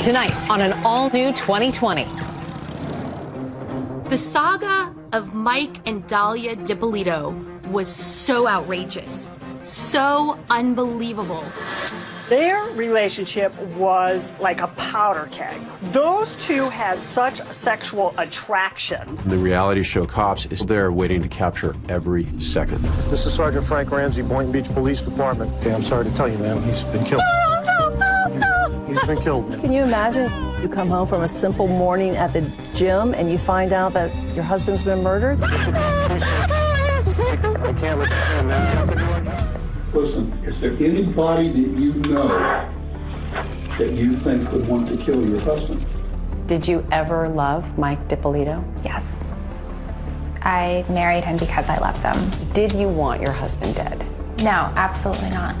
Tonight on an all-new 2020. The saga of Mike and Dahlia DiPolito was so outrageous, so unbelievable. Their relationship was like a powder keg. Those two had such sexual attraction. The reality show Cops is there waiting to capture every second. This is Sergeant Frank Ramsey, Boynton Beach Police Department. Okay, I'm sorry to tell you, ma'am, he's been killed. He's been killed, man. Can you imagine you come home from a simple morning at the gym and you find out that your husband's been murdered? I can't let you in, man. Listen, is there anybody that you know that you think would want to kill your husband? Did you ever love Mike DiPolito? Yes. I married him because I loved him. Did you want your husband dead? No, absolutely not.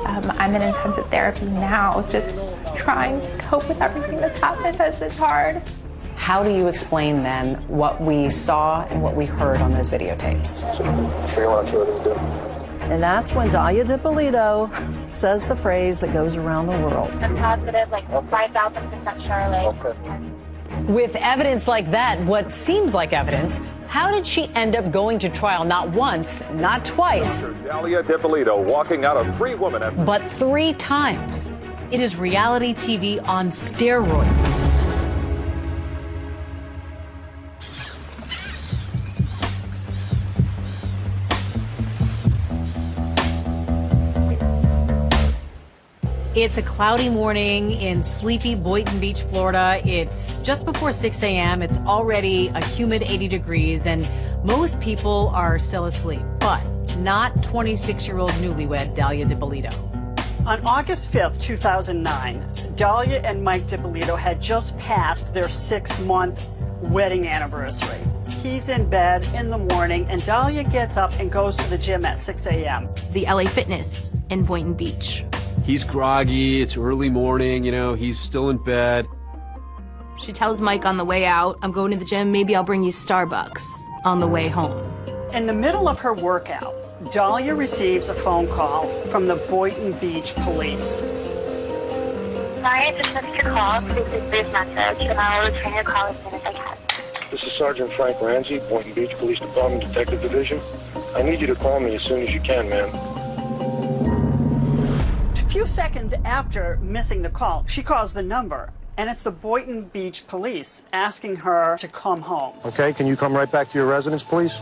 I'm in intensive therapy now, just trying to cope with everything that's happened because it's hard. How do you explain then what we saw and what we heard on those videotapes? Sure you want to kill what he's doing? And that's when Dahlia DiPolito says the phrase that goes around the world. I'm positive, like 5,000% Charlotte. Okay. With evidence like that, what seems like evidence, how did she end up going to trial not once, not twice, Dahlia DiPolito walking out of 3 women but 3 times? It is reality TV on steroids. It's a cloudy morning in sleepy Boynton Beach, Florida. It's just before 6 a.m. It's already a humid 80 degrees, and most people are still asleep, but not 26-year-old newlywed Dahlia DiPolito. On August 5th, 2009, Dahlia and Mike DiPolito had just passed their 6-month wedding anniversary. He's in bed in the morning, and Dahlia gets up and goes to the gym at 6 a.m. The LA Fitness in Boynton Beach. He's groggy, it's early morning, he's still in bed. She tells Mike on the way out, I'm going to the gym, maybe I'll bring you Starbucks on the way home. In the middle of her workout, Dahlia receives a phone call from the Boynton Beach police. Sorry, I just missed your call. Please leave a brief message, and I will return your call as soon as I can. This is Sergeant Frank Ramsey, Boynton Beach Police Department, Detective Division. I need you to call me as soon as you can, ma'am. A few seconds after missing the call, she calls the number, and it's the Boynton Beach police asking her to come home. Okay, can you come right back to your residence, please?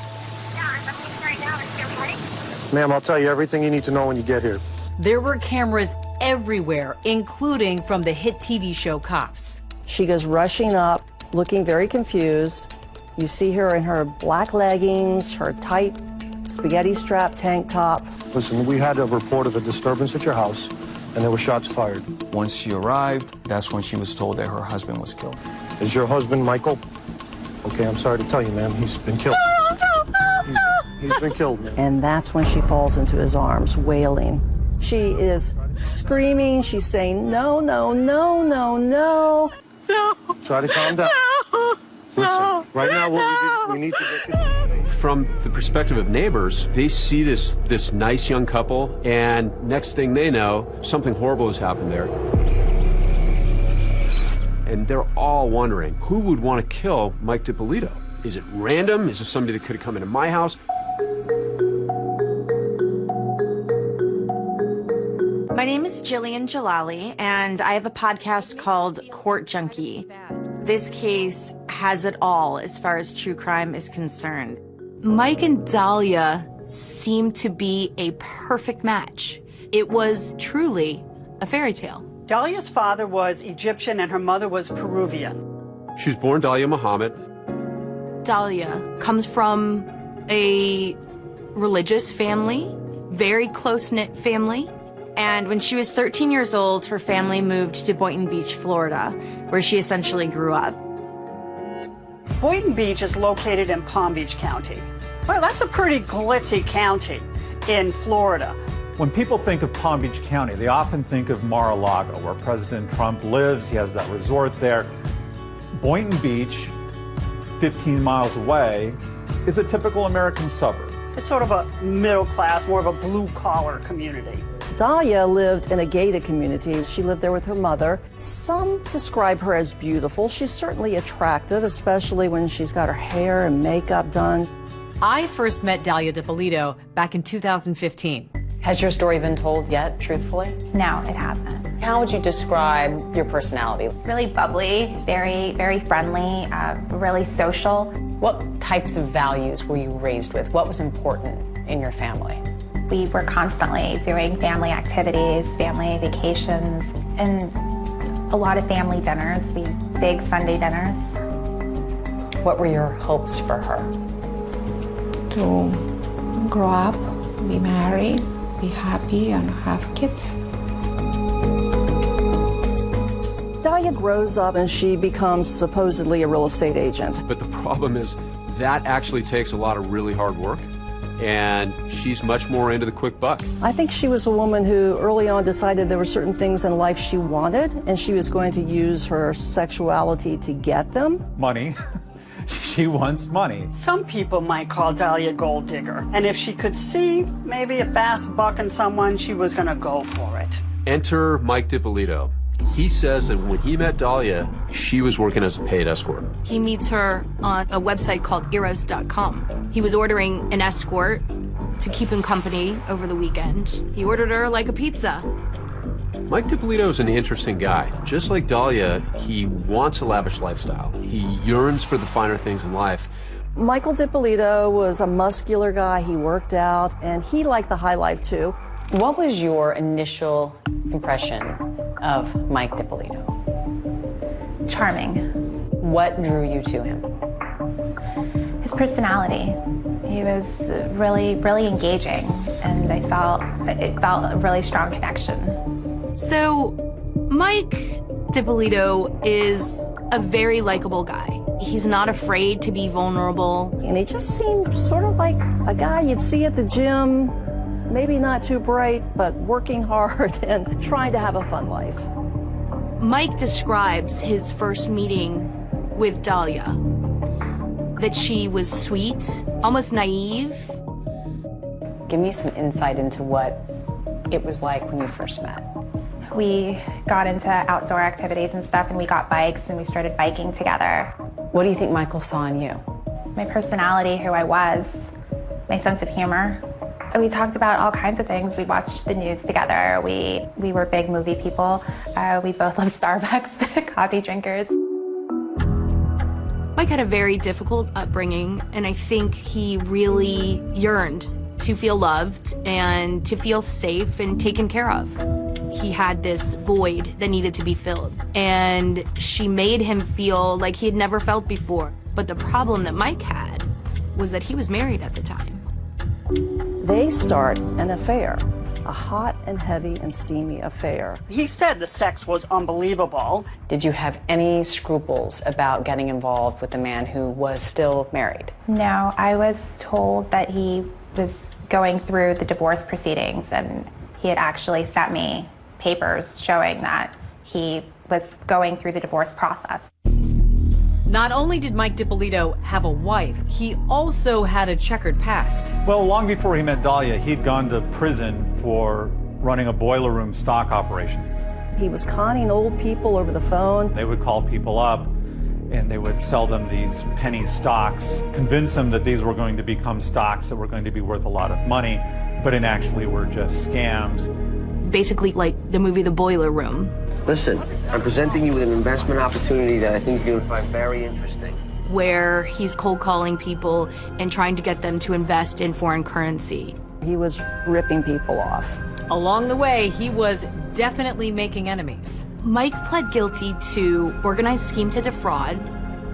Yeah, I'm leaving right now. Is it ready? Ma'am, I'll tell you everything you need to know when you get here. There were cameras everywhere, including from the hit TV show Cops. She goes rushing up, looking very confused. You see her in her black leggings, her tight spaghetti strap tank top. Listen, we had a report of a disturbance at your house, and there were shots fired. Once she arrived, that's when she was told that her husband was killed. Is your husband Michael? Okay, I'm sorry to tell you, ma'am, he's been killed. He's been killed, ma'am. And that's when she falls into his arms, wailing. She is screaming. She's saying, no, no, no, no, no. No. Try to calm down. No. Listen, right now what we need to get... From the perspective of neighbors, they see this nice young couple, and next thing they know, something horrible has happened there. And they're all wondering, who would want to kill Mike DiPolito? Is it random? Is it somebody that could have come into my house? My name is Jillian Jalali, and I have a podcast called Court Junkie. This case has it all as far as true crime is concerned. Mike and Dahlia seemed to be a perfect match. It was truly a fairy tale. Dahlia's father was Egyptian and her mother was Peruvian. She was born Dahlia Muhammad. Dahlia comes from a religious family, very close-knit family. And when she was 13 years old, her family moved to Boynton Beach, Florida, where she essentially grew up. Boynton Beach is located in Palm Beach County. Well, that's a pretty glitzy county in Florida. When people think of Palm Beach County, they often think of Mar-a-Lago, where President Trump lives. He has that resort there. Boynton Beach, 15 miles away, is a typical American suburb. It's sort of a middle class, more of a blue-collar community. Dahlia lived in a gated community. She lived there with her mother. Some describe her as beautiful. She's certainly attractive, especially when she's got her hair and makeup done. I first met Dahlia Dippolito back in 2015. Has your story been told yet, truthfully? No, it hasn't. How would you describe your personality? Really bubbly, very, very friendly, really social. What types of values were you raised with? What was important in your family? We were constantly doing family activities, family vacations, and a lot of family dinners. We had big Sunday dinners. What were your hopes for her? To grow up, be married, be happy, and have kids. Dahlia grows up and she becomes supposedly a real estate agent. But the problem is that actually takes a lot of really hard work, and she's much more into the quick buck. I think she was a woman who early on decided there were certain things in life she wanted, and she was going to use her sexuality to get them. Money. She wants money. Some people might call Dahlia a gold digger, and if she could see maybe a fast buck in someone, she was going to go for it. Enter Mike Dippolito. He says that when he met Dahlia, she was working as a paid escort. He meets her on a website called eros.com. He was ordering an escort to keep him company over the weekend. He ordered her like a pizza. Mike Dippolito is an interesting guy. Just like Dahlia, he wants a lavish lifestyle. He yearns for the finer things in life. Michael Dippolito was a muscular guy. He worked out, and he liked the high life, too. What was your initial impression of Mike Dippolito? Charming. What drew you to him? His personality. He was really, really engaging, and it felt a really strong connection. So, Mike Dippolito is a very likable guy. He's not afraid to be vulnerable. And he just seemed sort of like a guy you'd see at the gym, maybe not too bright, but working hard and trying to have a fun life. Mike describes his first meeting with Dahlia, that she was sweet, almost naive. Give me some insight into what it was like when you first met. We got into outdoor activities and stuff, and we got bikes, and we started biking together. What do you think Michael saw in you? My personality, who I was, my sense of humor. We talked about all kinds of things. We watched the news together. We were big movie people. We both love Starbucks, coffee drinkers. Mike had a very difficult upbringing, and I think he really yearned to feel loved and to feel safe and taken care of. He had this void that needed to be filled, and she made him feel like he had never felt before. But the problem that Mike had was that he was married at the time. They start an affair, a hot and heavy and steamy affair. He said the sex was unbelievable. Did you have any scruples about getting involved with the man who was still married? No, I was told that he was going through the divorce proceedings, and he had actually sent me papers showing that he was going through the divorce process. Not only did Mike Dippolito have a wife, he also had a checkered past. Well, long before he met Dahlia, he'd gone to prison for running a boiler room stock operation. He was conning old people over the phone. They would call people up and they would sell them these penny stocks, convince them that these were going to become stocks that were going to be worth a lot of money, but in actually were just scams. Basically like the movie The Boiler Room. Listen, I'm presenting you with an investment opportunity that I think you're going to find very interesting. Where he's cold calling people and trying to get them to invest in foreign currency. He was ripping people off. Along the way, he was definitely making enemies. Mike pled guilty to organized scheme to defraud,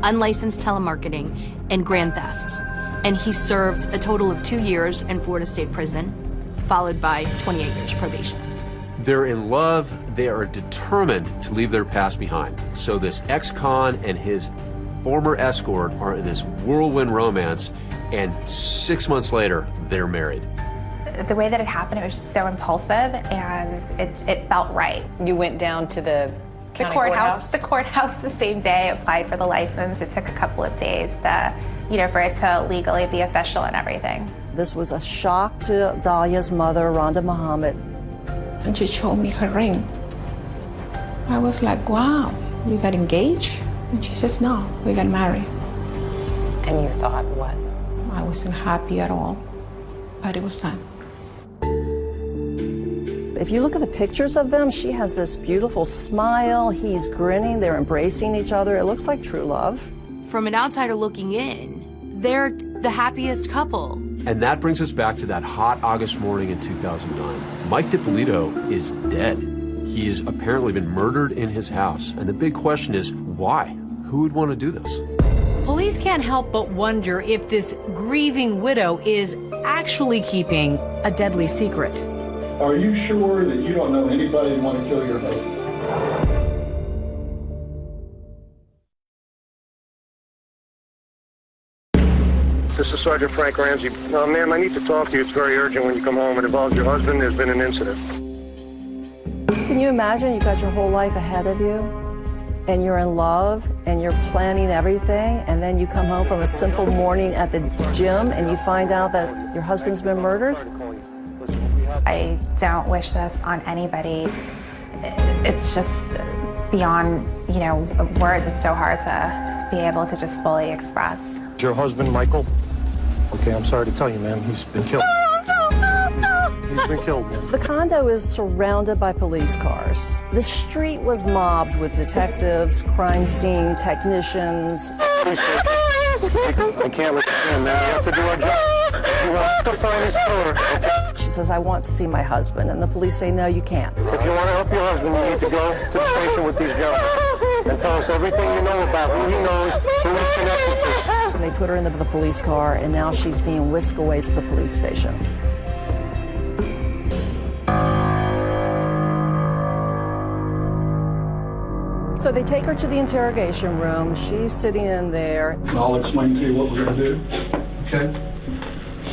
unlicensed telemarketing, and grand theft. And he served a total of 2 years in Florida State Prison, followed by 28 years probation. They're in love. They are determined to leave their past behind. So this ex-con and his former escort are in this whirlwind romance, and 6 months later, they're married. The way that it happened, it was just so impulsive, and it felt right. You went down to the courthouse the same day, applied for the license. It took a couple of days to, for it to legally be official and everything. This was a shock to Dahlia's mother, Rhonda Muhammad. And she showed me her ring. I was like, wow, you got engaged? And she says, no, we got married. And you thought what? I wasn't happy at all, but it was done. If you look at the pictures of them, she has this beautiful smile. He's grinning. They're embracing each other. It looks like true love. From an outsider looking in, they're the happiest couple. And that brings us back to that hot August morning in 2009. Mike DiPolito is dead. He has apparently been murdered in his house. And the big question is, why? Who would want to do this? Police can't help but wonder if this grieving widow is actually keeping a deadly secret. Are you sure that you don't know anybody who want to kill your husband? This is Sergeant Frank Ramsey. Ma'am, I need to talk to you. It's very urgent when you come home. It involves your husband. There's been an incident. Can you imagine you got your whole life ahead of you and you're in love and you're planning everything, and then you come home from a simple morning at the gym and you find out that your husband's been murdered? I don't wish this on anybody. It's just beyond, words. It's so hard to be able to just fully express. Your husband, Michael? Okay, I'm sorry to tell you, ma'am. He's been killed. He's been killed, ma'am. The condo is surrounded by police cars. The street was mobbed with detectives, crime scene technicians. I can't let you in, man. We have to do our job. We have to find his killer. She says, I want to see my husband. And the police say, no, you can't. If you want to help your husband, you need to go to the station with these gentlemen and tell us everything you know about who he knows, who he's connected to. And they put her into the police car, and now she's being whisked away to the police station. So they take her to the interrogation room. She's sitting in there. And I'll explain to you what we're going to do, okay?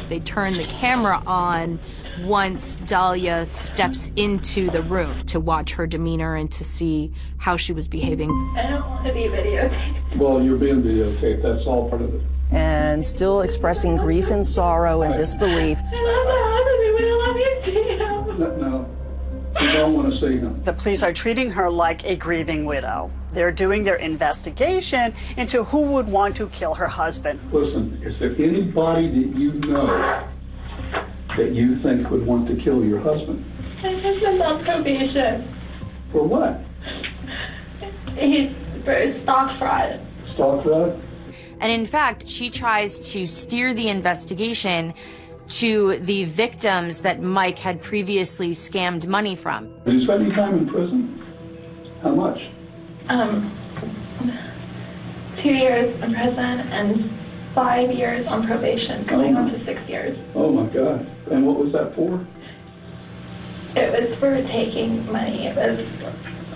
They turn the camera on once Dahlia steps into the room to watch her demeanor and to see how she was behaving. I don't want to be videotaped. Well, you're being videotaped. That's all part of it. And still expressing grief and sorrow and disbelief. I love my husband. We love you too. No, you don't want to see him. The police are treating her like a grieving widow. They're doing their investigation into who would want to kill her husband. Listen, is there anybody that you know that you think would want to kill your husband? My husband's on probation. For what? He's for stock fraud. Stock fraud? And in fact, she tries to steer the investigation to the victims that Mike had previously scammed money from. Are you spending time in prison? How much? 2 years in prison and 5 years on probation, going on to 6 years. Oh my God. And what was that for? It was for taking money. It was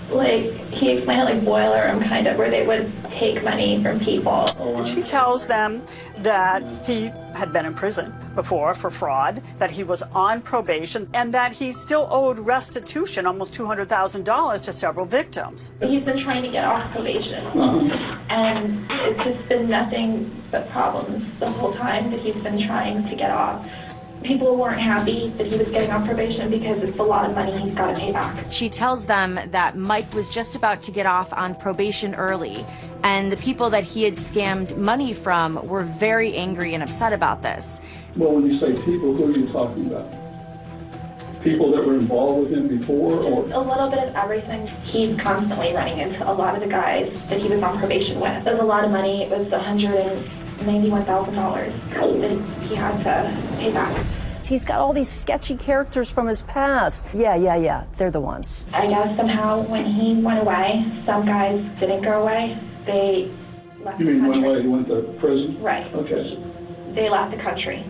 like, he explained it like boiler room kind of, where they would take money from people. She tells them that he had been in prison before for fraud, that he was on probation, and that he still owed restitution, almost $200,000 to several victims. He's been trying to get off probation, and it's just been nothing but problems the whole time that he's been trying to get off. People weren't happy that he was getting off probation because it's a lot of money he's got to pay back. She tells them that Mike was just about to get off on probation early, and the people that he had scammed money from were very angry and upset about this. Well, when you say people, who are you talking about? People that were involved with him before, or? A little bit of everything. He's constantly running into a lot of the guys that he was on probation with. It was a lot of money. It was $191,000 that he had to pay back. He's got all these sketchy characters from his past. Yeah, they're the ones. I guess somehow when he went away, some guys didn't go away. They left the country. You mean went away, he went to prison? Right. Okay. They left the country.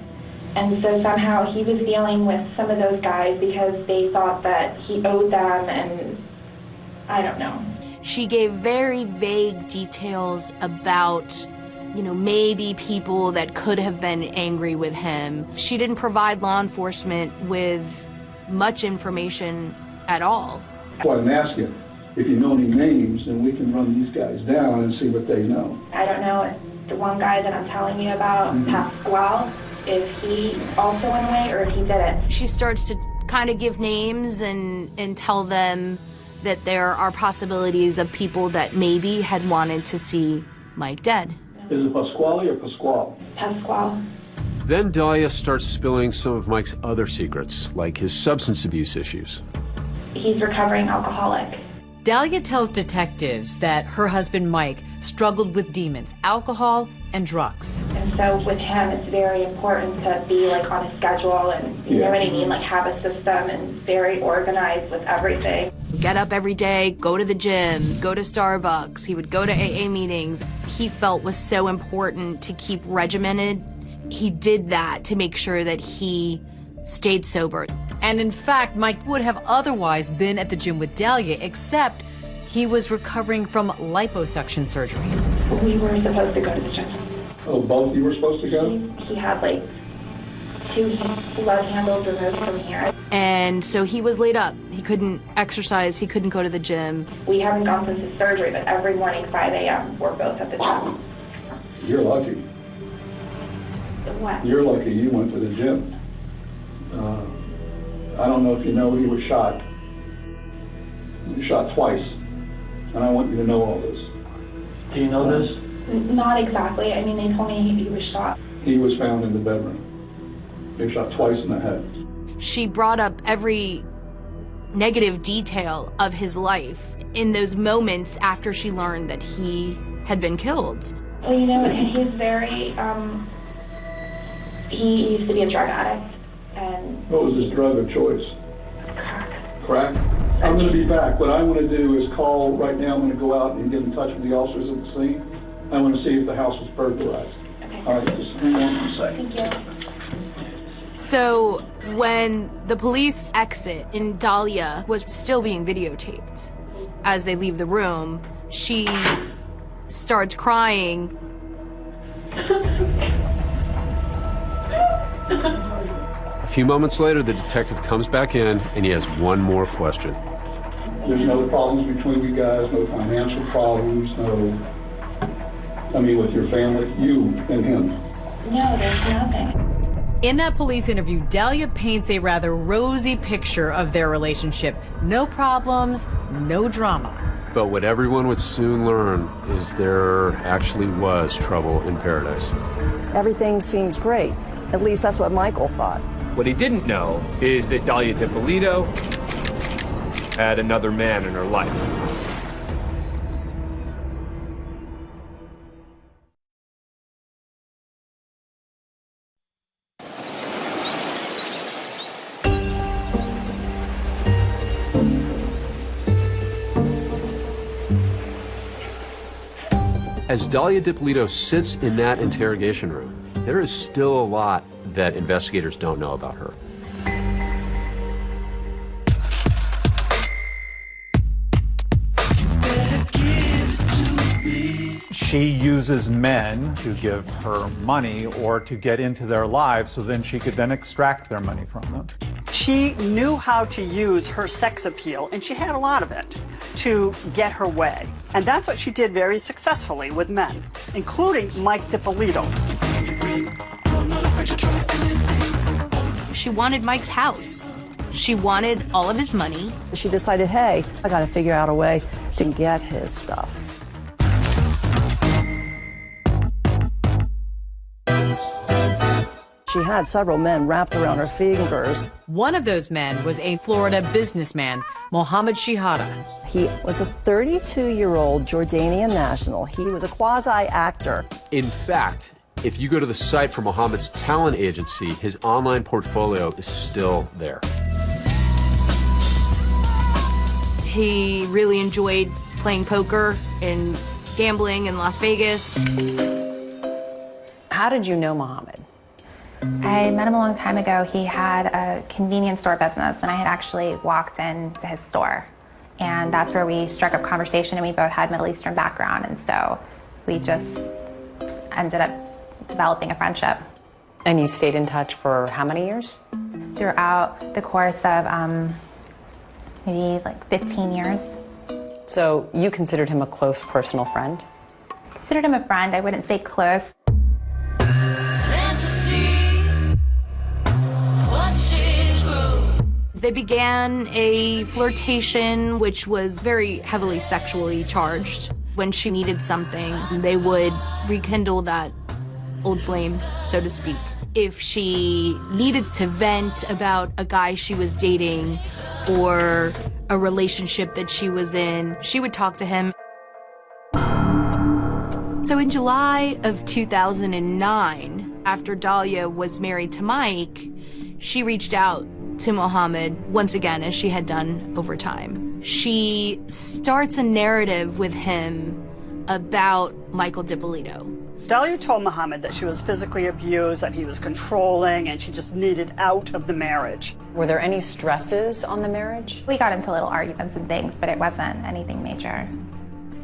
And so somehow he was dealing with some of those guys because they thought that he owed them, and I don't know. She gave very vague details about, maybe people that could have been angry with him. She didn't provide law enforcement with much information at all. Well, I'm asking, if you know any names, then we can run these guys down and see what they know. I don't know if the one guy that I'm telling you about, Pasquale, if he also went away or if he didn't. She starts to kind of give names and tell them that there are possibilities of people that maybe had wanted to see Mike dead. Is it Pasquale or Pasquale? Pasquale. Then Dahlia starts spilling some of Mike's other secrets, like his substance abuse issues. He's recovering alcoholic. Dahlia tells detectives that her husband Mike struggled with demons, alcohol, and drugs. And so with him, it's very important to be like on a schedule and, you know what I mean, like have a system and very organized with everything. Get up every day, go to the gym, go to Starbucks. He would go to AA meetings. He felt was so important to keep regimented. He did that to make sure that he stayed sober. And in fact, Mike would have otherwise been at the gym with Dahlia, except he was recovering from liposuction surgery. We were supposed to go to the gym. Oh, both of you were supposed to go? He had like 2 blood handles removed from here. And so he was laid up. He couldn't exercise, he couldn't go to the gym. We haven't gone since his surgery, but every morning, 5 a.m., we're both at the gym. You're lucky. What? You're lucky you went to the gym. I don't know if you know, he was shot. He was shot twice. And I want you to know all this. Do you know this? Not exactly. I mean, they told me he was shot. He was found in the bedroom. He was shot twice in the head. She brought up every negative detail of his life in those moments after she learned that he had been killed. Well, you know, he's very, he used to be a drug addict. And what was his drug of choice? Crack. Crack? I'm going to be back. What I want to do is call right now. I'm going to go out and get in touch with the officers at the scene. I want to see if the house was burglarized. Okay. All right, just hang on a second. Thank you. So when the police exit and Dahlia was still being videotaped, as they leave the room, she starts crying. A few moments later, the detective comes back in and he has one more question. There's no problems between you guys, no financial problems, with your family, you and him. No, there's nothing. In that police interview, Dahlia paints a rather rosy picture of their relationship. No problems, no drama. But what everyone would soon learn is there actually was trouble in paradise. Everything seems great. At least that's what Michael thought. What he didn't know is that Dahlia DiPolito had another man in her life. As Dahlia DiPolito sits in that interrogation room, there is still a lot that investigators don't know about her. She uses men to give her money or to get into their lives so then she could then extract their money from them. She knew how to use her sex appeal, and she had a lot of it, to get her way. And that's what she did very successfully with men, including Mike DiPolito. She wanted Mike's house. She wanted all of his money. She decided, hey, I got to figure out a way to get his stuff. She had several men wrapped around her fingers. One of those men was a Florida businessman, Mohammed Shihada. He was a 32-year-old Jordanian national. He was a quasi-actor. In fact, if you go to the site for Mohammed's talent agency, his online portfolio is still there. He really enjoyed playing poker and gambling in Las Vegas. How did you know Mohammed? I met him a long time ago. He had a convenience store business, and I had actually walked into his store. And that's where we struck up conversation, and we both had Middle Eastern background, and so we just ended up developing a friendship. And you stayed in touch for how many years? Throughout the course of maybe like 15 years. So you considered him a close personal friend? Considered him a friend. I wouldn't say close. They began a flirtation, which was very heavily sexually charged. When she needed something, they would rekindle that old flame, so to speak. If she needed to vent about a guy she was dating or a relationship that she was in, she would talk to him. So in July of 2009, after Dahlia was married to Mike, she reached out to Mohammed once again, as she had done over time. She starts a narrative with him about Michael DiPolito. Dahlia told Mohammed that she was physically abused, that he was controlling, and she just needed out of the marriage. Were there any stresses on the marriage? We got into little arguments and things, but it wasn't anything major.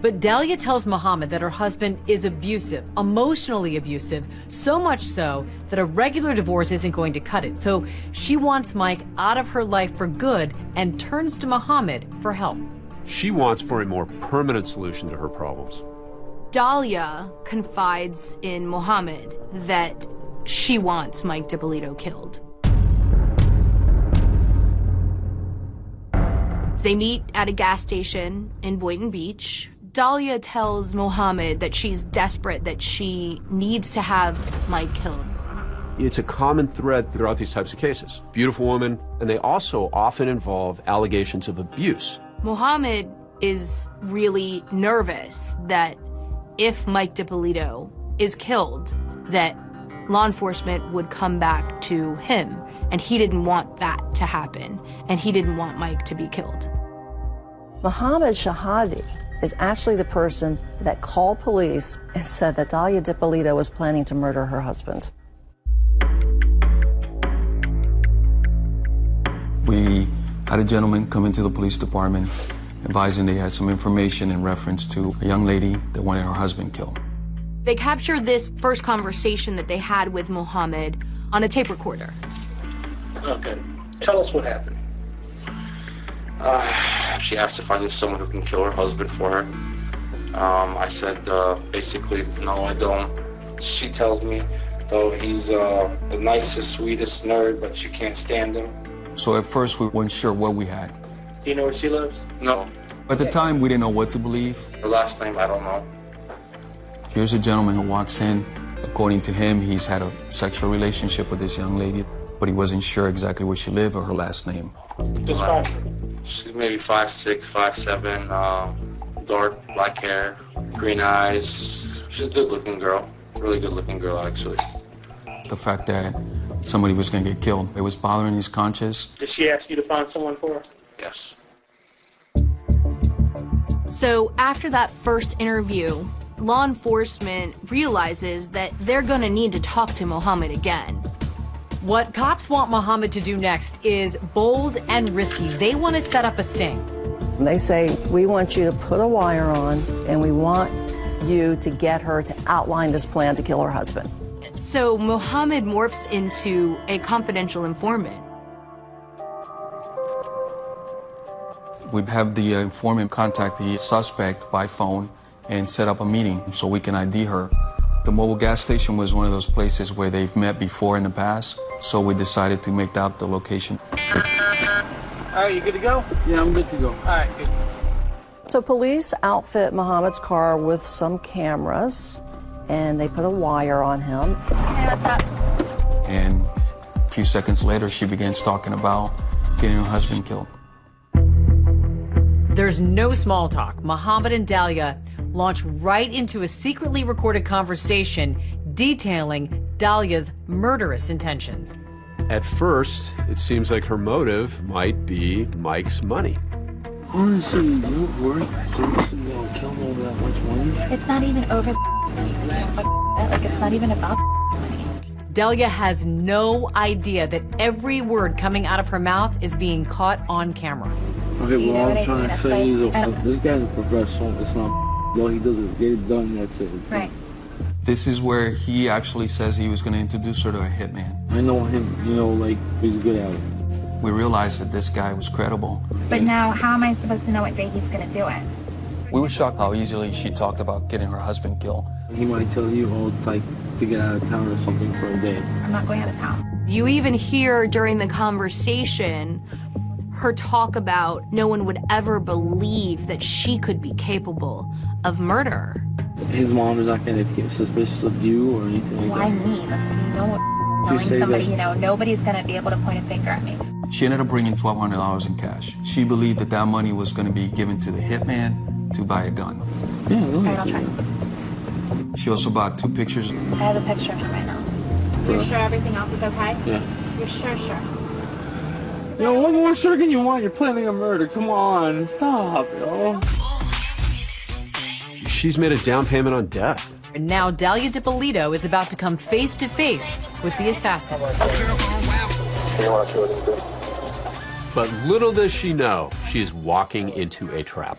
But Dahlia tells Mohammed that her husband is abusive, emotionally abusive, so much so that a regular divorce isn't going to cut it. So she wants Mike out of her life for good and turns to Mohammed for help. She wants for a more permanent solution to her problems. Dahlia confides in Mohammed that she wants Mike DiPolito killed. They meet at a gas station in Boynton Beach. Dahlia tells Mohammed that she's desperate, that she needs to have Mike killed. It's a common thread throughout these types of cases. Beautiful women, and they also often involve allegations of abuse. Mohammed is really nervous that if Mike DiPolito is killed, that law enforcement would come back to him, and he didn't want that to happen, and he didn't want Mike to be killed. Mohammed Shahadi is actually the person that called police and said that Dahlia DiPolito was planning to murder her husband. We had a gentleman come into the police department advising they had some information in reference to a young lady that wanted her husband killed. They captured this first conversation that they had with Mohammed on a tape recorder. Okay, tell us what happened. She asked if I knew someone who can kill her husband for her. I said, basically, no, I don't. She tells me, though, he's the nicest, sweetest nerd, but you can't stand him. So at first we weren't sure what we had. Do you know where she lives? No. At the time, we didn't know what to believe. Her last name, I don't know. Here's a gentleman who walks in. According to him, he's had a sexual relationship with this young lady, but he wasn't sure exactly where she lived or her last name. She's maybe 5'6", 5'7", dark black hair, green eyes. She's a good-looking girl. Really good-looking girl, actually. The fact that somebody was going to get killed, it was bothering his conscience. Did she ask you to find someone for her? Yes. So after that first interview, law enforcement realizes that they're gonna need to talk to Mohammed again. What cops want Mohammed to do next is bold and risky. They want to set up a sting. They say, we want you to put a wire on, and we want you to get her to outline this plan to kill her husband. So Mohammed morphs into a confidential informant. We have the informant contact the suspect by phone and set up a meeting so we can ID her. The mobile gas station was one of those places where they've met before in the past, so we decided to make that the location. All right, you good to go? Yeah, I'm good to go. All right, good. So police outfit Mohammed's car with some cameras, and they put a wire on him. And a few seconds later, she began talking about getting her husband killed. There's no small talk. Mohammed and Dahlia launch right into a secretly recorded conversation detailing Dahlia's murderous intentions. At first, it seems like her motive might be Mike's money. Honestly, you work seriously gonna kill me over that much money? It's not even over like it's not even about money. Dahlia has no idea that every word coming out of her mouth is being caught on camera. Okay, well, I'm trying to say is this guy's a professional. It's not all he does is get it done, that's it. Right. This is where he actually says he was going to introduce her to a hitman. I know him, you know, like, he's good at it. We realized that this guy was credible. But now, how am I supposed to know what day he's going to do it? We were shocked how easily she talked about getting her husband killed. He might tell you, oh, it's like to get out of town or something for a day. I'm not going out of town. You even hear during the conversation Her talk about no one would ever believe that she could be capable of murder. His mom is not going to get suspicious of you or anything like Why that? me? No, You knowing say somebody, that- nobody's going to be able to point a finger at me. She ended up bringing $1,200 in cash. She believed that that money was going to be given to the hitman to buy a gun. Yeah, go All right, ahead. I'll try. She also bought 2 pictures. I have a picture of him right now. You're sure everything else is okay? Yeah. You're sure? Yo, what more sure can you want? You're planning a murder. Come on, stop, yo. She's made a down payment on death. And now Dalia DiPolito is about to come face to face with the assassin. But little does she know, she is walking into a trap.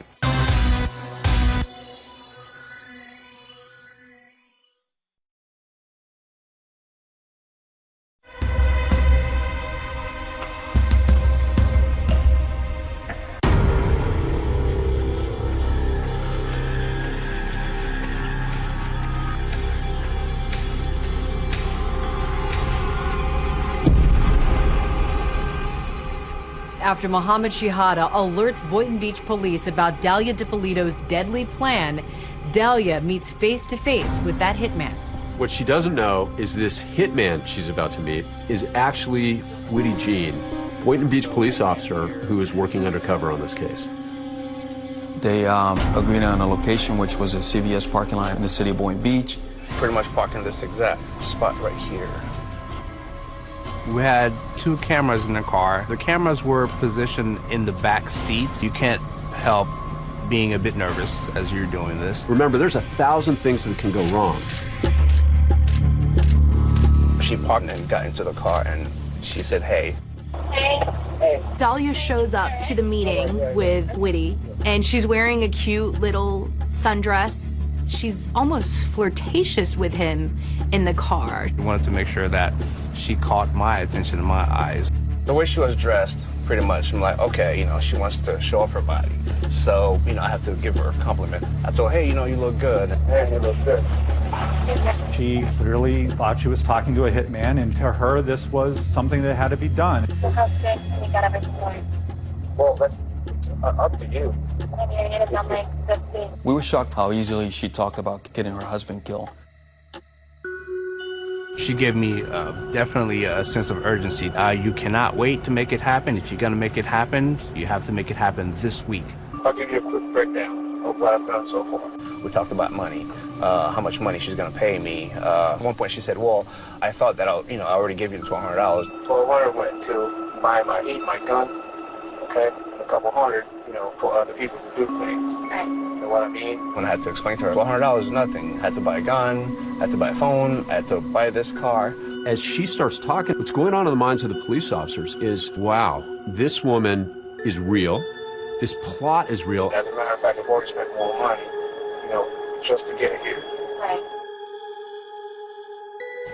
After Mohammed Shihada alerts Boynton Beach police about Dalia DiPolito's deadly plan, Dalia meets face to face with that hitman. What she doesn't know is this hitman she's about to meet is actually Whitty Jean, Boynton Beach police officer who is working undercover on this case. They agreed on a location, which was a CVS parking lot in the city of Boynton Beach. Pretty much parking this exact spot right here. We had 2 cameras in the car. The cameras were positioned in the back seat. You can't help being a bit nervous as you're doing this. Remember, there's 1,000 things that can go wrong. She parked and got into the car and she said, hey. Dalia shows up to the meeting with Whitty, and she's wearing a cute little sundress. She's almost flirtatious with him in the car. We wanted to make sure that she caught my attention in my eyes. The way she was dressed, pretty much, I'm like, okay, she wants to show off her body. So, I have to give her a compliment. I told her, hey, you look good. Hey, you look good. She clearly thought she was talking to a hitman, and to her, this was something that had to be done. How sick we got everything going. Well, that's up to you. Maybe I need to come like 15. We were shocked how easily she talked about getting her husband killed. She gave me definitely a sense of urgency. You cannot wait to make it happen. If you're going to make it happen, you have to make it happen this week. I'll give you a quick breakdown of what I've done so far. We talked about money, how much money she's going to pay me. At one point she said, well, I thought that I already gave you the $1,200. $1,200 went to buy my gun, okay, and a couple hundred, for other people to do things. Right. You know what I mean? When I had to explain to her, $1,200 is nothing. I had to buy a gun, I had to buy a phone, I had to buy this car. As she starts talking, what's going on in the minds of the police officers is, wow, this woman is real. This plot is real. As a matter of fact, I've already spent more money, just to get it here. Right.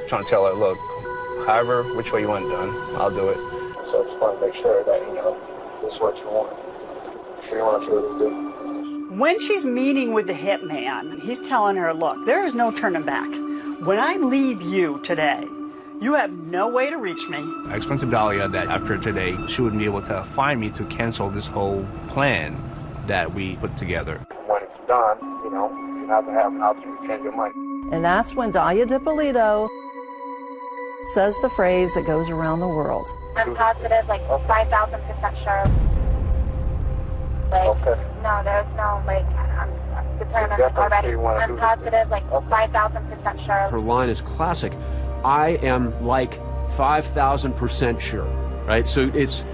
Trying to tell her, look, however, which way you want it done, I'll do it. So I just want to make sure that, this is what you want. Sure you want to kill this dude. When she's meeting with the hitman, he's telling her, look, there is no turning back. When I leave you today, you have no way to reach me. I explained to Dalia that after today, she wouldn't be able to find me to cancel this whole plan that we put together. When it's done, you have to have an option to change your mind. And that's when Dalia DiPolito says the phrase that goes around the world. I'm positive, like 5,000% sure. Okay. No, there's no, I'm determined already. I'm positive, like 5,000% sure. Her line is classic. I am like 5,000% sure, right? So it's,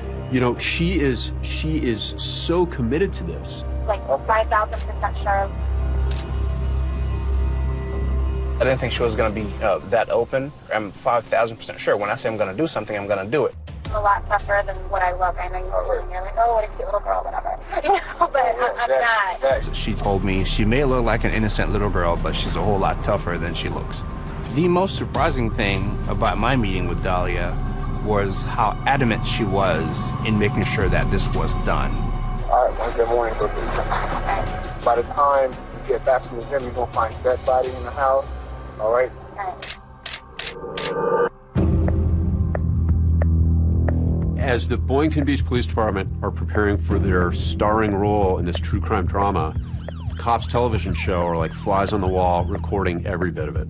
she is so committed to this. Like 5,000% sure. I didn't think she was going to be that open. I'm 5,000% sure. When I say I'm going to do something, I'm going to do it. A lot tougher than what I look. I know you're like, oh, what a cute little girl, whatever. But I'm not. She told me she may look like an innocent little girl, but she's a whole lot tougher than she looks. The most surprising thing about my meeting with Dalia was how adamant she was in making sure that this was done. All right, well, good morning, Cookie. By the time you get back from the gym, you're going to find a dead body in the house, all right? As the Boynton Beach Police Department are preparing for their starring role in this true crime drama, Cops television show are like flies on the wall, recording every bit of it.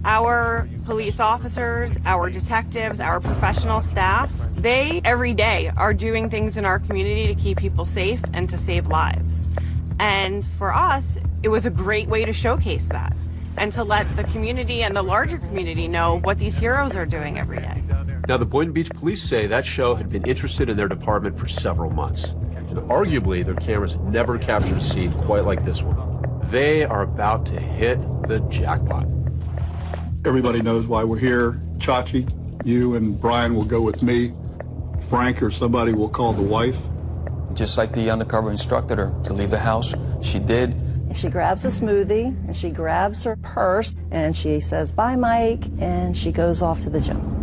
Our police officers, our detectives, our professional staff, they every day are doing things in our community to keep people safe and to save lives. And for us, it was a great way to showcase that and to let the community and the larger community know what these heroes are doing every day. Now, the Boynton Beach police say that show had been interested in their department for several months. And arguably, their cameras had never captured a scene quite like this one. They are about to hit the jackpot. Everybody knows why we're here. Chachi, you and Brian will go with me. Frank or somebody will call the wife. Just like the undercover instructed her to leave the house, she did. She grabs a smoothie, and she grabs her purse, and she says, "Bye, Mike," and she goes off to the gym.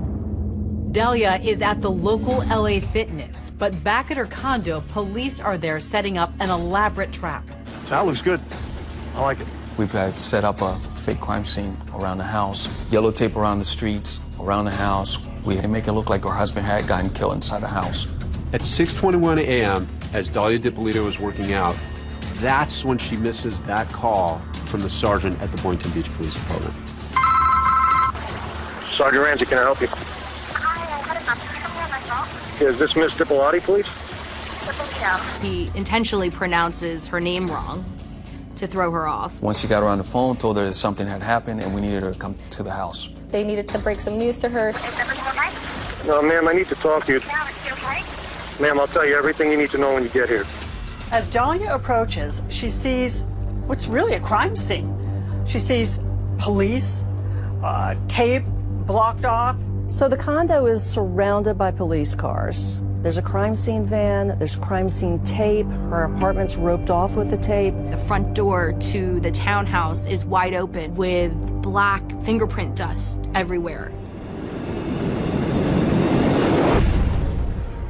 Delia is at the local LA Fitness, but back at her condo, police are there setting up an elaborate trap. That looks good. I like it. We've had set up a fake crime scene around the house, yellow tape around the streets, around the house. We make it look like her husband had gotten killed inside the house. At 6:21 a.m., as Dahlia DiPolito is working out, that's when she misses that call from the sergeant at the Boynton Beach Police Department. Sergeant Ramsey, can I help you? Is this Miss DiPolito, please? He intentionally pronounces her name wrong to throw her off. Once he got her on the phone, told her that something had happened and we needed her to come to the house. They needed to break some news to her. No, ma'am, I need to talk to you. Ma'am, I'll tell you everything you need to know when you get here. As Dahlia approaches, she sees what's really a crime scene. She sees police, tape blocked off. So the condo is surrounded by police cars. There's a crime scene van, there's crime scene tape, her apartment's roped off with the tape. The front door to the townhouse is wide open with black fingerprint dust everywhere.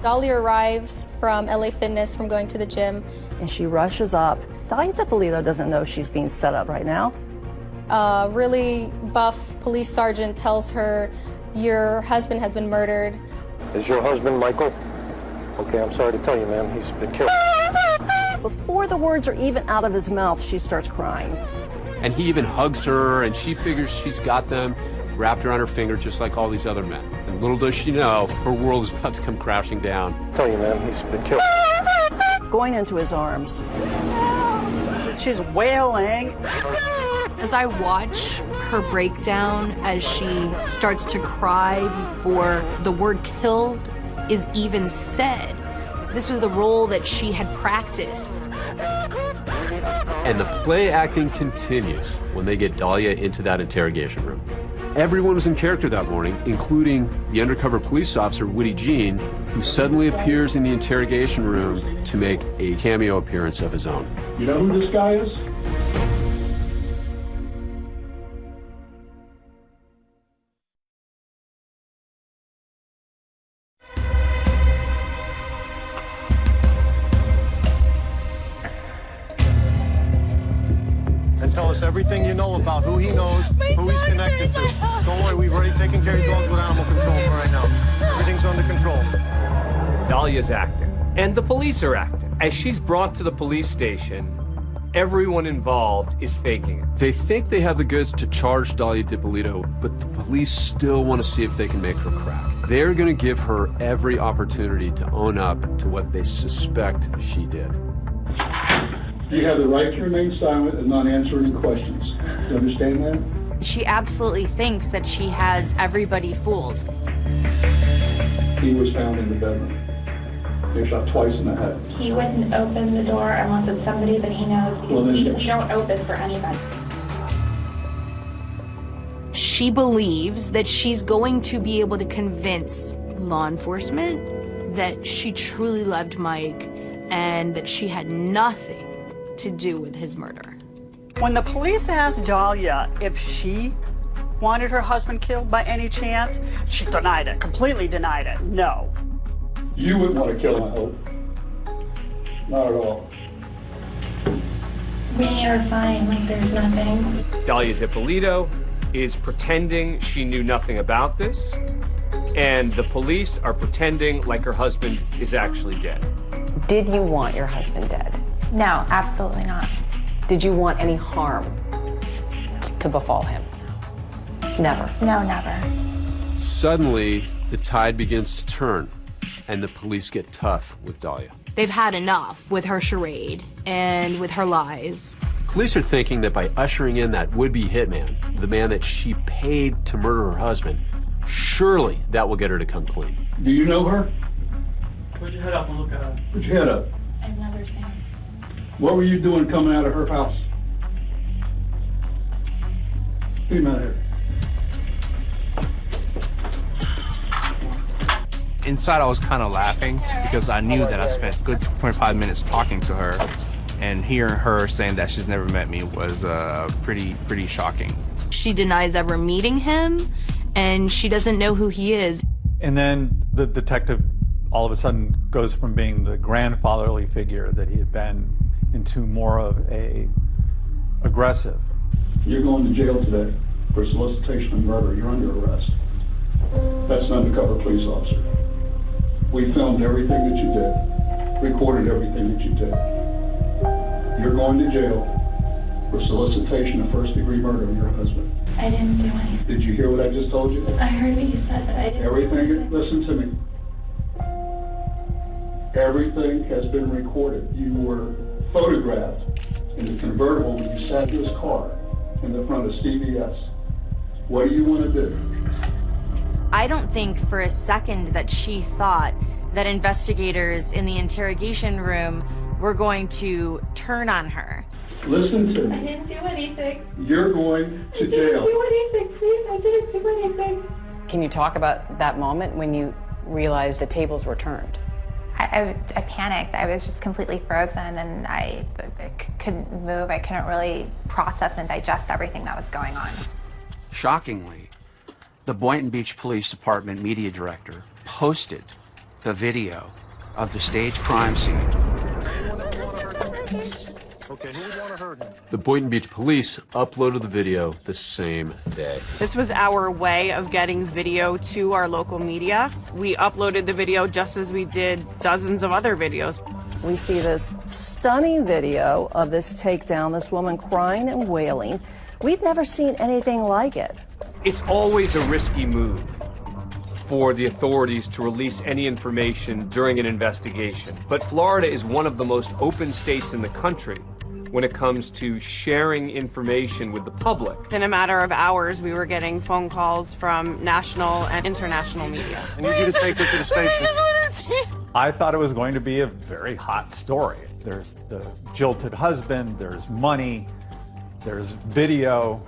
Dahlia arrives from LA Fitness from going to the gym. And she rushes up. Dahlia DiPolito doesn't know she's being set up right now. A really buff police sergeant tells her, "Your husband has been murdered." Is your husband Michael? Okay, I'm sorry to tell you, ma'am, he's been killed. Before the words are even out of his mouth, she starts crying. And he even hugs her, and she figures she's got them wrapped around her finger just like all these other men. And little does she know, her world is about to come crashing down. I tell you, ma'am, he's been killed. Going into his arms. She's wailing. As I watch her breakdown as she starts to cry before the word killed is even said, this was the role that she had practiced. And the play acting continues when they get Dahlia into that interrogation room. Everyone was in character that morning, including the undercover police officer, Woody Jean, who suddenly appears in the interrogation room to make a cameo appearance of his own. You know who this guy is? And tell us everything you know about who he knows, who he's connected to. Don't worry, we've already taken care of dogs with animal control for right now. Everything's under control. Dahlia's acting, and the police are acting. As she's brought to the police station, everyone involved is faking it. They think they have the goods to charge Dahlia DiPolito, but the police still want to see if they can make her crack. They're going to give her every opportunity to own up to what they suspect she did. You have the right to remain silent and not answer any questions. Do you understand that? She absolutely thinks that she has everybody fooled. He was found in the bedroom. He was shot twice in the head. He wouldn't open the door unless it's somebody that he knows. Well, then- We don't open for anybody. She believes that she's going to be able to convince law enforcement that she truly loved Mike and that she had nothing to do with his murder. When the police asked Dahlia if she wanted her husband killed by any chance, she denied it, completely denied it. No. You wouldn't want to kill him, I hope. Not at all. We are fine, like there's nothing. Dahlia DiPolito is pretending she knew nothing about this. and the police are pretending like her husband is actually dead. Did you want your husband dead? No, absolutely not. Did you want any harm to befall him? Never. No, never. Suddenly, the tide begins to turn, and the police get tough with Dahlia. They've had enough with her charade and with her lies. Police are thinking that by ushering in that would-be hitman, the man that she paid to murder her husband, surely that will get her to come clean. Do you know her? Put your head up and look at her. Put your head up. I've never seen her. What were you doing coming out of her house? Get him out of here. Inside, I was kind of laughing because I knew that I spent a good 25 minutes talking to her, and hearing her saying that she's never met me was pretty shocking. She denies ever meeting him, and she doesn't know who he is. And then the detective all of a sudden goes from being the grandfatherly figure that he had been into more of a aggressive. You're going to jail today for solicitation of murder. You're under arrest. That's an undercover police officer. We filmed everything that you did, recorded everything that you did. You're going to jail for solicitation of first-degree murder of your husband. I didn't do anything. Did you hear what I just told you? I heard what you said, but I didn't. Everything, listen to me. Everything has been recorded. You were photographed in the convertible when you sat in this car in the front of CBS. What do you want to do? I don't think for a second that she thought that investigators in the interrogation room were going to turn on her. Listen to I me. didn't do anything. You're going to jail. I didn't do anything, please. I didn't do anything. Can you talk about that moment when you realized the tables were turned? I panicked. I was just completely frozen, and I couldn't move. I couldn't really process and digest everything that was going on. Shockingly, the Boynton Beach Police Department media director posted the video of the staged crime scene. The Boynton Beach Police uploaded the video the same day. This was our way of getting video to our local media. We uploaded the video just as we did dozens of other videos. We see this stunning video of this takedown, this woman crying and wailing. We've never seen anything like it. It's always a risky move for the authorities to release any information during an investigation. But Florida is one of the most open states in the country when it comes to sharing information with the public. In a matter of hours, we were getting phone calls from national and international media. I need you to take her to the station. I thought it was going to be a very hot story. There's the jilted husband, there's money, there's video.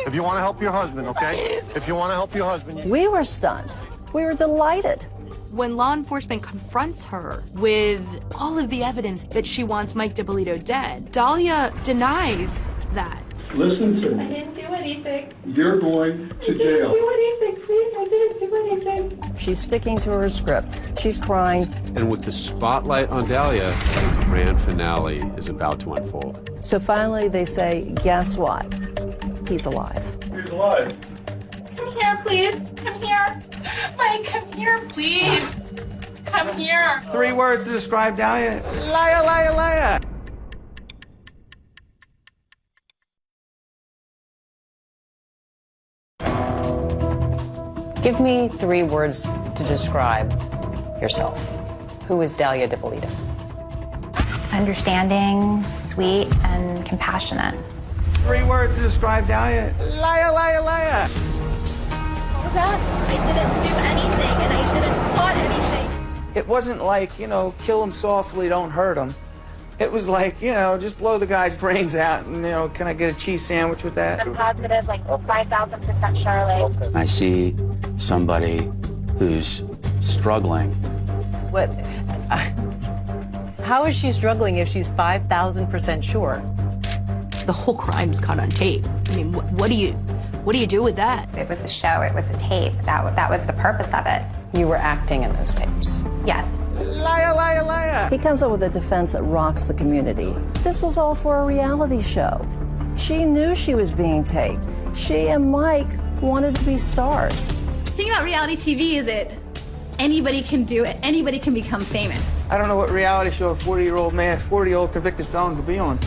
If you want to help your husband, okay? If you want to help your husband. We were stunned. We were delighted. When law enforcement confronts her with all of the evidence that she wants Mike DiPolito dead, Dahlia denies that. Listen to I me. didn't do anything. You're going to I didn't jail. do anything, please. I didn't do anything. She's sticking to her script. She's crying. And with the spotlight on Dahlia, the grand finale is about to unfold. So finally they say, guess what? He's alive. He's alive. Come here, please. Come here. Mike, come here, please. Come here. 3 words to describe Dahlia. Liar, liar, liar. Give me 3 words to describe yourself. Who is Dahlia DiPolito? Understanding, sweet, and compassionate. 3 words to describe Dahlia. Liar, liar, liar. What was that? I didn't do anything, and I didn't plot anything. It wasn't like, kill him softly, don't hurt him. It was like, just blow the guy's brains out and, can I get a cheese sandwich with that? I'm positive, 5,000% Charlotte. I see somebody who's struggling. What? How is she struggling if she's 5,000% sure? The whole crime's caught on tape. I mean, what do you do with that? It was a show, it was a tape. That was the purpose of it. You were acting in those tapes. Yes. Liar, liar, liar. He comes up with a defense that rocks the community. This was all for a reality show. She knew she was being taped. She and Mike wanted to be stars. The thing about reality TV is that anybody can do it. Anybody can become famous. I don't know what reality show a 40-year-old man, 40-year-old convicted felon would be on.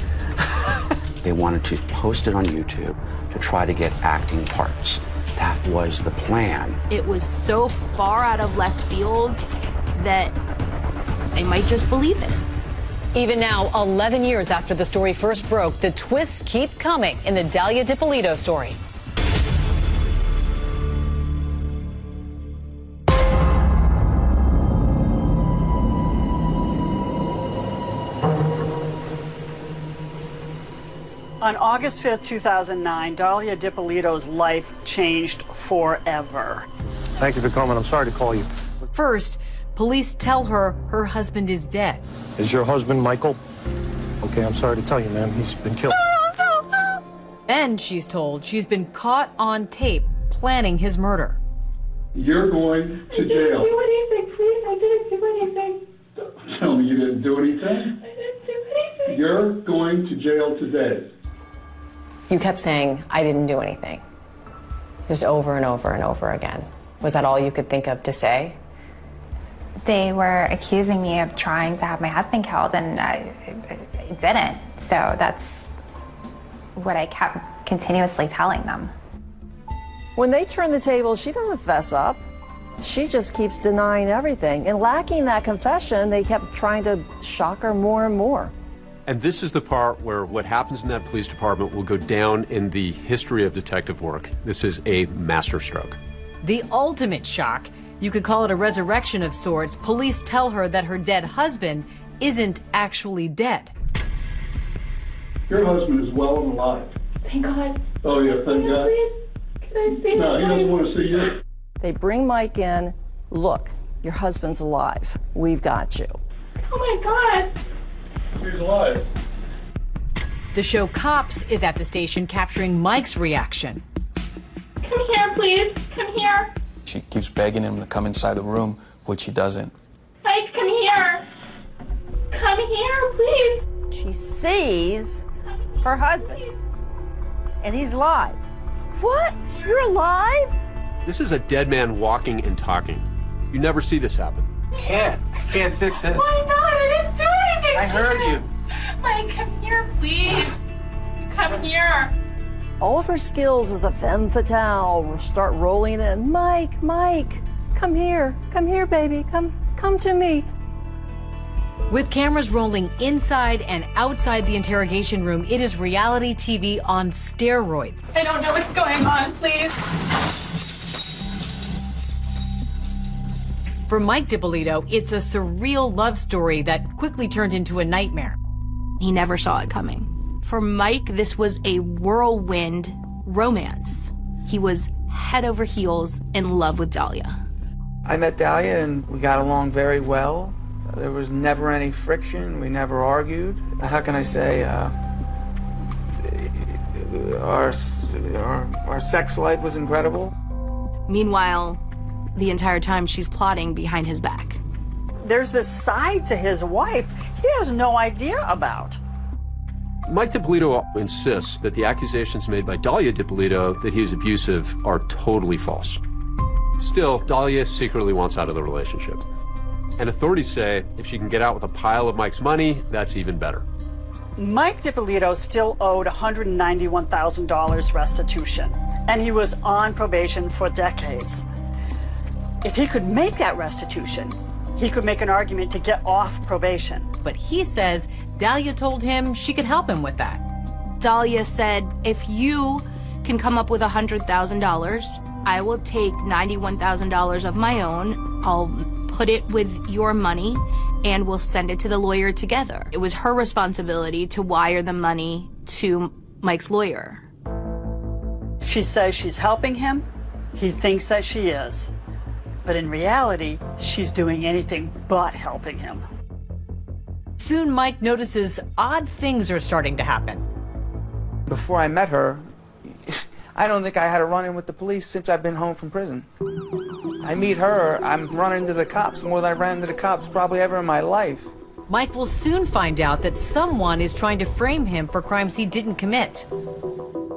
They wanted to post it on YouTube to try to get acting parts. That was the plan. It was so far out of left field that they might just believe it. Even now, 11 years after the story first broke, the twists keep coming in the Dalia Dippolito story. On August 5th, 2009, Dalia Dippolito's life changed forever. Thank you for coming. I'm sorry to call you. First, police tell her her husband is dead. Is your husband Michael? Okay, I'm sorry to tell you, ma'am. He's been killed. Then she's told she's been caught on tape planning his murder. You're going to jail. I didn't do anything, please. I didn't do anything. Tell me you didn't do anything? I didn't do anything. You're going to jail today. You kept saying, I didn't do anything. Just over and over and over again. Was that all you could think of to say? They were accusing me of trying to have my husband killed, and I didn't. So that's what I kept continuously telling them. When they turn the table, she doesn't fess up. She just keeps denying everything. And lacking that confession, they kept trying to shock her more and more. And this is the part where what happens in that police department will go down in the history of detective work. This is a masterstroke. The ultimate shock, you could call it a resurrection of sorts. Police tell her that her dead husband isn't actually dead. Your husband is well and alive. Thank God. Oh, yeah, thank God. Can I see No, he him? doesn't want to see you. They bring Mike in. Look, your husband's alive. We've got you. Oh my God. He's alive. The show Cops is at the station capturing Mike's reaction. Come here, please. Come here. She keeps begging him to come inside the room, which he doesn't. Mike, come here. Come here, please. She sees her husband, and he's alive. What? You're alive? This is a dead man walking and talking. You never see this happen. Can't fix this. Why not? I didn't do anything. I heard you. Mike, come here, please. Come here. All of her skills as a femme fatale will start rolling in. Mike, come here, baby, come to me. With cameras rolling inside and outside the interrogation room, it is reality TV on steroids. I don't know what's going on, please. For Mike Dippolito, it's a surreal love story that quickly turned into a nightmare. He never saw it coming. For Mike, this was a whirlwind romance. He was head over heels in love with Dalia. I met Dalia and we got along very well. There was never any friction. We never argued. How can I say? Our sex life was incredible. Meanwhile, the entire time she's plotting behind his back. There's this side to his wife he has no idea about. Mike Dippolito insists that the accusations made by Dalia Dippolito that he is abusive are totally false. Still, Dalia secretly wants out of the relationship. And authorities say if she can get out with a pile of Mike's money, that's even better. Mike Dippolito still owed $191,000 restitution, and he was on probation for decades. If he could make that restitution, he could make an argument to get off probation. But he says Dalia told him she could help him with that. Dalia said, if you can come up with $100,000, I will take $91,000 of my own. I'll put it with your money and we'll send it to the lawyer together. It was her responsibility to wire the money to Mike's lawyer. She says she's helping him. He thinks that she is. But in reality, she's doing anything but helping him. Soon, Mike notices odd things are starting to happen. Before I met her, I don't think I had a run-in with the police since I've been home from prison. I meet her, I'm running into the cops more than I ran into the cops probably ever in my life. Mike will soon find out that someone is trying to frame him for crimes he didn't commit.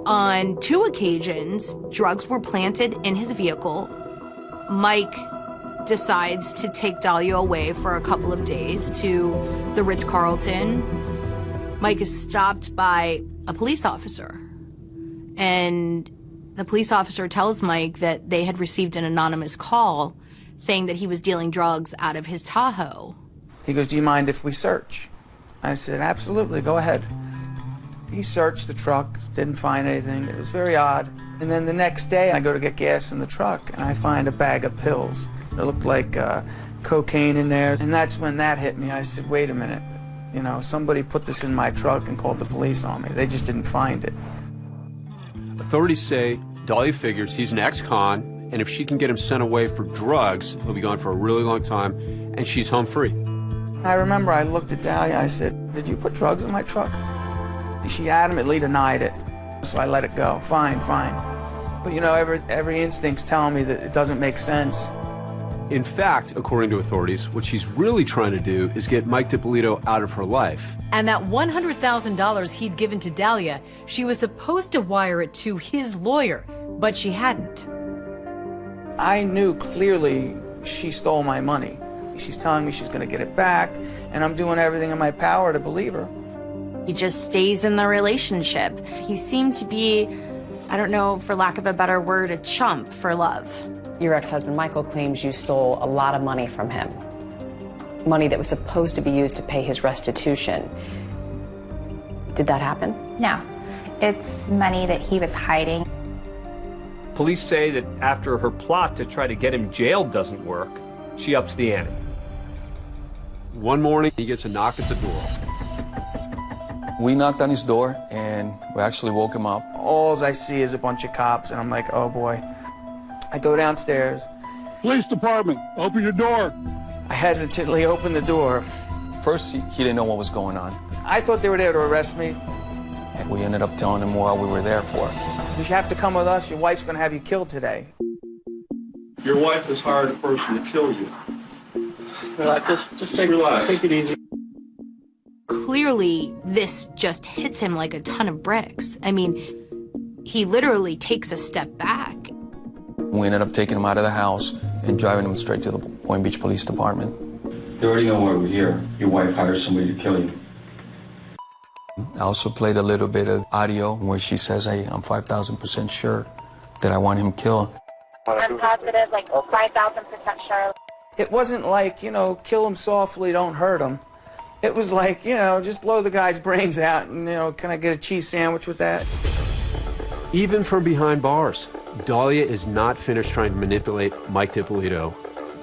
On 2 occasions, drugs were planted in his vehicle. Mike decides to take Dahlia away for a couple of days to the Ritz-Carlton. Mike is stopped by a police officer, and the police officer tells Mike that they had received an anonymous call saying that he was dealing drugs out of his Tahoe. He goes, "Do you mind if we search?" I said, "Absolutely, go ahead." He searched the truck, didn't find anything. It was very odd. And then the next day, I go to get gas in the truck, and I find a bag of pills. It looked like cocaine in there, and that's when that hit me. I said, wait a minute. You know, somebody put this in my truck and called the police on me. They just didn't find it. Authorities say Dahlia figures he's an ex-con, and if she can get him sent away for drugs, he'll be gone for a really long time, and she's home free. I remember I looked at Dahlia, I said, "Did you put drugs in my truck?" She adamantly denied it, so I let it go. Fine, fine. But you know, every instinct's telling me that it doesn't make sense. In fact, according to authorities, what she's really trying to do is get Mike DiPolito out of her life. And that $100,000 he'd given to Dahlia, she was supposed to wire it to his lawyer, but she hadn't. I knew clearly she stole my money. She's telling me she's going to get it back, and I'm doing everything in my power to believe her. He just stays in the relationship. He seemed to be, I don't know, for lack of a better word, a chump for love. Your ex-husband Michael claims you stole a lot of money from him. Money that was supposed to be used to pay his restitution. Did that happen? No. It's money that he was hiding. Police say that after her plot to try to get him jailed doesn't work, she ups the ante. One morning, he gets a knock at the door. We knocked on his door, and we actually woke him up. All I see is a bunch of cops, and I'm like, oh boy. I go downstairs. Police department, open your door. I hesitantly open the door. First, he didn't know what was going on. I thought they were there to arrest me. And we ended up telling him what we were there for. You have to come with us. Your wife's going to have you killed today. Your wife has hired a person to kill you. Just relax. Take it easy. Clearly, this just hits him like a ton of bricks. I mean, he literally takes a step back. We ended up taking him out of the house and driving him straight to the Boynton Beach Police Department. You already know why we're here. Your wife hired somebody to kill you. I also played a little bit of audio where she says, hey, I'm 5,000% sure that I want him killed. I'm positive, like 5,000% sure. It wasn't like, you know, kill him softly, don't hurt him. It was like, you know, just blow the guy's brains out and, you know, can I get a cheese sandwich with that? Even from behind bars, Dahlia is not finished trying to manipulate Mike DiPolito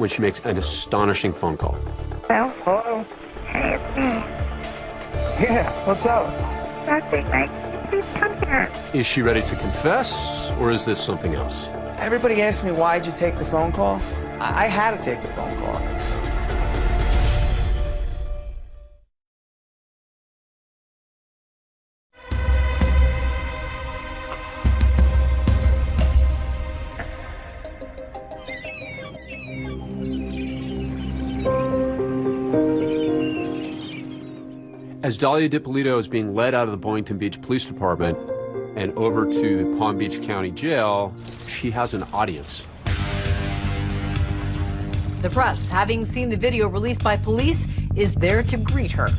when she makes an astonishing phone call. Hello? Hey, it's me. Yeah, what's up? Nothing, Mike. Please come here. Is she ready to confess, or is this something else? Everybody asked me, why'd you take the phone call? I had to take the phone call. As Dahlia DiPolito is being led out of the Boynton Beach Police Department and over to the Palm Beach County Jail, she has an audience. The press, having seen the video released by police, is there to greet her.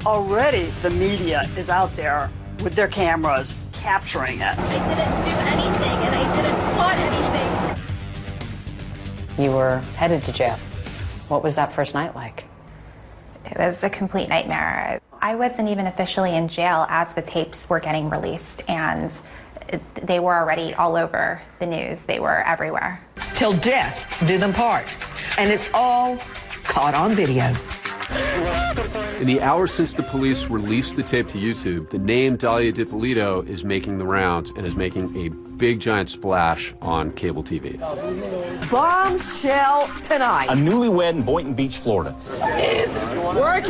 Already, the media is out there with their cameras capturing it. I didn't do anything, and I didn't plot anything. You were headed to jail. What was that first night like? It was a complete nightmare. I wasn't even officially in jail as the tapes were getting released, and they were already all over the news. They were everywhere. Till death do them part. And it's all caught on video. In the hours since the police released the tape to YouTube, the name Dahlia DiPolito is making the rounds and is making a big giant splash on cable TV. Bombshell tonight. A newlywed in Boynton Beach, Florida. Work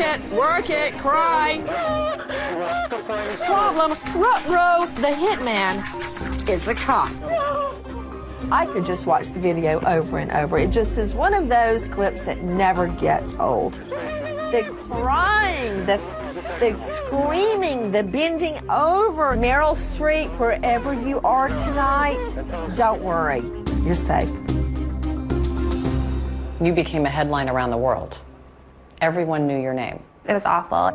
it, cry. Problem, Ruh-roh, the hitman, is a cop. I could just watch the video over and over. It just is one of those clips that never gets old. The crying, the screaming, the bending over. Meryl Streep, wherever you are tonight, don't worry, you're safe. You became a headline around the world. Everyone knew your name. It was awful.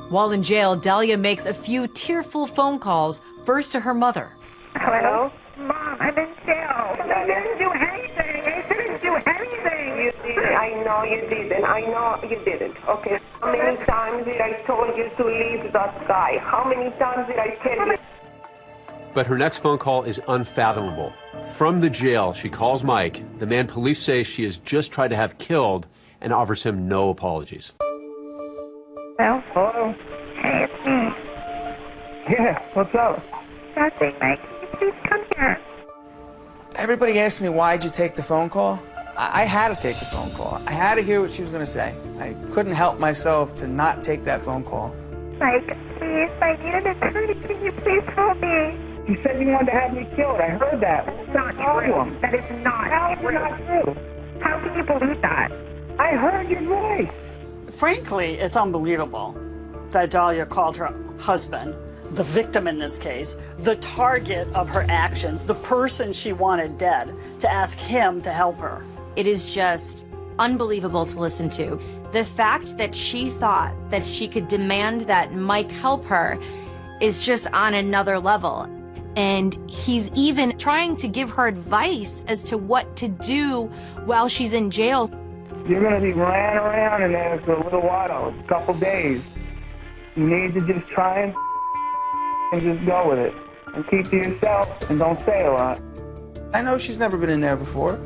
While in jail, Dahlia makes a few tearful phone calls, first to her mother. Hello? Mom, I'm in jail. I didn't do anything. I didn't do anything. You did. I know you didn't. I know you didn't. Okay. How many times did I told you to leave that guy? How many times did I tell you? But her next phone call is unfathomable. From the jail, she calls Mike, the man police say she has just tried to have killed, and offers him no apologies. Hello? Hello? Hey, it's me. Yeah, what's up? Nothing, Mike. Can you please come here? Everybody asked me, why'd you take the phone call? I had to take the phone call. I had to hear what she was going to say. I couldn't help myself to not take that phone call. Mike, please, I need an attorney. Can you please help me? You said you wanted to have me killed. I heard that. It's not true. That is not true. Not true. How can you believe that? I heard your voice. Frankly, it's unbelievable that Dahlia called her husband, the victim in this case, the target of her actions, the person she wanted dead, to ask him to help her. It is just unbelievable to listen to. The fact that she thought that she could demand that Mike help her is just on another level. And he's even trying to give her advice as to what to do while she's in jail. You're going to be ran around in there for a little while, a couple days. You need to just try and just go with it. And keep to yourself and don't say a lot. I know she's never been in there before.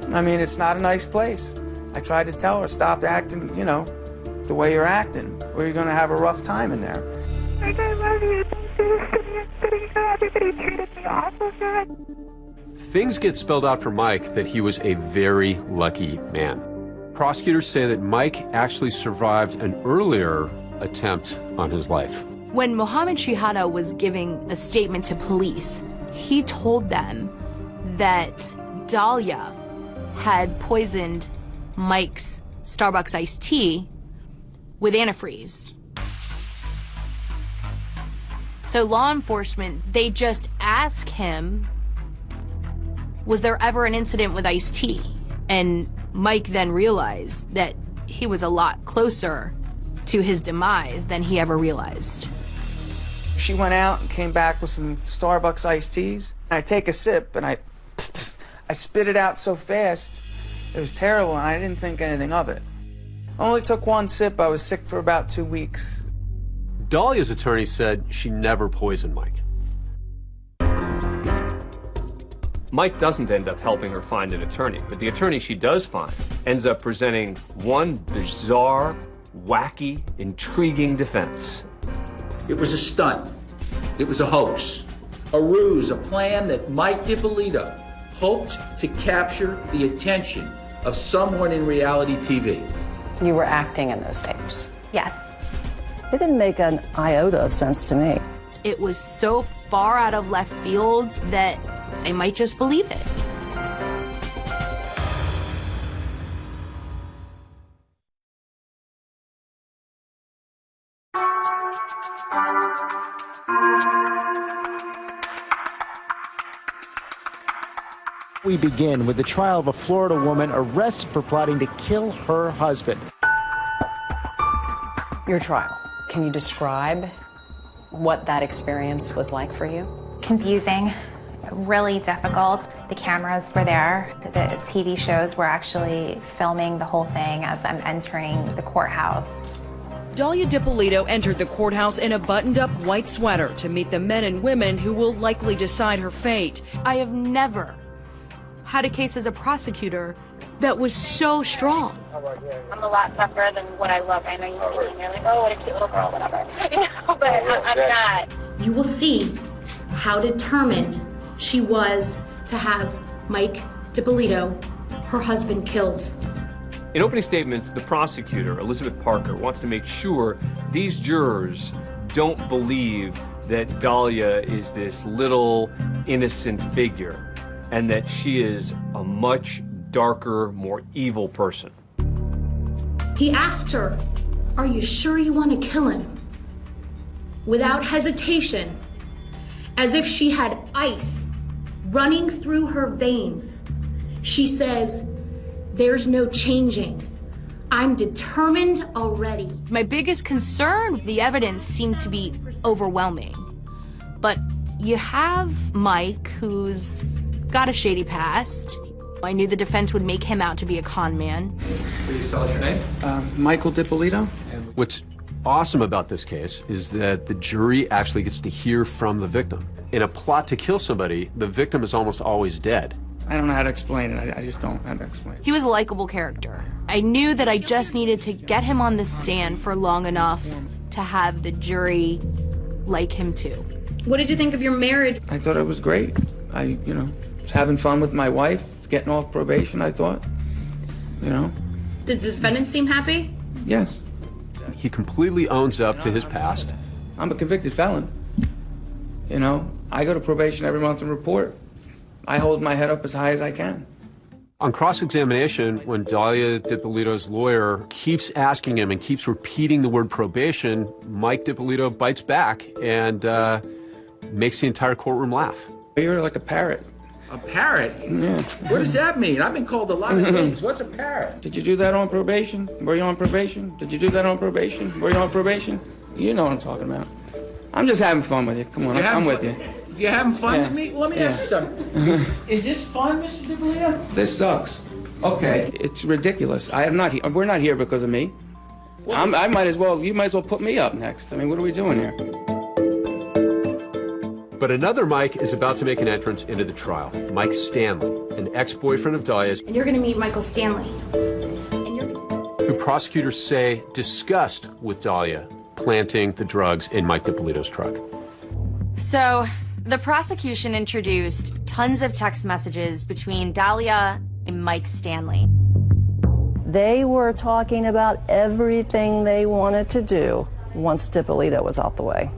I mean, it's not a nice place. I tried to tell her, stop acting, the way you're acting, or you're going to have a rough time in there. Mike, I love you. Thanks for listening. Everybody treated me awful good. Things get spelled out for Mike that he was a very lucky man. Prosecutors say that Mike actually survived an earlier attempt on his life. When Mohammed Shihada was giving a statement to police, he told them that Dahlia had poisoned Mike's Starbucks iced tea with antifreeze. So law enforcement, they just ask him, was there ever an incident with iced tea? And Mike then realized that he was a lot closer to his demise than he ever realized. She went out and came back with some Starbucks iced teas. I take a sip and I spit it out so fast. It was terrible and I didn't think anything of it. I only took one sip. I was sick for about 2 weeks. Dahlia's attorney said she never poisoned Mike. Mike doesn't end up helping her find an attorney, but the attorney she does find ends up presenting one bizarre, wacky, intriguing defense. It was a stunt. It was a hoax, a ruse, a plan that Mike DiPolito hoped to capture the attention of someone in reality TV. You were acting in those tapes. Yes. It didn't make an iota of sense to me. It was so far out of left field that they might just believe it. We begin with the trial of a Florida woman arrested for plotting to kill her husband. Your trial. Can you describe what that experience was like for you? Confusing, really difficult. The cameras were there. The TV shows were actually filming the whole thing as I'm entering the courthouse. Dahlia DiPolito entered the courthouse in a buttoned-up white sweater to meet the men and women who will likely decide her fate. I have never had a case as a prosecutor that was so strong. I'm a lot tougher than what I look. I know you see me and you're like, oh, what a cute little girl, whatever. But I'm not. You will see how determined she was to have Mike DiPolito, her husband, killed. In opening statements, the prosecutor, Elizabeth Parker, wants to make sure these jurors don't believe that Dahlia is this little innocent figure and that she is a much darker, more evil person. He asked her, "Are you sure you want to kill him?" Without hesitation, as if she had ice running through her veins, She says, "There's no changing. I'm determined already." My biggest concern, the evidence seemed to be overwhelming. But you have Mike, who's got a shady past. I knew the defense would make him out to be a con man. Please tell us your name. Michael DiPolito. What's awesome about this case is that the jury actually gets to hear from the victim. In a plot to kill somebody, the victim is almost always dead. I don't know how to explain it. I just don't know how to explain it. He was a likable character. I knew that I just needed to get him on the stand for long enough to have the jury like him too. What did you think of your marriage? I thought it was great. I was having fun with my wife. It's getting off probation, I thought. Did the defendant seem happy? Yes. He completely owns up to his past. I'm a convicted felon. I go to probation every month and report. I hold my head up as high as I can. On cross-examination, when Dalia DiPolito's lawyer keeps asking him and keeps repeating the word probation, Mike DiPolito bites back and makes the entire courtroom laugh. You're like a parrot. A parrot? Yeah. What does that mean? I've been called a lot of things. What's a parrot? Did you do that on probation? Were you on probation? Did you do that on probation? Were you on probation? You know what I'm talking about. I'm just having fun with you. Come on, I'm with you. You having fun with me? Let me ask you something. Is this fun, Mr. DiPolito? This sucks. Okay. It's ridiculous. We're not here because of me. You might as well put me up next. I mean, what are we doing here? But another Mike is about to make an entrance into the trial. Mike Stanley, an ex-boyfriend of Dalia's, And you're gonna meet Michael Stanley. who prosecutors say discussed with Dalia planting the drugs in Mike DiPolito's truck. So, the prosecution introduced tons of text messages between Dalia and Mike Stanley. They were talking about everything they wanted to do once DiPolito was out the way.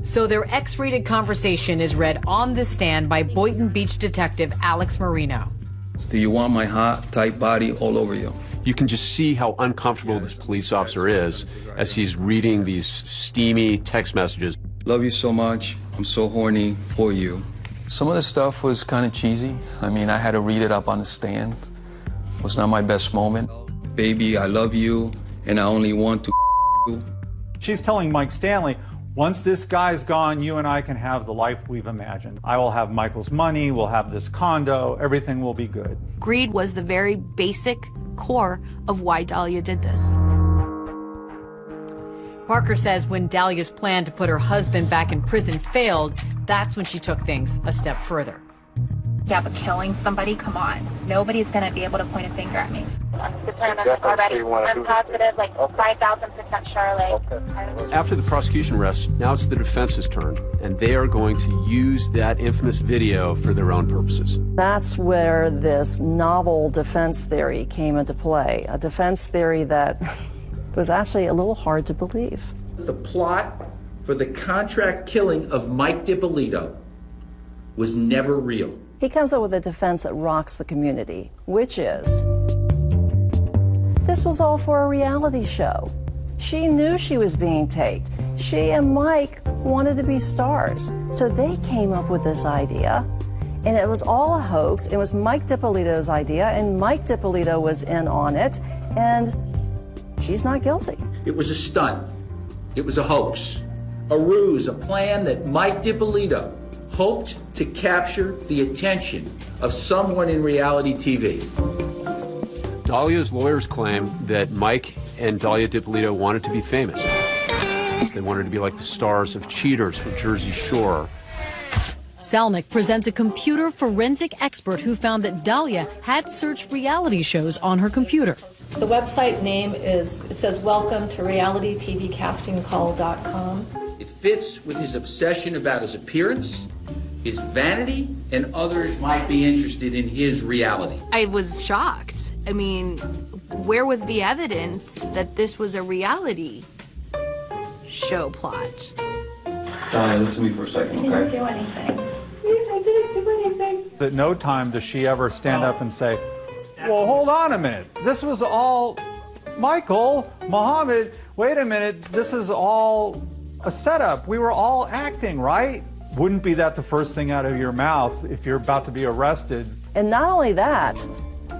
So their X-rated conversation is read on the stand by Boynton Beach detective Alex Marino. Do you want my hot, tight body all over you? You can just see how uncomfortable this police officer is as he's reading these steamy text messages. Love you so much. I'm so horny for you. Some of the stuff was kind of cheesy. I mean, I had to read it up on the stand. It was not my best moment. Baby, I love you, and I only want to you. She's telling Mike Stanley, once this guy's gone, you and I can have the life we've imagined. I will have Michael's money, we'll have this condo, everything will be good. Greed was the very basic core of why Dalia did this. Parker says when Dalia's plan to put her husband back in prison failed, that's when she took things a step further. Yeah, but killing somebody, come on. Nobody's going to be able to point a finger at me. I'm determined already. I'm positive, like 5,000% Charlotte. After the prosecution rests, now it's the defense's turn, and they are going to use that infamous video for their own purposes. That's where this novel defense theory came into play, a defense theory that was actually a little hard to believe. The plot for the contract killing of Mike DiPolito was never real. He comes up with a defense that rocks the community, which is, this was all for a reality show. She knew she was being taped. She and Mike wanted to be stars. So they came up with this idea, and it was all a hoax. It was Mike DiPolito's idea, and Mike DiPolito was in on it, and she's not guilty. It was a stunt. It was a hoax, a ruse, a plan that Mike DiPolito hoped to capture the attention of someone in reality TV. Dalia's lawyers claim that Mike and Dalia DiPolito wanted to be famous. They wanted to be like the stars of Cheaters or Jersey Shore. Selnick presents a computer forensic expert who found that Dalia had searched reality shows on her computer. The website name says welcome to realitytvcastingcall.com. It fits with his obsession about his appearance, his vanity, and others might be interested in his reality. I was shocked. I mean, where was the evidence that this was a reality show plot? Dalia, listen to me for a second, okay? I didn't do anything. I didn't do anything. At no time does she ever stand up and say, well, hold on a minute. This was all, Michael, Mohammed, wait a minute, this is all a setup. We were all acting, right? Wouldn't be that the first thing out of your mouth if you're about to be arrested? And not only that,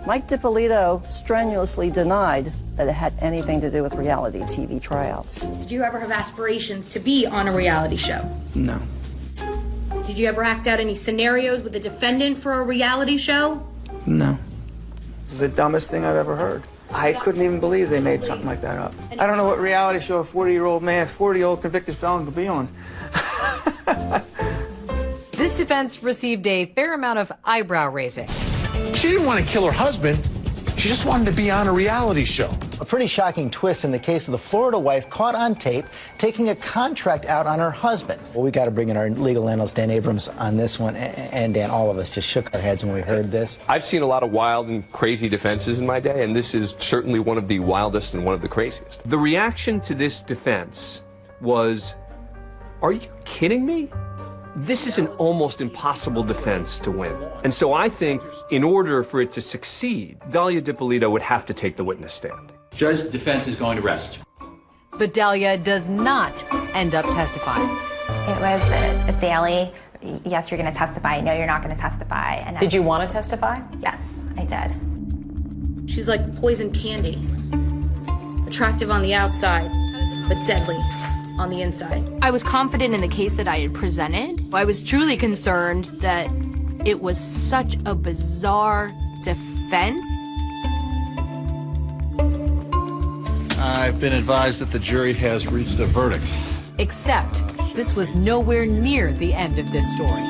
Mike DiPolito strenuously denied that it had anything to do with reality TV tryouts. Did you ever have aspirations to be on a reality show? No. Did you ever act out any scenarios with a defendant for a reality show? No. It's the dumbest thing I've ever heard. I couldn't even believe they made something like that up. I don't know what reality show a 40-year-old convicted felon could be on. This defense received a fair amount of eyebrow raising. She didn't want to kill her husband. She just wanted to be on a reality show. A pretty shocking twist in the case of the Florida wife caught on tape taking a contract out on her husband. Well, we got to bring in our legal analyst, Dan Abrams, on this one. And Dan, all of us just shook our heads when we heard this. I've seen a lot of wild and crazy defenses in my day, and this is certainly one of the wildest and one of the craziest. The reaction to this defense was, are you kidding me? This is an almost impossible defense to win. And so I think in order for it to succeed, Dalia DiPolito would have to take the witness stand. Judge, the defense is going to rest. But Dalia does not end up testifying. It was a daily, yes, you're going to testify, no, you're not going to testify. And Did you want to testify? Yes, I did. She's like poison candy. Attractive on the outside, but deadly on the inside. I was confident in the case that I had presented. I was truly concerned that it was such a bizarre defense. I've been advised that the jury has reached a verdict. Except this was nowhere near the end of this story.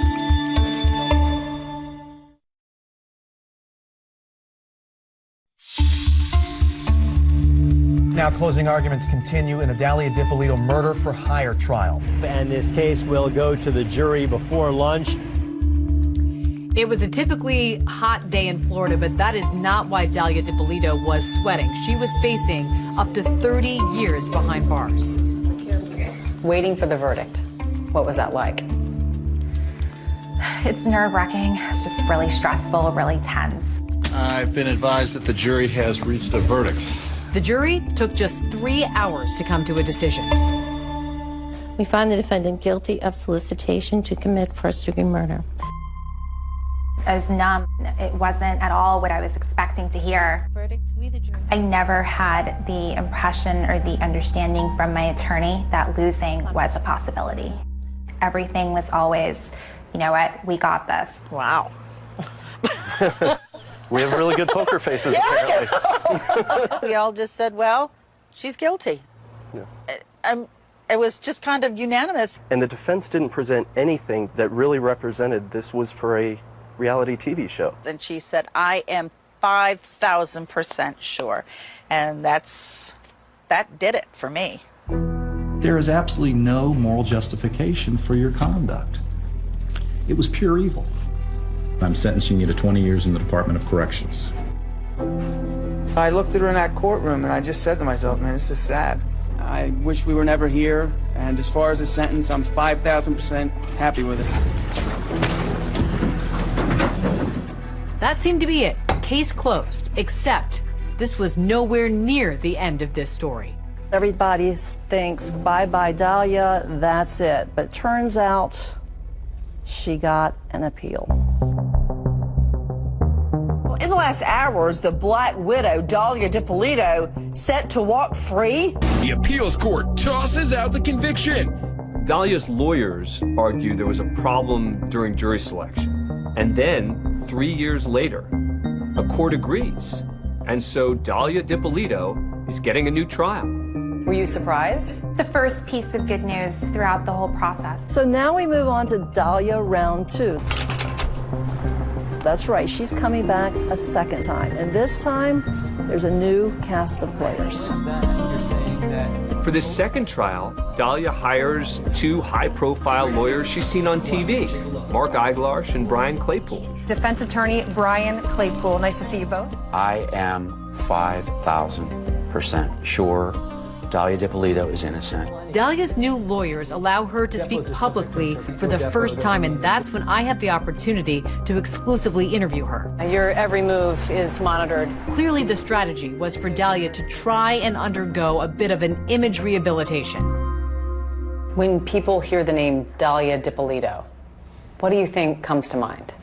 Now closing arguments continue in the Dalia DiPolito murder for hire trial. And this case will go to the jury before lunch. It was a typically hot day in Florida, but that is not why Dalia DiPolito was sweating. She was facing up to 30 years behind bars. Waiting for the verdict. What was that like? It's nerve-wracking. It's just really stressful, really tense. I've been advised that the jury has reached a verdict. The jury took just 3 hours to come to a decision. We find the defendant guilty of solicitation to commit first-degree murder. I was numb. It wasn't at all what I was expecting to hear. Verdict, we the jury. I never had the impression or the understanding from my attorney that losing was a possibility. Everything was always, you know what, we got this. Wow. We have really good poker faces, apparently. We all just said, well, she's guilty. Yeah. It was just kind of unanimous. And the defense didn't present anything that really represented this was for a reality TV show. And she said, I am 5,000% sure. And that did it for me. There is absolutely no moral justification for your conduct. It was pure evil. I'm sentencing you to 20 years in the Department of Corrections. I looked at her in that courtroom and I just said to myself, man, this is sad. I wish we were never here. And as far as the sentence, I'm 5,000% happy with it. That seemed to be it. Case closed. Except this was nowhere near the end of this story. Everybody thinks, bye-bye, Dalia, that's it. But turns out she got an appeal. In the last hours, the Black Widow, Dalia DiPolito, set to walk free. The appeals court tosses out the conviction. Dalia's lawyers argue there was a problem during jury selection. And then, 3 years later, a court agrees. And so Dalia DiPolito is getting a new trial. Were you surprised? The first piece of good news throughout the whole process. So now we move on to Dalia round 2. That's right, she's coming back a second time. And this time, there's a new cast of players. For this second trial, Dalia hires 2 high-profile lawyers she's seen on TV, Mark Eiglarsh and Brian Claypool. Defense attorney Brian Claypool. Nice to see you both. I am 5,000% sure Dalia DiPolito is innocent. Dalia's new lawyers allow her to speak publicly for the first time, and that's when I had the opportunity to exclusively interview her. Your every move is monitored. Clearly, the strategy was for Dalia to try and undergo a bit of an image rehabilitation. When people hear the name Dalia DiPolito, what do you think comes to mind?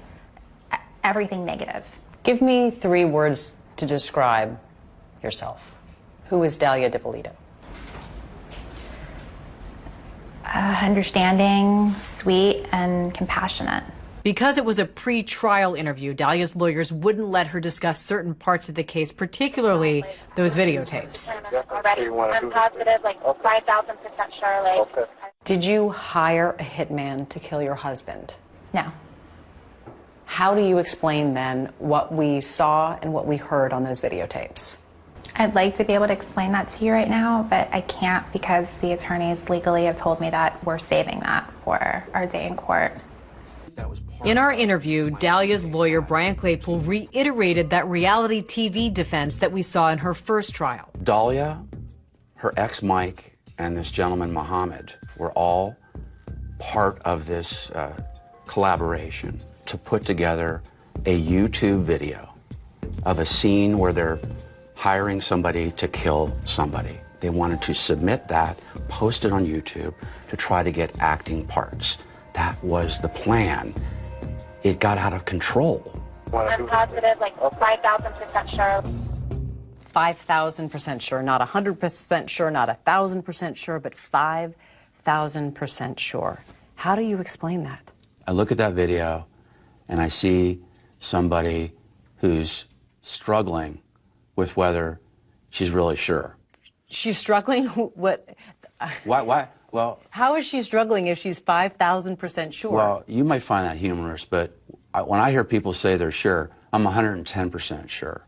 Everything negative. Give me 3 words to describe yourself. Who is Dalia Dippolito? Understanding, sweet, and compassionate. Because it was a pre-trial interview, Dalia's lawyers wouldn't let her discuss certain parts of the case, particularly those videotapes. I'm positive, like 5,000% sure. Like. Did you hire a hitman to kill your husband? No. How do you explain then what we saw and what we heard on those videotapes? I'd like to be able to explain that to you right now, but I can't because the attorneys legally have told me that we're saving that for our day in court. In our interview, Dalia's lawyer, Brian Claypool, reiterated that reality TV defense that we saw in her first trial. Dalia, her ex Mike, and this gentleman Mohammed were all part of this collaboration to put together a YouTube video of a scene where they're hiring somebody to kill somebody. They wanted to submit that, post it on YouTube to try to get acting parts. That was the plan. It got out of control. I'm positive, like 5,000% sure. 5,000% sure, not 100% sure, not 1,000% sure, but 5,000% sure. How do you explain that? I look at that video and I see somebody who's struggling with whether she's really sure. She's struggling? What? Why? Well, how is she struggling if she's 5,000% sure? Well, you might find that humorous, but when I hear people say they're sure, I'm 110% sure.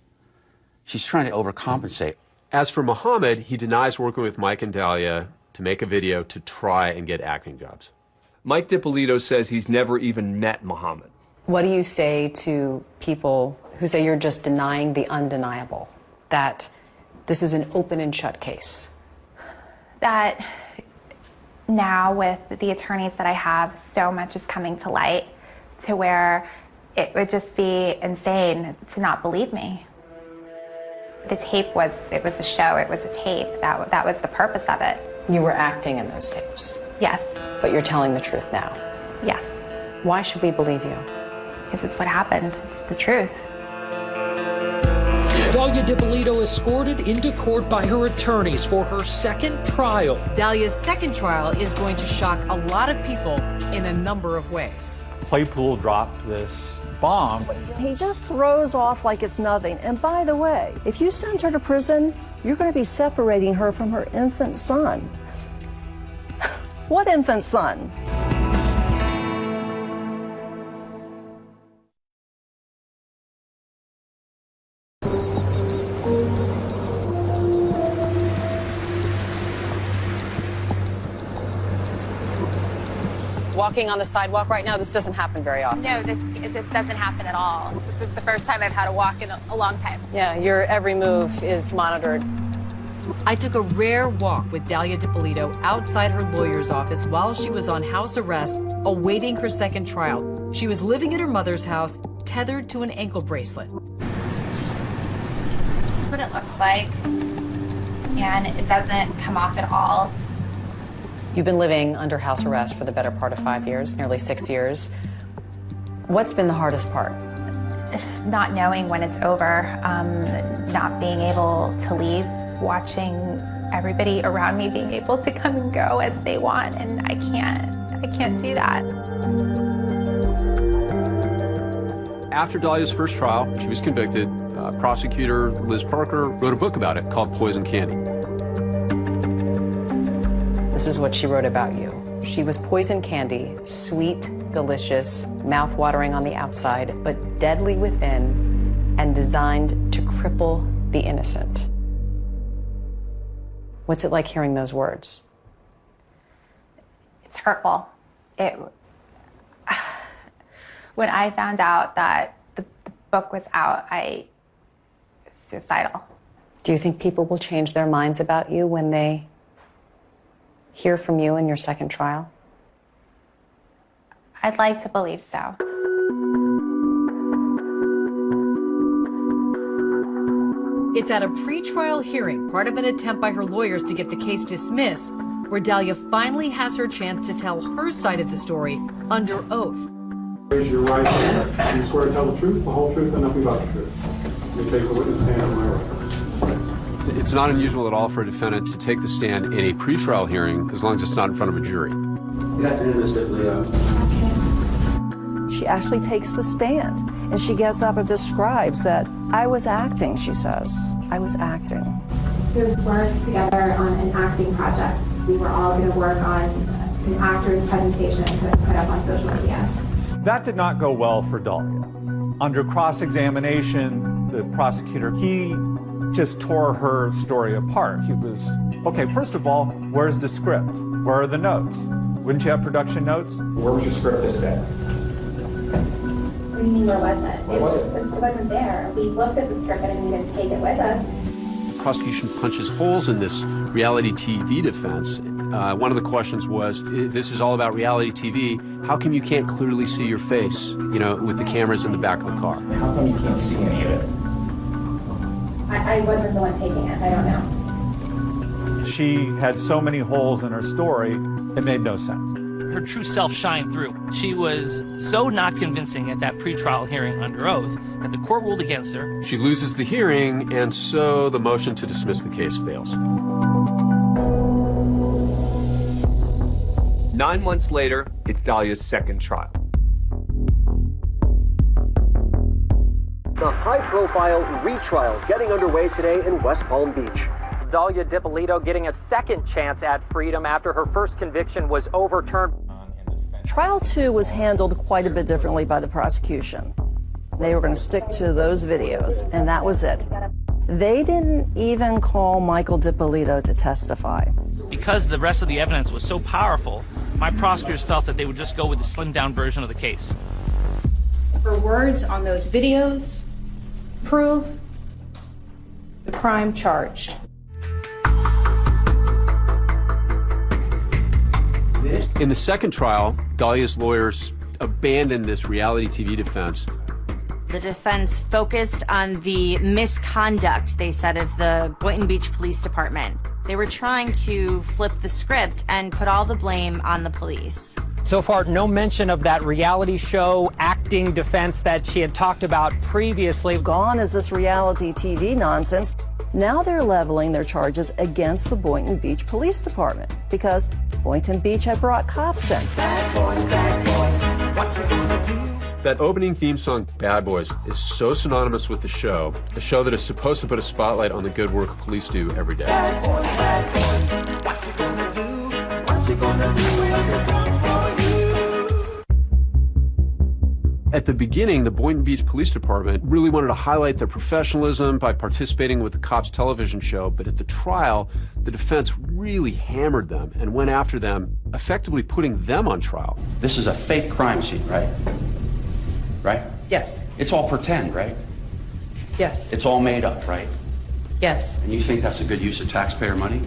She's trying to overcompensate. As for Mohammed, he denies working with Mike and Dalia to make a video to try and get acting jobs. Mike Dippolito says he's never even met Mohammed. What do you say to people who say you're just denying the undeniable, that this is an open and shut case? That now with the attorneys that I have, so much is coming to light to where it would just be insane to not believe me. The tape it was a show, it was a tape. That was the purpose of it. You were acting in those tapes? Yes. But you're telling the truth now? Yes. Why should we believe you? Because it's what happened. It's the truth. Dalia Dippolito escorted into court by her attorneys for her second trial. Dalia's second trial is going to shock a lot of people in a number of ways. Claypool dropped this bomb. He just throws off like it's nothing. And by the way, if you send her to prison, you're going to be separating her from her infant son. What infant son? Walking on the sidewalk right now, this doesn't happen very often. No, this doesn't happen at all. This is the first time I've had to walk in a long time. Yeah, your every move is monitored. I took a rare walk with Dalia Dippolito outside her lawyer's office while she was on house arrest, awaiting her second trial. She was living at her mother's house, tethered to an ankle bracelet. This is what it looks like, and it doesn't come off at all. You've been living under house arrest for the better part of 5 years, nearly 6 years. What's been the hardest part? Not knowing when it's over, not being able to leave, watching everybody around me being able to come and go as they want, and I can't do that. After Dalia's first trial, she was convicted. Prosecutor Liz Parker wrote a book about it called Poison Candy. This is what she wrote about you. She was poison candy, sweet, delicious, mouth-watering on the outside, but deadly within, and designed to cripple the innocent. What's it like hearing those words? It's hurtful. When I found out that the book was out, I was suicidal. Do you think people will change their minds about you when they hear from you in your second trial? I'd like to believe so. It's at a pretrial hearing, part of an attempt by her lawyers to get the case dismissed, where Dalia finally has her chance to tell her side of the story under oath. Raise your right hand. You swear to tell the truth, the whole truth, and nothing but the truth. You take the witness stand on my right. It's not unusual at all for a defendant to take the stand in a pretrial hearing as long as it's not in front of a jury. Good afternoon, Mr. Leo. She actually takes the stand, and she gets up and describes that I was acting, she says. I was acting. We worked together on an acting project. We were all going to work on an actor's presentation to put up on social media. That did not go well for Dahlia. Under cross-examination, the prosecutor, he just tore her story apart. He was, okay, first of all, where's the script? Where are the notes? Wouldn't you have production notes? Where was your script this day? What do you mean, where was it? Where was it? It wasn't there. We looked at the script and we didn't take it with us. The prosecution punches holes in this reality TV defense. One of the questions was, this is all about reality TV. How come you can't clearly see your face, you know, with the cameras in the back of the car? How come you can't see any of it? I wasn't the one taking it. I don't know. She had so many holes in her story, it made no sense. Her true self shined through. She was so not convincing at that pretrial hearing under oath that the court ruled against her. She loses the hearing, and so the motion to dismiss the case fails. 9 months later, it's Dahlia's second trial. The high-profile retrial getting underway today in West Palm Beach. Dahlia Dippolito getting a second chance at freedom after her first conviction was overturned. Trial 2 was handled quite a bit differently by the prosecution. They were going to stick to those videos, and that was it. They didn't even call Michael Dippolito to testify. Because the rest of the evidence was so powerful, my prosecutors felt that they would just go with the slimmed-down version of the case. Her words on those videos prove the crime charged. In the second trial, Dahlia's lawyers abandoned this reality TV defense. The defense focused on the misconduct, they said, of the Boynton Beach Police Department. They were trying to flip the script and put all the blame on the police. So far, no mention of that reality show acting defense that she had talked about previously. Gone is this reality TV nonsense. Now they're leveling their charges against the Boynton Beach Police Department because Boynton Beach had brought cops in. That opening theme song, Bad Boys, is so synonymous with the show, a show that is supposed to put a spotlight on the good work police do every day. Bad boys, what you gonna do? What you gonna do when they come for you? At the beginning, the Boynton Beach Police Department really wanted to highlight their professionalism by participating with the cops' television show, but at the trial, the defense really hammered them and went after them, effectively putting them on trial. This is a fake crime scene, right? Right? Yes. It's all pretend, right? Yes. It's all made up, right? Yes. And you think that's a good use of taxpayer money?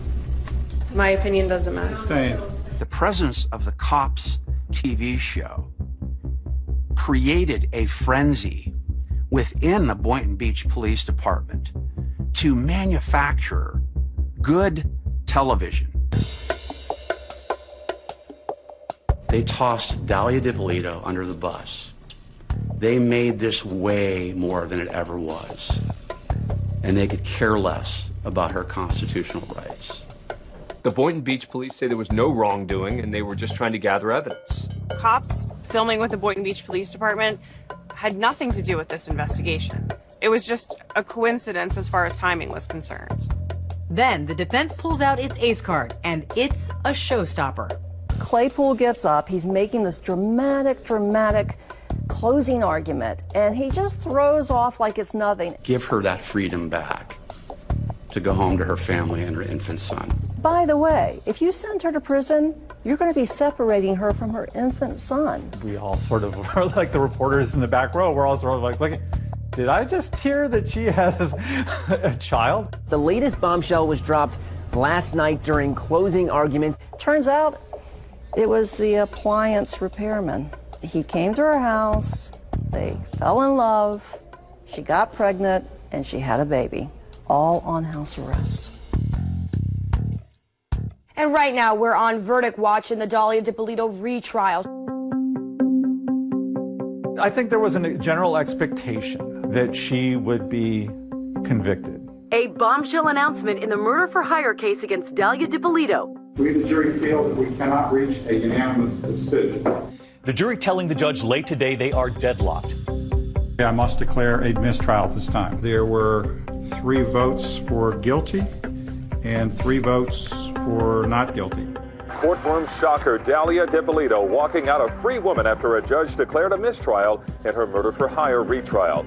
My opinion doesn't matter. Stay. The presence of the cops' TV show created a frenzy within the Boynton Beach Police Department to manufacture good television. They tossed Dahlia Dippolito under the bus. They made this way more than it ever was. And they could care less about her constitutional rights. The Boynton Beach police say there was no wrongdoing and they were just trying to gather evidence. Cops filming with the Boynton Beach Police Department had nothing to do with this investigation. It was just a coincidence as far as timing was concerned. Then the defense pulls out its ace card, and it's a showstopper. Claypool gets up, he's making this dramatic closing argument, and he just throws off like it's nothing. Give her that freedom back to go home to her family and her infant son. By the way, if you send her to prison, you're going to be separating her from her infant son. We all sort of are like the reporters in the back row. We're all sort of like, look, did I just hear that she has a child? The latest bombshell was dropped last night during closing arguments. Turns out it was the appliance repairman. He came to her house, they fell in love, she got pregnant, and she had a baby, all on house arrest. And right now, we're on verdict watch in the Dahlia Dippolito retrial. I think there was a general expectation that she would be convicted. A bombshell announcement in the murder-for-hire case against Dalia DiPolito. We, the jury, feel that we cannot reach a unanimous decision. The jury telling the judge late today they are deadlocked. I must declare a mistrial at this time. There were 3 votes for guilty and 3 votes for not guilty. Courtroom shocker, Dalia DiPolito walking out a free woman after a judge declared a mistrial in her murder-for-hire retrial.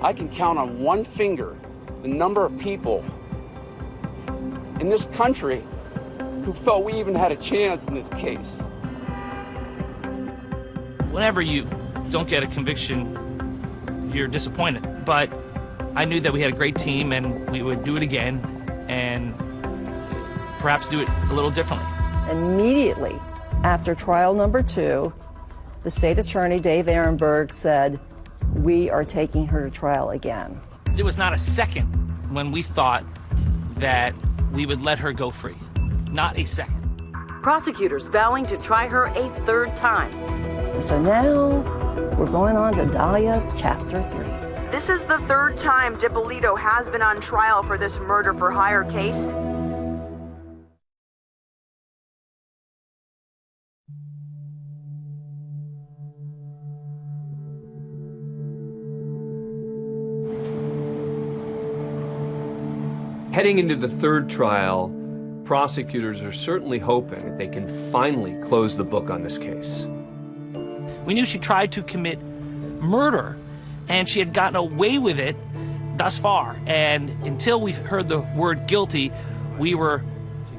I can count on one finger the number of people in this country who felt we even had a chance in this case. Whenever you don't get a conviction, you're disappointed. But I knew that we had a great team and we would do it again and perhaps do it a little differently. Immediately after trial number 2, the state attorney, Dave Ehrenberg, said, "We are taking her to trial again." There was not a second when we thought that we would let her go free. Not a second. Prosecutors vowing to try her a 3rd time. And so now we're going on to Dalia Chapter 3. This is the 3rd time DiPolito has been on trial for this murder-for-hire case. Heading into the 3rd trial, prosecutors are certainly hoping that they can finally close the book on this case. We knew she tried to commit murder, and she had gotten away with it thus far. And until we heard the word guilty, we were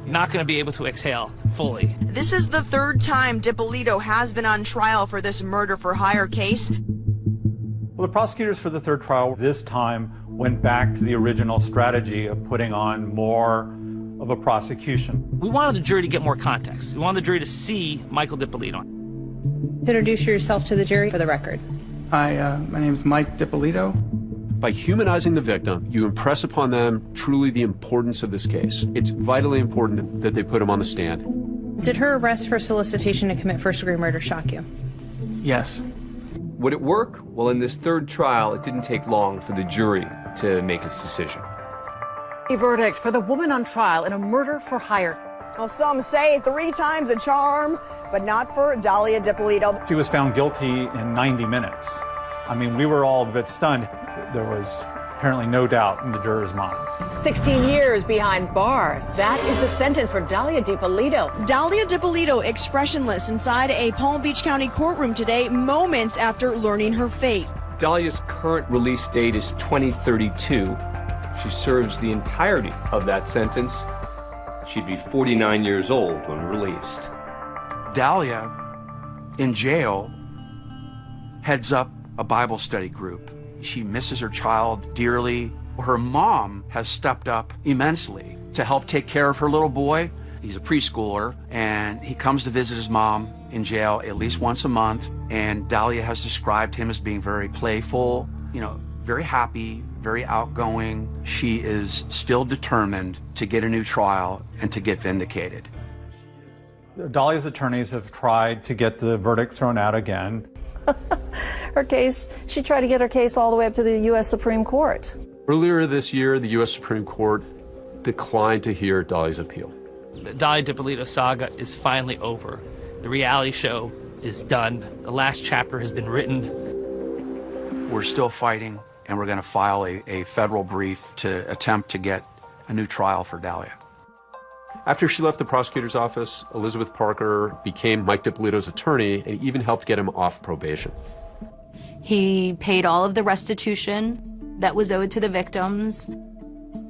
not going to be able to exhale fully. This is the 3rd time DiPolito has been on trial for this murder-for-hire case. Well, the prosecutors for the 3rd trial this time went back to the original strategy of putting on more of a prosecution. We wanted the jury to get more context. We wanted the jury to see Michael DiPolito. Introduce yourself to the jury for the record. Hi, my name is Mike DiPolito. By humanizing the victim, you impress upon them truly the importance of this case. It's vitally important that they put him on the stand. Did her arrest for solicitation to commit first-degree murder shock you? Yes. Would it work? Well, in this 3rd trial, it didn't take long for the jury to make its decision. A verdict for the woman on trial in a murder-for-hire. Well, some say 3 times a charm, but not for Dalia DiPolito. She was found guilty in 90 minutes. I mean, we were all a bit stunned. There was apparently no doubt in the jurors' mind. 16 years behind bars. That is the sentence for Dalia DiPolito. Dalia DiPolito expressionless inside a Palm Beach County courtroom today, moments after learning her fate. Dalia's current release date is 2032. She serves the entirety of that sentence. She'd be 49 years old when released. Dalia, in jail, heads up a Bible study group. She misses her child dearly. Her mom has stepped up immensely to help take care of her little boy. He's a preschooler, and he comes to visit his mom in jail at least once a month. And Dalia has described him as being very playful, very happy, very outgoing. She is still determined to get a new trial and to get vindicated. Dalia's attorneys have tried to get the verdict thrown out again. Her case, she tried to get her case all the way up to the U.S. Supreme Court. Earlier this year, the U.S. Supreme Court declined to hear Dalia's appeal. The Dalia DiPolito saga is finally over. The reality show is done. The last chapter has been written. We're still fighting, and we're going to file a federal brief to attempt to get a new trial for Dalia. After she left the prosecutor's office, Elizabeth Parker became Mike DiPolito's attorney and even helped get him off probation. He paid all of the restitution that was owed to the victims.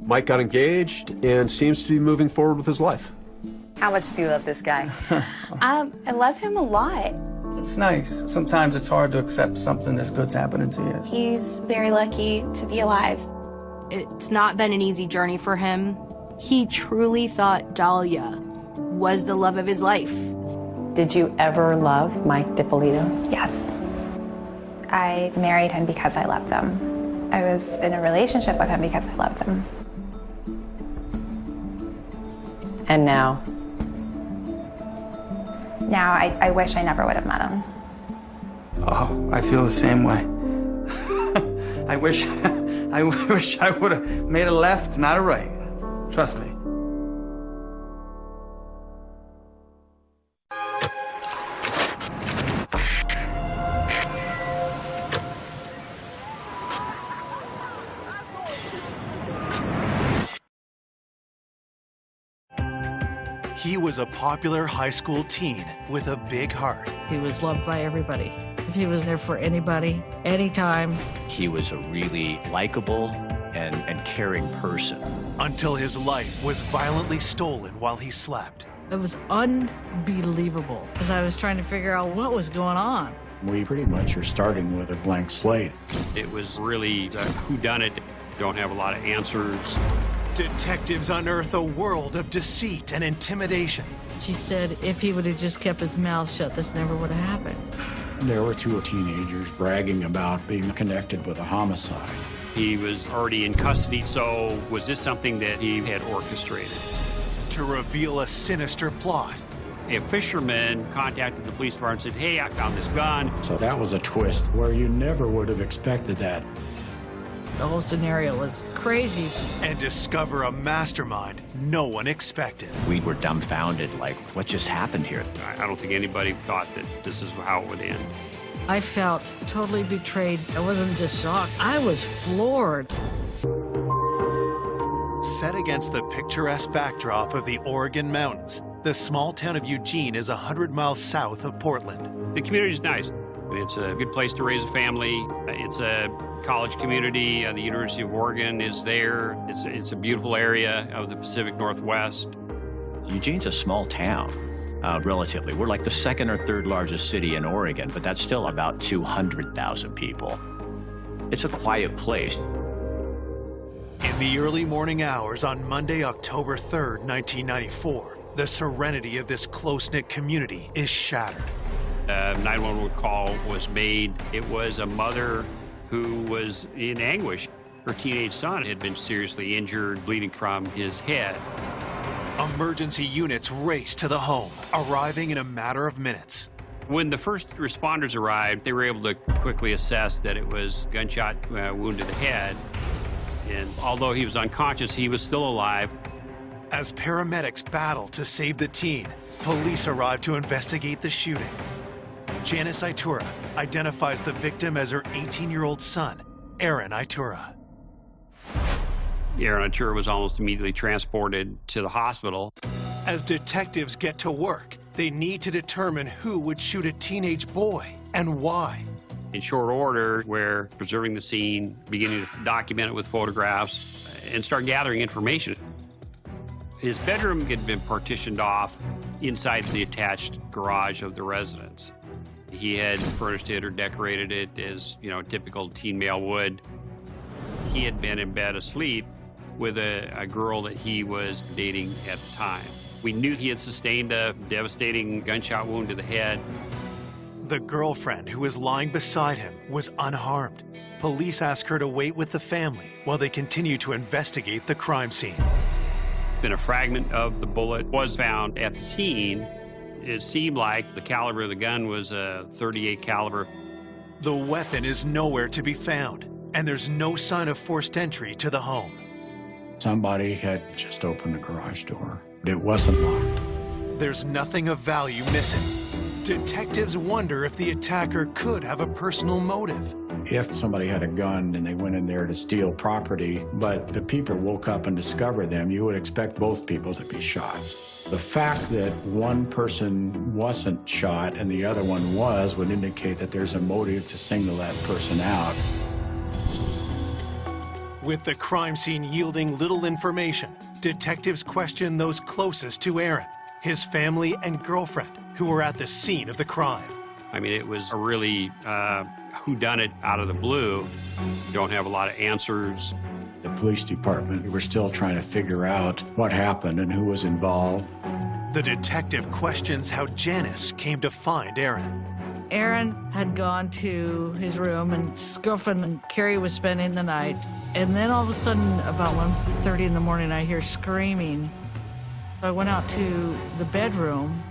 Mike got engaged and seems to be moving forward with his life. How much do you love this guy? I love him a lot. It's nice. Sometimes it's hard to accept something this good's happening to you. He's very lucky to be alive. It's not been an easy journey for him. He truly thought Dalia was the love of his life. Did you ever love Mike DiPolito? Yes. I married him because I loved him. I was in a relationship with him because I loved him. And now? Now I wish I never would have met him. Oh, I feel the same way. I wish I would have made a left, not a right. Trust me. He was a popular high school teen with a big heart. He was loved by everybody. He was there for anybody, anytime. He was a really likable and caring person. Until his life was violently stolen while he slept. It was unbelievable as I was trying to figure out what was going on. We pretty much are starting with a blank slate. It was really a whodunit. Don't have a lot of answers. Detectives unearth a world of deceit and intimidation. She said if he would have just kept his mouth shut, this never would have happened. There were two teenagers bragging about being connected with a homicide. He was already in custody, so was this something that he had orchestrated? To reveal a sinister plot. A fisherman contacted the police department and said, hey, I found this gun. So that was a twist where you never would have expected that. The whole scenario was crazy. And discover a mastermind no one expected. We were dumbfounded, like, what just happened here? I don't think anybody thought that this is how it would end. I felt totally betrayed. I wasn't just shocked, I was floored. Set against the picturesque backdrop of the Oregon mountains, the small town of Eugene is 100 miles south of Portland. The community's nice. It's a good place to raise a family. It's a college community. The University of Oregon is there. It's a beautiful area of the Pacific Northwest. Eugene's a small town, relatively. We're like the second or third largest city in Oregon, but that's still about 200,000 people. It's a quiet place. In the early morning hours on Monday, October 3rd, 1994, the serenity of this close-knit community is shattered. A 911 call was made. It was a mother who was in anguish. Her teenage son had been seriously injured, bleeding from his head. Emergency units raced to the home, arriving in a matter of minutes. When the first responders arrived, they were able to quickly assess that it was a gunshot wound to the head. And although he was unconscious, he was still alive. As paramedics battle to save the teen, police arrive to investigate the shooting. Janice Itura identifies the victim as her 18-year-old son, Aaron Itura. Aaron Itura was almost immediately transported to the hospital. As detectives get to work, they need to determine who would shoot a teenage boy and why. In short order, we're preserving the scene, beginning to document it with photographs, and start gathering information. His bedroom had been partitioned off inside the attached garage of the residence. He had furnished it or decorated it as, typical teen male would. He had been in bed asleep with a girl that he was dating at the time. We knew he had sustained a devastating gunshot wound to the head. The girlfriend who was lying beside him was unharmed. Police asked her to wait with the family while they continue to investigate the crime scene. And a fragment of the bullet was found at the scene. It seemed like the caliber of the gun was a .38 caliber. The weapon is nowhere to be found, and there's no sign of forced entry to the home. Somebody had just opened the garage door. It wasn't locked. There's nothing of value missing. Detectives wonder if the attacker could have a personal motive. If somebody had a gun and they went in there to steal property, but the people woke up and discovered them, you would expect both people to be shot. The fact that one person wasn't shot and the other one was would indicate that there's a motive to single that person out. With the crime scene yielding little information, detectives question those closest to Aaron, his family and girlfriend, who were at the scene of the crime. I mean, it was a really whodunit out of the blue. Don't have a lot of answers. The police department were still trying to figure out what happened and who was involved. The detective questions how Janice came to find Aaron. Aaron had gone to his room and his girlfriend and Carrie was spending the night. And then all of a sudden, about 1:30 in the morning, I hear screaming. I went out to the bedroom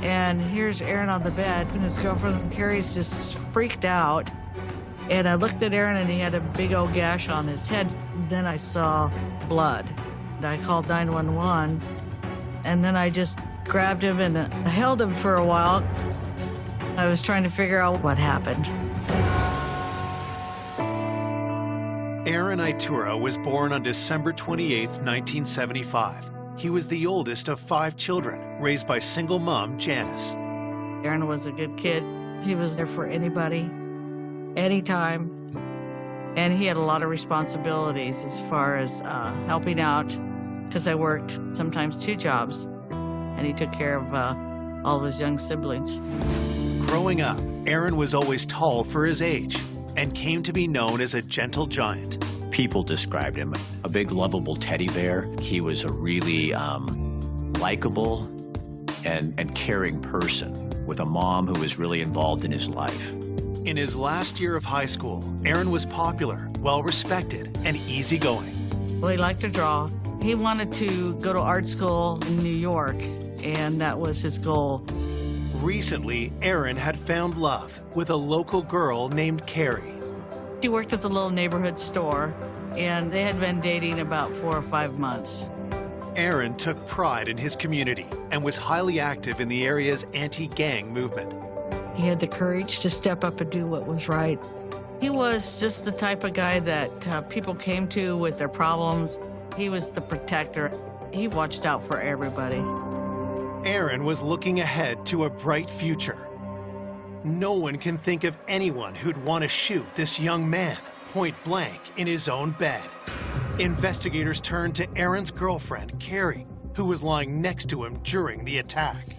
and here's Aaron on the bed, and his girlfriend Carrie's just freaked out. And I looked at Aaron, and he had a big old gash on his head. Then I saw blood. And I called 911, and then I just grabbed him and held him for a while. I was trying to figure out what happened. Aaron Itura was born on December 28, 1975. He was the oldest of 5 children, raised by single mom Janice. Aaron was a good kid. He was there for anybody, anytime. And he had a lot of responsibilities as far as helping out, because I worked sometimes 2 jobs, and he took care of all of his young siblings. Growing up, Aaron was always tall for his age and came to be known as a gentle giant. People described him a big, lovable teddy bear. He was a really likable and caring person with a mom who was really involved in his life. In his last year of high school, Aaron was popular, well-respected, and easygoing. Well, he liked to draw. He wanted to go to art school in New York, and that was his goal. Recently, Aaron had found love with a local girl named Carrie. She worked at the little neighborhood store, and they had been dating about 4 or 5 months. Aaron took pride in his community and was highly active in the area's anti-gang movement. He had the courage to step up and do what was right. He was just the type of guy that people came to with their problems. He was the protector. He watched out for everybody. Aaron was looking ahead to a bright future. No one can think of anyone who'd want to shoot this young man point blank in his own bed. Investigators turned to Aaron's girlfriend, Carrie, who was lying next to him during the attack.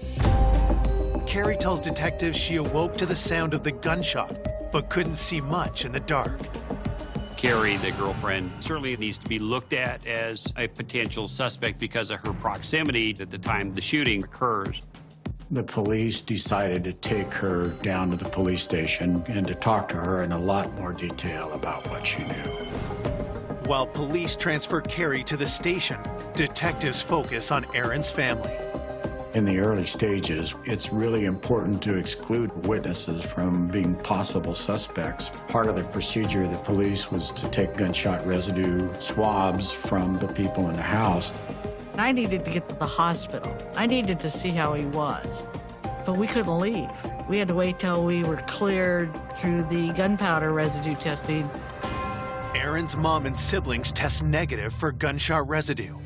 Carrie tells detectives she awoke to the sound of the gunshot, but couldn't see much in the dark. Carrie, the girlfriend, certainly needs to be looked at as a potential suspect because of her proximity at the time the shooting occurs. The police decided to take her down to the police station and to talk to her in a lot more detail about what she knew. While police transfer Carrie to the station, detectives focus on Aaron's family. In the early stages, it's really important to exclude witnesses from being possible suspects. Part of the procedure of the police was to take gunshot residue swabs from the people in the house. I needed to get to the hospital. I needed to see how he was, but we couldn't leave. We had to wait till we were cleared through the gunpowder residue testing. Aaron's mom and siblings test negative for gunshot residue.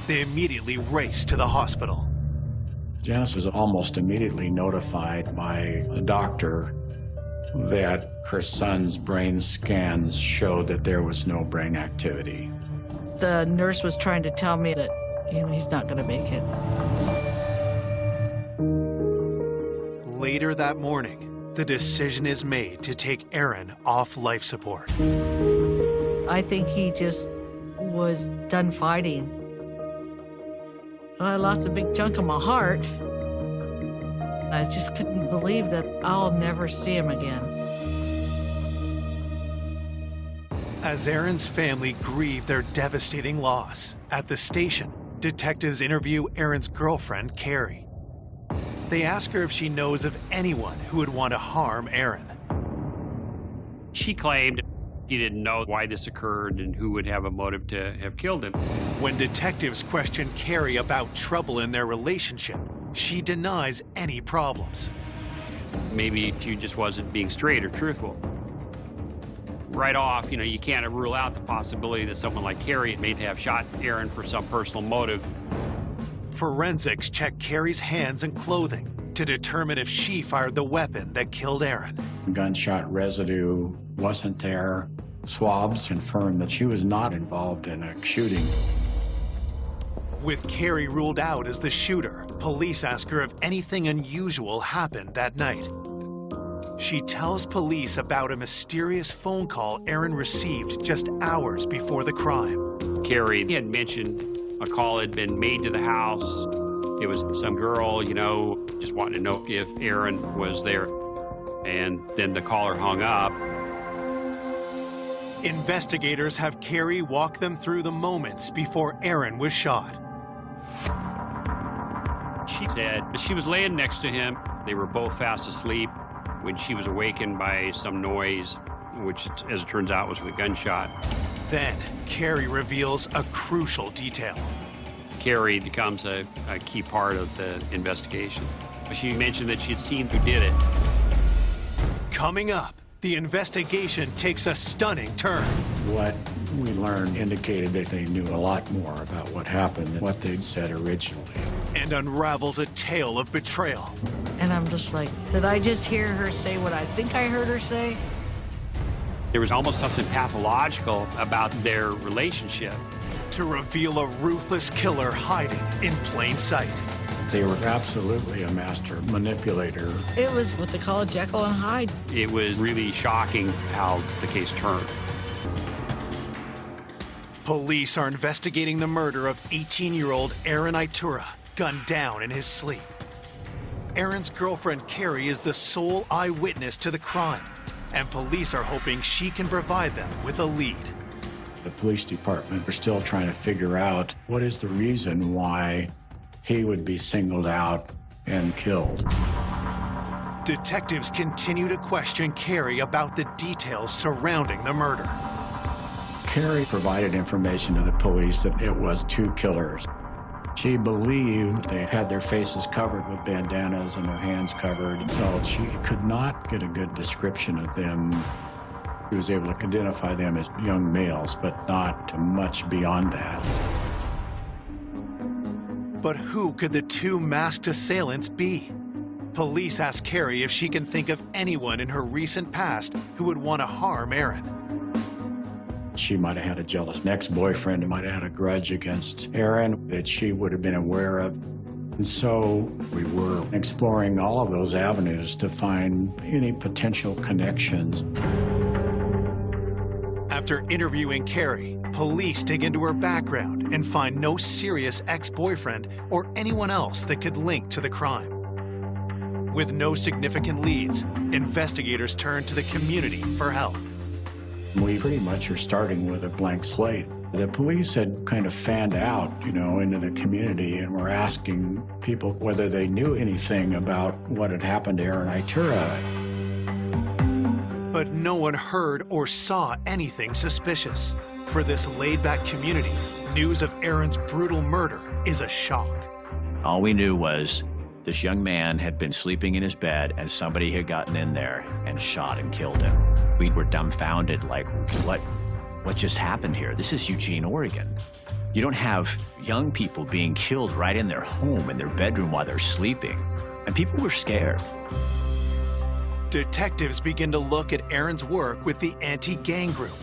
They immediately race to the hospital. Janice was almost immediately notified by a doctor that her son's brain scans showed that there was no brain activity. The nurse was trying to tell me that, he's not going to make it. Later that morning, the decision is made to take Aaron off life support. I think he just was done fighting. I lost a big chunk of my heart. I just couldn't believe that I'll never see him again. As Aaron's family grieved their devastating loss, at the station, detectives interview Aaron's girlfriend, Carrie. They ask her if she knows of anyone who would want to harm Aaron. She claimed she didn't know why this occurred and who would have a motive to have killed him. When detectives question Carrie about trouble in their relationship, she denies any problems. Maybe she just wasn't being straight or truthful. Right off, you can't rule out the possibility that someone like Carrie may have shot Aaron for some personal motive. Forensics check Carrie's hands and clothing to determine if she fired the weapon that killed Aaron. Gunshot residue wasn't there. Swabs confirmed that she was not involved in a shooting. With Carrie ruled out as the shooter, police ask her if anything unusual happened that night. She tells police about a mysterious phone call Aaron received just hours before the crime. Carrie had mentioned a call had been made to the house. It was some girl, just wanting to know if Aaron was there. And then the caller hung up. Investigators have Carrie walk them through the moments before Aaron was shot. She said she was laying next to him. They were both fast asleep when she was awakened by some noise, which, as it turns out, was a gunshot. Then, Carrie reveals a crucial detail. Carrie becomes a key part of the investigation. She mentioned that she had seen who did it. Coming up, the investigation takes a stunning turn. What we learned indicated that they knew a lot more about what happened than what they'd said originally. And unravels a tale of betrayal. And I'm just like, did I just hear her say what I think I heard her say? There was almost something pathological about their relationship. To reveal a ruthless killer hiding in plain sight. They were absolutely a master manipulator. It was what they call Jekyll and Hyde. It was really shocking how the case turned. Police are investigating the murder of 18-year-old Aaron Itura, gunned down in his sleep. Aaron's girlfriend, Carrie, is the sole eyewitness to the crime, and police are hoping she can provide them with a lead. The police department are still trying to figure out what is the reason why he would be singled out and killed. Detectives continue to question Carrie about the details surrounding the murder. Carrie provided information to the police that it was two killers. She believed they had their faces covered with bandanas and their hands covered, so she could not get a good description of them. She was able to identify them as young males, but not much beyond that. But who could the two masked assailants be? Police ask Carrie if she can think of anyone in her recent past who would want to harm Aaron. She might have had a jealous ex-boyfriend who might have had a grudge against Aaron that she would have been aware of. And so we were exploring all of those avenues to find any potential connections. After interviewing Carrie, police dig into her background and find no serious ex-boyfriend or anyone else that could link to the crime. With no significant leads, investigators turn to the community for help. We pretty much are starting with a blank slate. The police had kind of fanned out, into the community and were asking people whether they knew anything about what had happened to Aaron Itura. But no one heard or saw anything suspicious. For this laid-back community, news of Aaron's brutal murder is a shock. All we knew was this young man had been sleeping in his bed and somebody had gotten in there and shot and killed him. We were dumbfounded, like, what just happened here? This is Eugene, Oregon. You don't have young people being killed right in their home, in their bedroom while they're sleeping. And people were scared. Detectives begin to look at Aaron's work with the anti-gang group.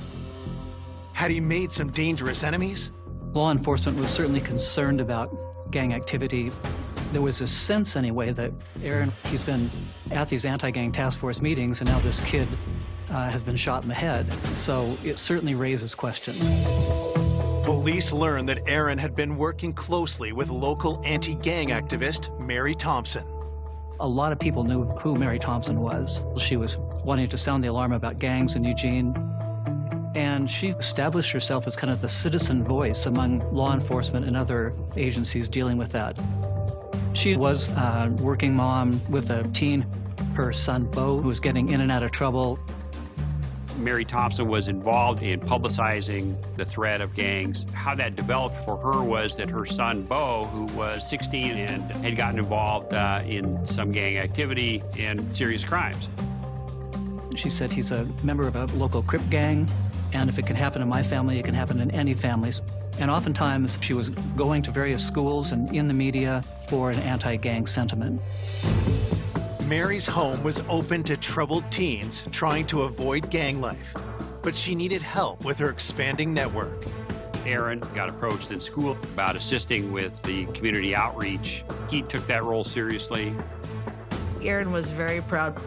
Had he made some dangerous enemies? Law enforcement was certainly concerned about gang activity. There was a sense, anyway, that Aaron, he's been at these anti-gang task force meetings, and now this kid has been shot in the head. So it certainly raises questions. Police learned that Aaron had been working closely with local anti-gang activist Mary Thompson. A lot of people knew who Mary Thompson was. She was wanting to sound the alarm about gangs in Eugene. And she established herself as kind of the citizen voice among law enforcement and other agencies dealing with that. She was a working mom with a teen, her son Bo, who was getting in and out of trouble. Mary Thompson was involved in publicizing the threat of gangs. How that developed for her was that her son Bo, who was 16 and had gotten involved in some gang activity and serious crimes. She said he's a member of a local Crip gang, and if it can happen in my family, it can happen in any families. And oftentimes she was going to various schools and in the media for an anti-gang sentiment. Mary's home was open to troubled teens trying to avoid gang life, but she needed help with her expanding network. Aaron got approached in school about assisting with the community outreach. He took that role seriously. Aaron was very proud.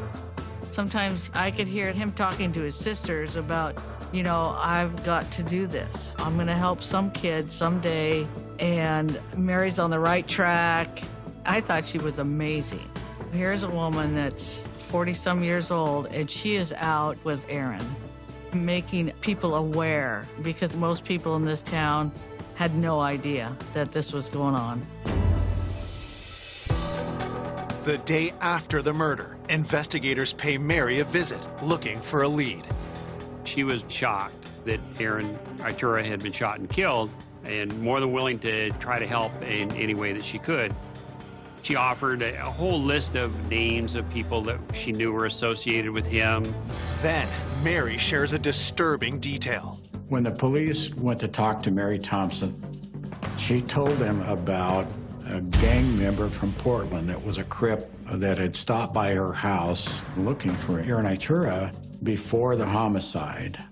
Sometimes I could hear him talking to his sisters about, I've got to do this. I'm going to help some kid someday, and Mary's on the right track. I thought she was amazing. Here's a woman that's 40-some years old, and she is out with Aaron, making people aware, because most people in this town had no idea that this was going on. The day after the murder, investigators pay Mary a visit, looking for a lead. She was shocked that Erin Itura had been shot and killed, and more than willing to try to help in any way that she could. She offered a whole list of names of people that she knew were associated with him. Then, Mary shares a disturbing detail. When the police went to talk to Mary Thompson, she told them about a gang member from Portland that was a Crip that had stopped by her house looking for Erin Itura before the homicide.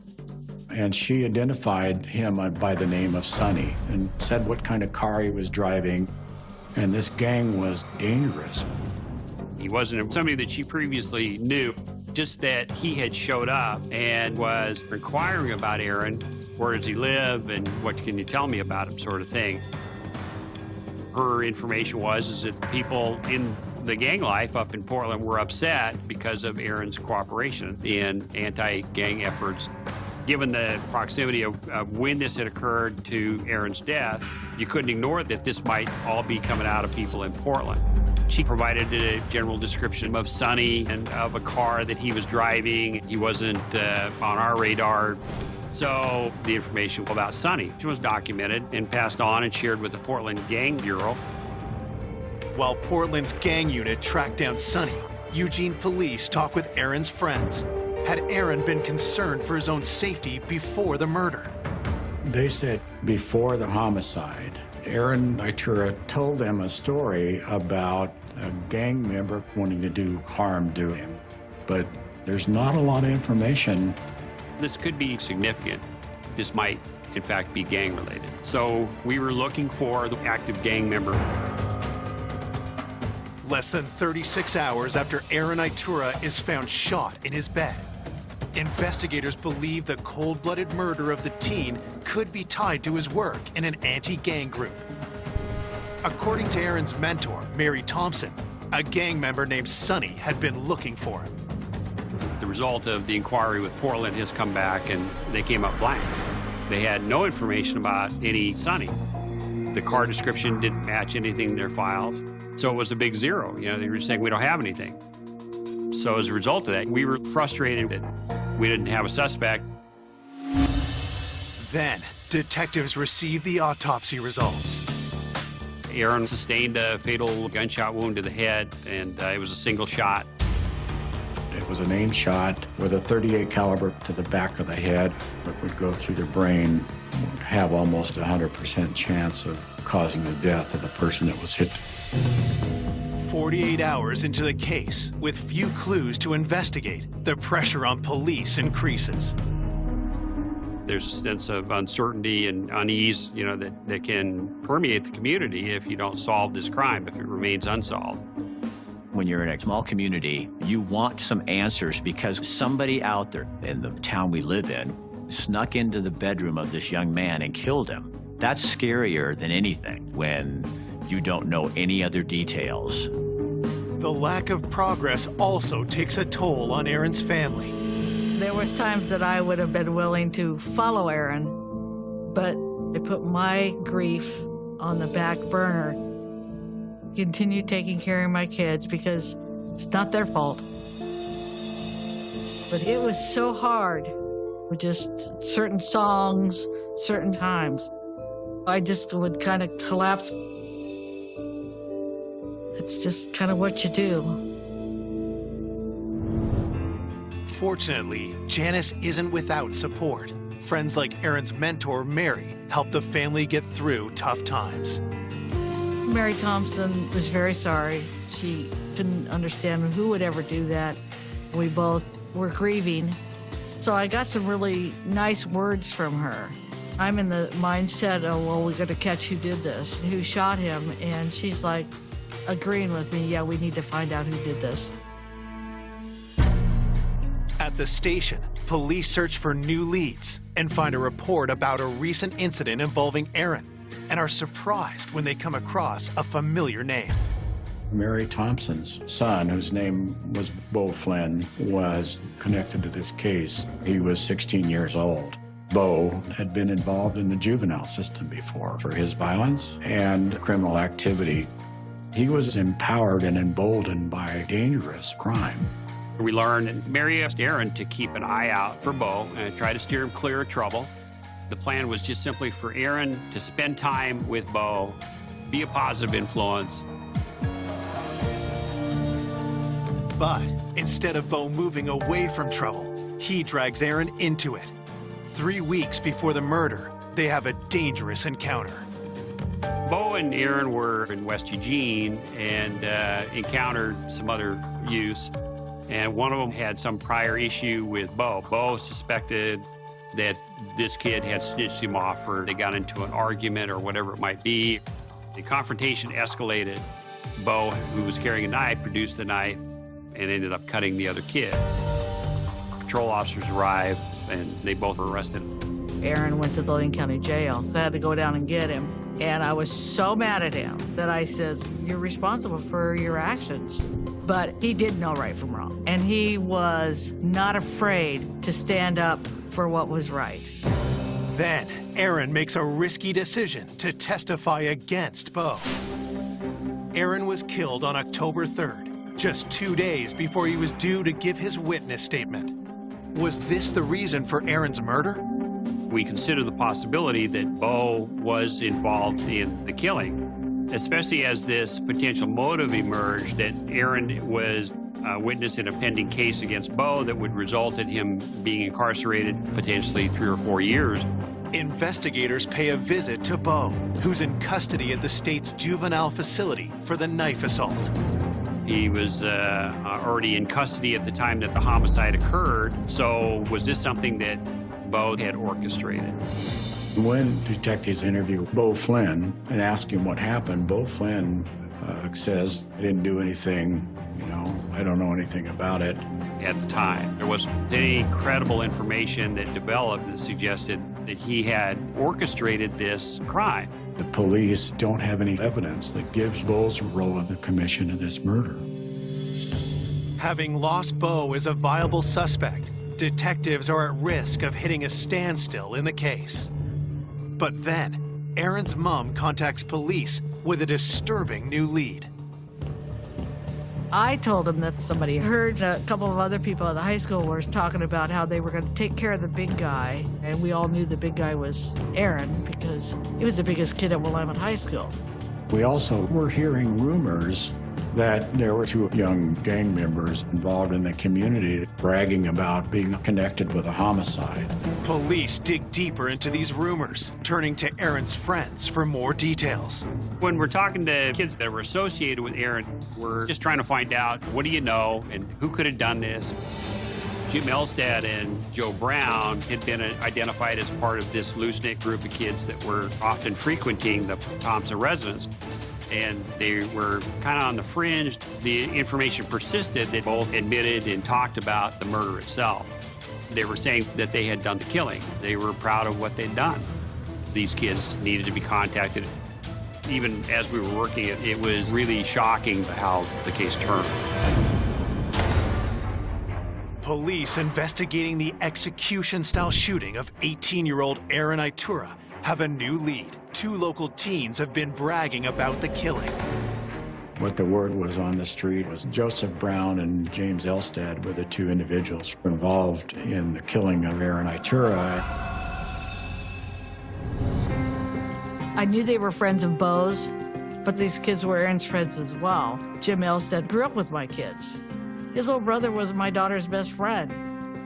And she identified him by the name of Sonny and said what kind of car he was driving. And this gang was dangerous. He wasn't somebody that she previously knew, just that he had showed up and was inquiring about Erin. Where does he live and what can you tell me about him, sort of thing. Her information was that people in the gang life up in Portland were upset because of Erin's cooperation in anti-gang efforts. Given the proximity of when this had occurred to Erin's death, you couldn't ignore that this might all be coming out of people in Portland. She provided a general description of Sonny and of a car that he was driving. He wasn't on our radar. So the information about Sonny was documented and passed on and shared with the Portland Gang Bureau. While Portland's gang unit tracked down Sonny, Eugene police talked with Erin's friends. Had Erin been concerned for his own safety before the murder? They said before the homicide, Erin Itura told them a story about a gang member wanting to do harm to him. But there's not a lot of information. This could be significant. This might, in fact, be gang-related. So we were looking for the active gang member. Less than 36 hours after Erin Itura is found shot in his bed, investigators believe the cold-blooded murder of the teen could be tied to his work in an anti-gang group. According to Erin's mentor, Mary Thompson, a gang member named Sonny had been looking for him. The result of the inquiry with Portland has come back and they came up blank. They had no information about any Sonny. The car description didn't match anything in their files. So it was a big zero. You know, they were saying we don't have anything. So as a result of that, we were frustrated that we didn't have a suspect. Then, detectives received the autopsy results. Erin sustained a fatal gunshot wound to the head, and it was a single shot. It was an aim shot with a .38 caliber to the back of the head that would go through the brain, would have almost 100% chance of causing the death of the person that was hit. 48 hours into the case, with few clues to investigate, the pressure on police increases. There's a sense of uncertainty and unease, you know, that can permeate the community if you don't solve this crime, if it remains unsolved. When you're in a small community, you want some answers because somebody out there in the town we live in snuck into the bedroom of this young man and killed him. That's scarier than anything when you don't know any other details. The lack of progress also takes a toll on Erin's family. There was times that I would have been willing to follow Erin, but I put my grief on the back burner. Continue taking care of my kids because it's not their fault. But it was so hard with just certain songs, certain times. I just would kind of collapse. It's just kind of what you do. Fortunately, Janice isn't without support. Friends like Erin's mentor, Mary, help the family get through tough times. Mary Thompson was very sorry. She couldn't understand who would ever do that. We both were grieving. So I got some really nice words from her. I'm in the mindset of, well, we're going to catch who did this, who shot him. And she's like agreeing with me, yeah, we need to find out who did this. At the station, police search for new leads and find a report about a recent incident involving Erin, and are surprised when they come across a familiar name. Mary Thompson's son, whose name was Bo Flynn, was connected to this case. He was 16 years old. Bo had been involved in the juvenile system before for his violence and criminal activity. He was empowered and emboldened by dangerous crime. We learned that Mary asked Aaron to keep an eye out for Bo and try to steer him clear of trouble. The plan was just simply for Aaron to spend time with Bo, be a positive influence. But instead of Bo moving away from trouble, he drags Aaron into it. 3 weeks before the murder, they have a dangerous encounter. Bo and Aaron were in West Eugene and encountered some other youths, and one of them had some prior issue with Bo. Bo suspected that this kid had snitched him off, or they got into an argument or whatever it might be. The confrontation escalated. Bo, who was carrying a knife, produced the knife and ended up cutting the other kid. Patrol officers arrived and they both were arrested. Aaron went to the Lane County Jail. They had to go down and get him. And I was so mad at him that I said, "You're responsible for your actions." But he did know right from wrong. And he was not afraid to stand up for what was right. Then, Aaron makes a risky decision to testify against Bo. Aaron was killed on October 3rd, just 2 days before he was due to give his witness statement. Was this the reason for Aaron's murder? We consider the possibility that Bo was involved in the killing, especially as this potential motive emerged that Aaron was a witness in a pending case against Bo that would result in him being incarcerated potentially 3 or 4 years. Investigators pay a visit to Bo, who's in custody at the state's juvenile facility for the knife assault. He was already in custody at the time that the homicide occurred, so was this something that Bo had orchestrated? When detectives interview Bo Flynn and ask him what happened, Bo Flynn says, "I didn't do anything, I don't know anything about it." At the time, there wasn't any credible information that developed that suggested that he had orchestrated this crime. The police don't have any evidence that gives Bo's role in the commission of this murder. Having lost Bo as a viable suspect, detectives are at risk of hitting a standstill in the case. But then, Aaron's mom contacts police with a disturbing new lead. I told him that somebody heard a couple of other people at the high school were talking about how they were going to take care of the big guy, and we all knew the big guy was Aaron because he was the biggest kid at Willamette High School. We also were hearing rumors that there were 2 young gang members involved in the community bragging about being connected with a homicide. Police dig deeper into these rumors, turning to Aaron's friends for more details. When we're talking to kids that were associated with Aaron, we're just trying to find out, what do you know and who could have done this? Jim Elstad and Joe Brown had been identified as part of this loose-knit group of kids that were often frequenting the Thompson residence. And they were kind of on the fringe. The information persisted that both admitted and talked about the murder itself. They were saying that they had done the killing. They were proud of what they'd done. These kids needed to be contacted. Even as we were working it was really shocking how the case turned. Police investigating the execution-style shooting of 18-year-old Aaron Itura have a new lead. 2 local teens have been bragging about the killing. What the word was on the street was Joseph Brown and James Elstad were the 2 individuals involved in the killing of Aaron Itura. I knew they were friends of Bo's, but these kids were Aaron's friends as well. Jim Elstad grew up with my kids. His little brother was my daughter's best friend.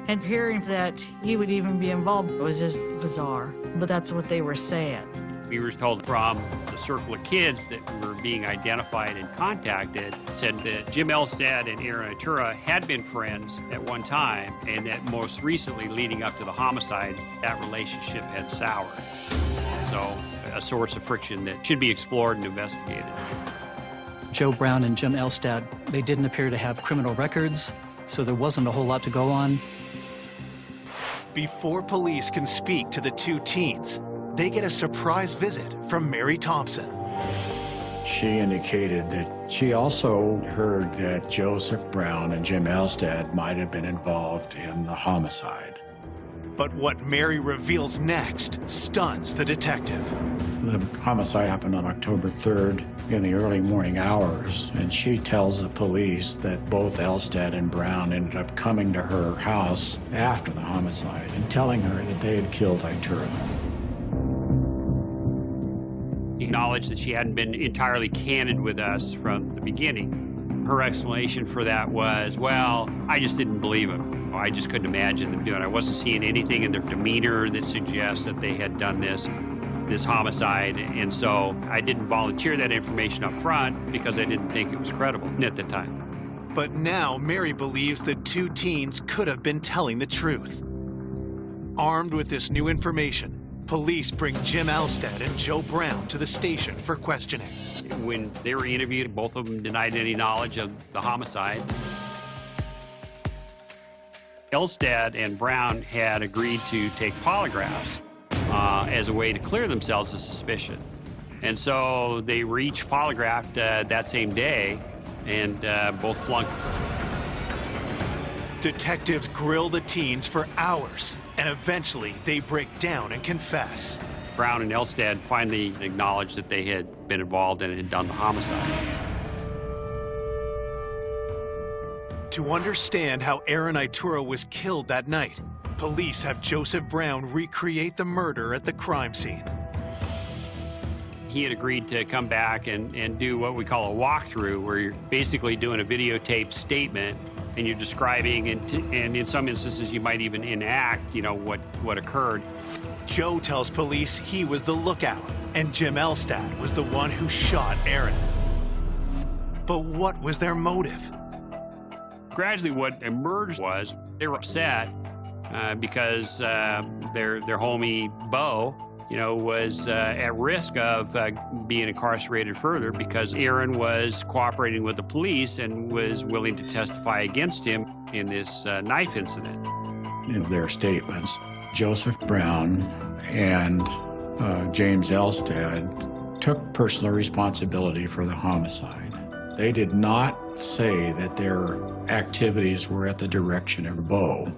And hearing that he would even be involved was just bizarre, but that's what they were saying. We were told from the circle of kids that were being identified and contacted said that Jim Elstad and Aaron Itura had been friends at one time, and that most recently, leading up to the homicide, that relationship had soured. So, a source of friction that should be explored and investigated. Joe Brown and Jim Elstad, they didn't appear to have criminal records, so there wasn't a whole lot to go on. Before police can speak to the 2 teens, they get a surprise visit from Mary Thompson. She indicated that she also heard that Joseph Brown and Jim Elstad might have been involved in the homicide. But what Mary reveals next stuns the detective. The homicide happened on October 3rd in the early morning hours, and she tells the police that both Elstad and Brown ended up coming to her house after the homicide and telling her that they had killed Itura. He acknowledged that she hadn't been entirely candid with us from the beginning. Her explanation for that was, well, I just didn't believe him. I just couldn't imagine them doing it. I wasn't seeing anything in their demeanor that suggests that they had done this homicide, and so I didn't volunteer that information up front because I didn't think it was credible at the time. But now Mary believes the two teens could have been telling the truth. Armed with this new information, police bring Jim Elstad and Joe Brown to the station for questioning. When they were interviewed, both of them denied any knowledge of the homicide. Elstad and Brown had agreed to take polygraphs as a way to clear themselves of suspicion. And so they were each polygraphed that same day, and both flunked. Detectives grill the teens for hours, and eventually they break down and confess. Brown and Elstad finally acknowledged that they had been involved and had done the homicide. To understand how Aaron Itura was killed that night, police have Joseph Brown recreate the murder at the crime scene. He had agreed to come back and do what we call a walkthrough, where you're basically doing a videotaped statement and you're describing, and in some instances you might even enact, what occurred. Joe tells police he was the lookout, and Jim Elstad was the one who shot Aaron. But what was their motive? Gradually, what emerged was they were upset because their homie Bo, was at risk of being incarcerated further because Aaron was cooperating with the police and was willing to testify against him in this knife incident. In their statements, Joseph Brown and James Elstad took personal responsibility for the homicide. They did not say that their activities were at the direction of Bo.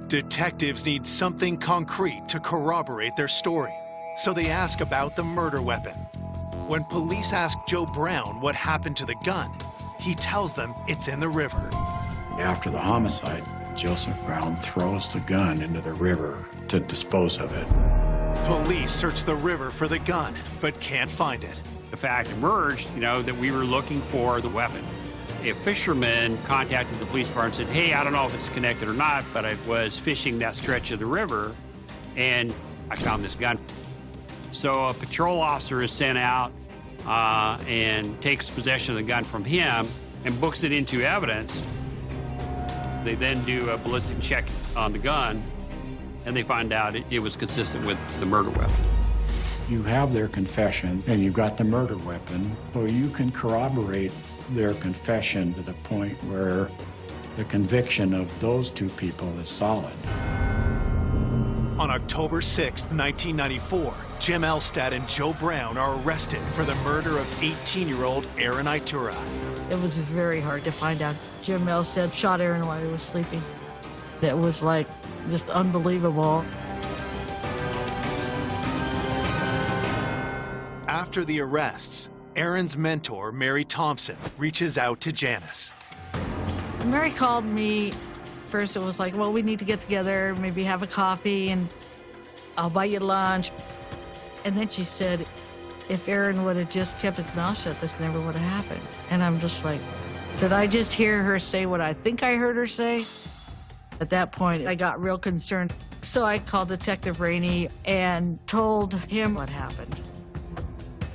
Detectives need something concrete to corroborate their story, so they ask about the murder weapon. When police ask Joe Brown what happened to the gun, he tells them it's in the river. After the homicide, Joseph Brown throws the gun into the river to dispose of it. Police search the river for the gun, but can't find it. The fact emerged, that we were looking for the weapon. A fisherman contacted the police department and said, hey, I don't know if it's connected or not, but I was fishing that stretch of the river and I found this gun. So a patrol officer is sent out and takes possession of the gun from him and books it into evidence. They then do a ballistic check on the gun and they find out it was consistent with the murder weapon. You have their confession and you've got the murder weapon, so you can corroborate their confession to the point where the conviction of those two people is solid. On October 6, 1994, Jim Elstad and Joe Brown are arrested for the murder of 18-year-old Aaron Itura. It was very hard to find out. Jim Elstad shot Aaron while he was sleeping. It was like just unbelievable. After the arrests, Aaron's mentor, Mary Thompson, reaches out to Janice. Mary called me. First it was like, well, we need to get together, maybe have a coffee, and I'll buy you lunch. And then she said, if Aaron would have just kept his mouth shut, this never would have happened. And I'm just like, did I just hear her say what I think I heard her say? At that point, I got real concerned. So I called Detective Rainey and told him what happened.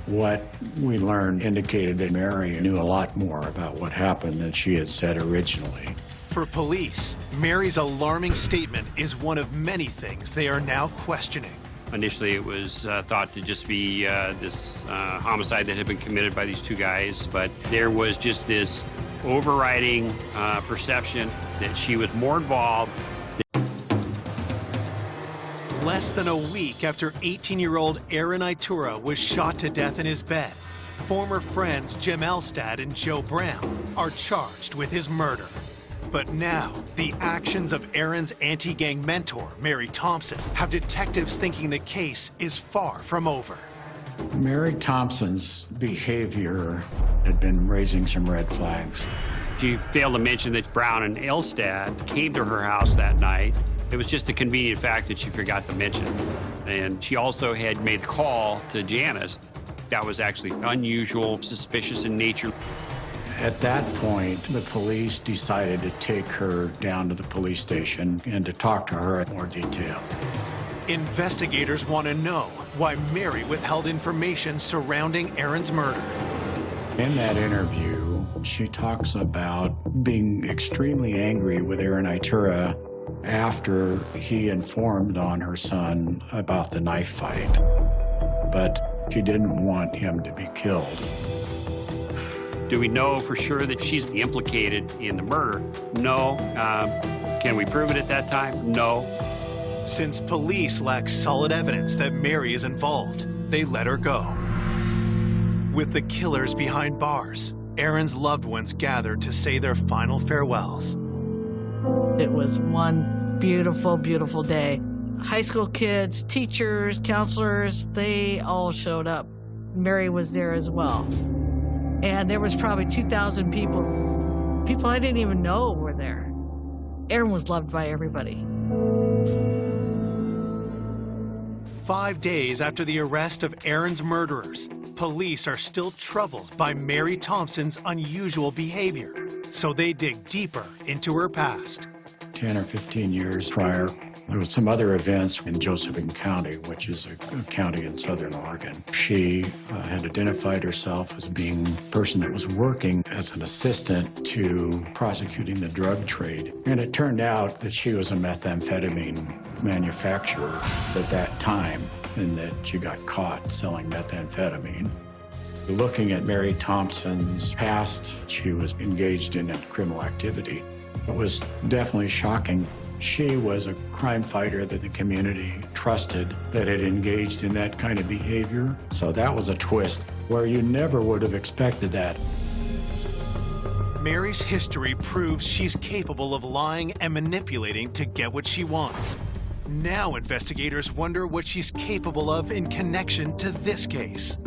What we learned indicated that Mary knew a lot more about what happened than she had said originally. For police, Mary's alarming statement is one of many things they are now questioning. Initially, it was thought to just be this homicide that had been committed by these two guys, but there was just this overriding perception that she was more involved. Less than a week after 18-year-old Aaron Itura was shot to death in his bed, former friends Jim Elstad and Joe Brown are charged with his murder. But now, the actions of Aaron's anti-gang mentor, Mary Thompson, have detectives thinking the case is far from over. Mary Thompson's behavior had been raising some red flags. She failed to mention that Brown and Elstad came to her house that night. It was just a convenient fact that she forgot to mention. And she also had made a call to Janice. That was actually unusual, suspicious in nature. At that point, the police decided to take her down to the police station and to talk to her in more detail. Investigators want to know why Mary withheld information surrounding Aaron's murder. In that interview, she talks about being extremely angry with Aaron Itura after he informed on her son about the knife fight. But she didn't want him to be killed. Do we know for sure that she's implicated in the murder? No. Can we prove it at that time? No. Since police lack solid evidence that Mary is involved, they let her go. With the killers behind bars, Aaron's loved ones gathered to say their final farewells. It was one beautiful, beautiful day. High school kids, teachers, counselors, they all showed up. Mary was there as well. And there was probably 2,000 people. People I didn't even know were there. Aaron was loved by everybody. 5 days after the arrest of Aaron's murderers, police are still troubled by Mary Thompson's unusual behavior, so they dig deeper into her past. 10 or 15 years prior, there was some other events in Josephine County, which is a county in southern Oregon. She had identified herself as being a person that was working as an assistant to prosecuting the drug trade. And it turned out that she was a methamphetamine manufacturer at that time, and that she got caught selling methamphetamine. Looking at Mary Thompson's past, she was engaged in criminal activity. It was definitely shocking. She was a crime fighter that the community trusted, that had engaged in that kind of behavior. So that was a twist where you never would have expected that. Mary's history proves she's capable of lying and manipulating to get what she wants. Now investigators wonder what she's capable of in connection to this case.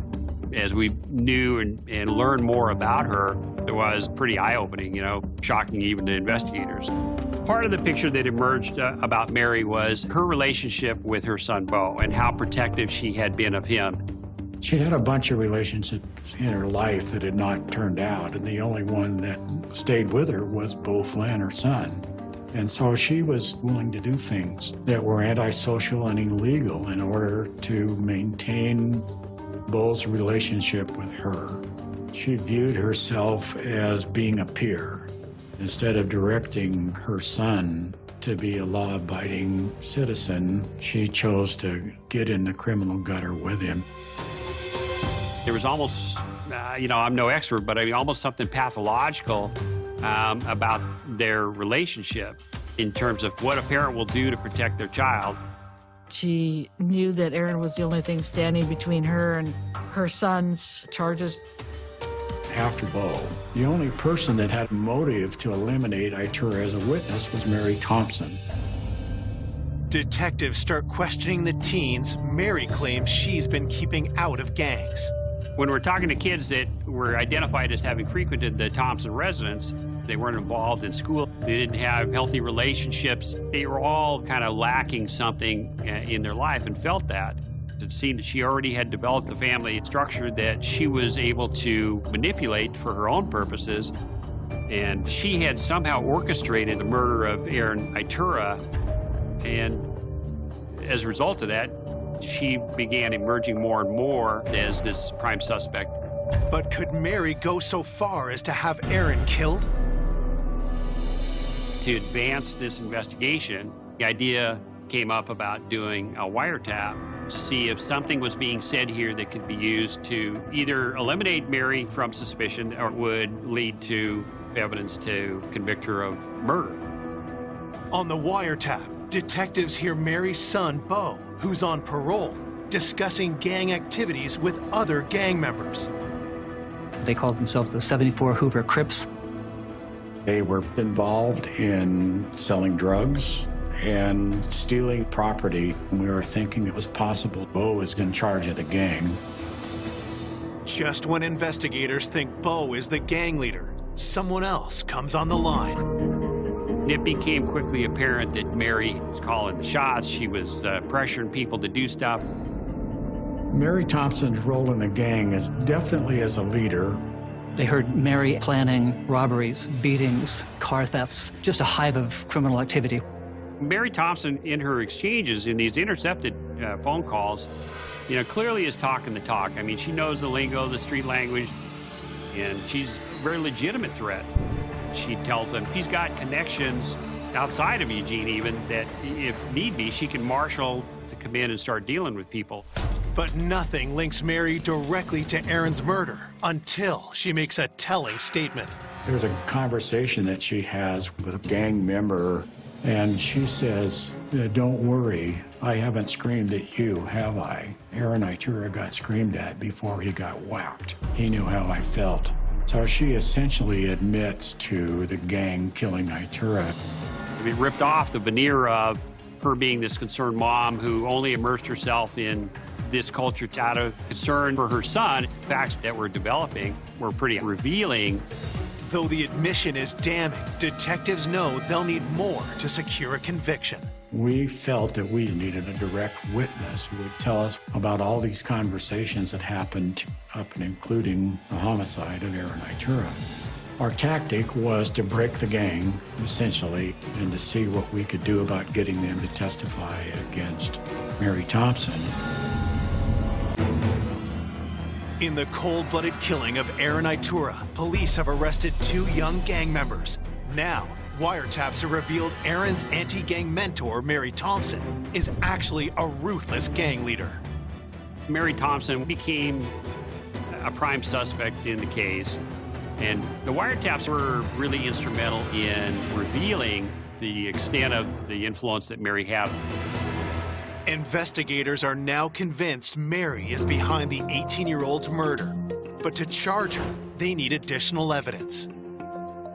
As we knew and learned more about her, it was pretty eye-opening, shocking even to investigators. Part of the picture that emerged about Mary was her relationship with her son, Bo, and how protective she had been of him. She had a bunch of relationships in her life that had not turned out, and the only one that stayed with her was Bo Flynn, her son. And so she was willing to do things that were antisocial and illegal in order to maintain Bo's relationship with her. She viewed herself as being a peer. Instead of directing her son to be a law-abiding citizen, she chose to get in the criminal gutter with him. There was almost, I'm no expert, but almost something pathological about their relationship in terms of what a parent will do to protect their child. She knew that Aaron was the only thing standing between her and her son's charges. After Bo, the only person that had motive to eliminate Itura as a witness was Mary Thompson. Detectives start questioning the teens Mary claims she's been keeping out of gangs. When we're talking to kids that were identified as having frequented the Thompson residence, they weren't involved in school, they didn't have healthy relationships, they were all kind of lacking something in their life and felt that. It seemed that she already had developed a family structure that she was able to manipulate for her own purposes, and she had somehow orchestrated the murder of Aaron Itura, and as a result of that, she began emerging more and more as this prime suspect. But could Mary go so far as to have Aaron killed? To advance this investigation, the idea came up about doing a wiretap to see if something was being said here that could be used to either eliminate Mary from suspicion or would lead to evidence to convict her of murder. On the wiretap, detectives hear Mary's son, Bo, who's on parole, discussing gang activities with other gang members. They called themselves the 74 Hoover Crips. They were involved in selling drugs and stealing property. We were thinking it was possible Bo was in charge of the gang. Just when investigators think Bo is the gang leader, someone else comes on the line. It became quickly apparent that Mary was calling the shots. She was pressuring people to do stuff. Mary Thompson's role in the gang is definitely as a leader. They heard Mary planning robberies, beatings, car thefts, just a hive of criminal activity. Mary Thompson, in her exchanges, in these intercepted phone calls, clearly is talking the talk. I mean, she knows the lingo, the street language, and she's a very legitimate threat. She tells them she's got connections outside of Eugene even that, if need be, she can marshal to come in and start dealing with people. But nothing links Mary directly to Aaron's murder until she makes a telling statement. There's a conversation that she has with a gang member, and she says, "Don't worry, I haven't screamed at you, have I? Aaron Itura got screamed at before he got whacked. He knew how I felt." So she essentially admits to the gang killing Itura. We ripped off the veneer of her being this concerned mom who only immersed herself in this culture out of concern for her son. Facts that we're developing were pretty revealing. Though the admission is damning, detectives know they'll need more to secure a conviction. We felt that we needed a direct witness who would tell us about all these conversations that happened up and including the homicide of Aaron Itura. Our tactic was to break the gang, essentially, and to see what we could do about getting them to testify against Mary Thompson. In the cold-blooded killing of Aaron Itura, police have arrested 2 young gang members. Now, wiretaps have revealed Aaron's anti-gang mentor, Mary Thompson, is actually a ruthless gang leader. Mary Thompson became a prime suspect in the case, and the wiretaps were really instrumental in revealing the extent of the influence that Mary had. Investigators are now convinced Mary is behind the 18-year-old's murder. But to charge her, they need additional evidence.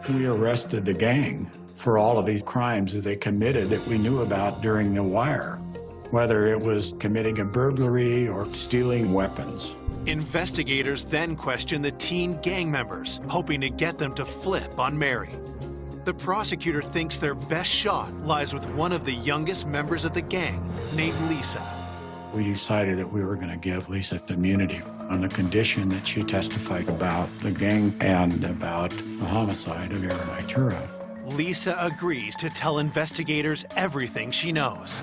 We arrested the gang for all of these crimes that they committed that we knew about during the wire, whether it was committing a burglary or stealing weapons. Investigators then question the teen gang members, hoping to get them to flip on Mary. The prosecutor thinks their best shot lies with one of the youngest members of the gang, named Lisa. We decided that we were going to give Lisa immunity on the condition that she testified about the gang and about the homicide of Aaron Itura. Lisa agrees to tell investigators everything she knows.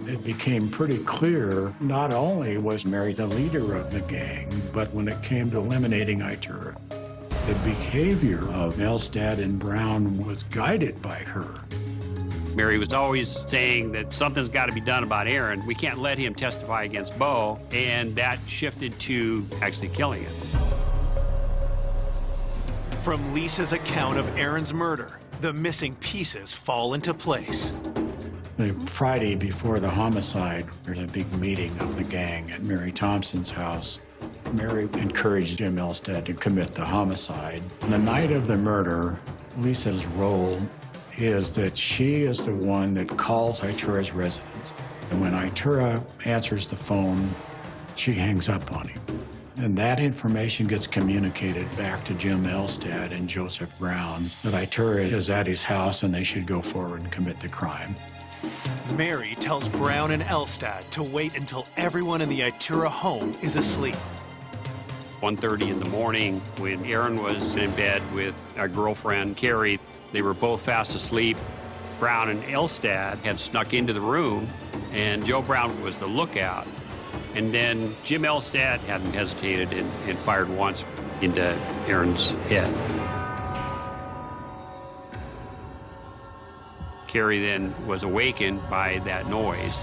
It became pretty clear not only was Mary the leader of the gang, but when it came to eliminating Itura, the behavior of Elstad and Brown was guided by her. Mary was always saying that something's got to be done about Aaron. We can't let him testify against Bo, and that shifted to actually killing him. From Lisa's account of Aaron's murder, the missing pieces fall into place. The Friday before the homicide, there's a big meeting of the gang at Mary Thompson's house. Mary encouraged Jim Elstad to commit the homicide. On the night of the murder, Lisa's role is that she is the one that calls Itura's residence. And when Itura answers the phone, she hangs up on him. And that information gets communicated back to Jim Elstad and Joseph Brown that Itura is at his house and they should go forward and commit the crime. Mary tells Brown and Elstad to wait until everyone in the Itura home is asleep. 1:30 in the morning, when Aaron was in bed with our girlfriend, Carrie, they were both fast asleep. Brown and Elstad had snuck into the room, and Joe Brown was the lookout. And then Jim Elstad hadn't hesitated and fired once into Aaron's head. Carrie then was awakened by that noise.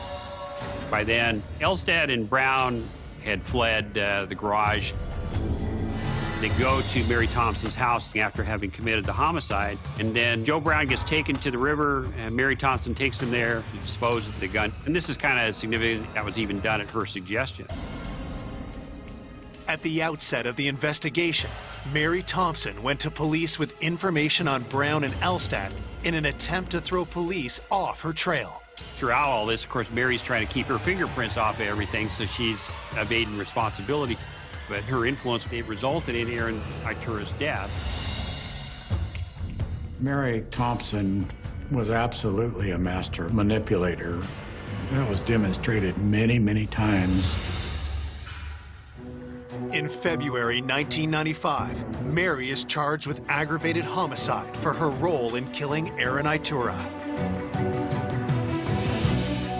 By then, Elstad and Brown had fled the garage. They go to Mary Thompson's house after having committed the homicide, and then Joe Brown gets taken to the river, and Mary Thompson takes him there to dispose of the gun. And this is kind of significant that was even done at her suggestion. At the outset of the investigation, Mary Thompson went to police with information on Brown and Elstad in an attempt to throw police off her trail. Throughout all this, of course, Mary's trying to keep her fingerprints off of everything, so she's evading responsibility. But her influence, it resulted in Aaron Itura's death. Mary Thompson was absolutely a master manipulator. That was demonstrated many, many times. In February 1995, Mary is charged with aggravated homicide for her role in killing Aaron Itura.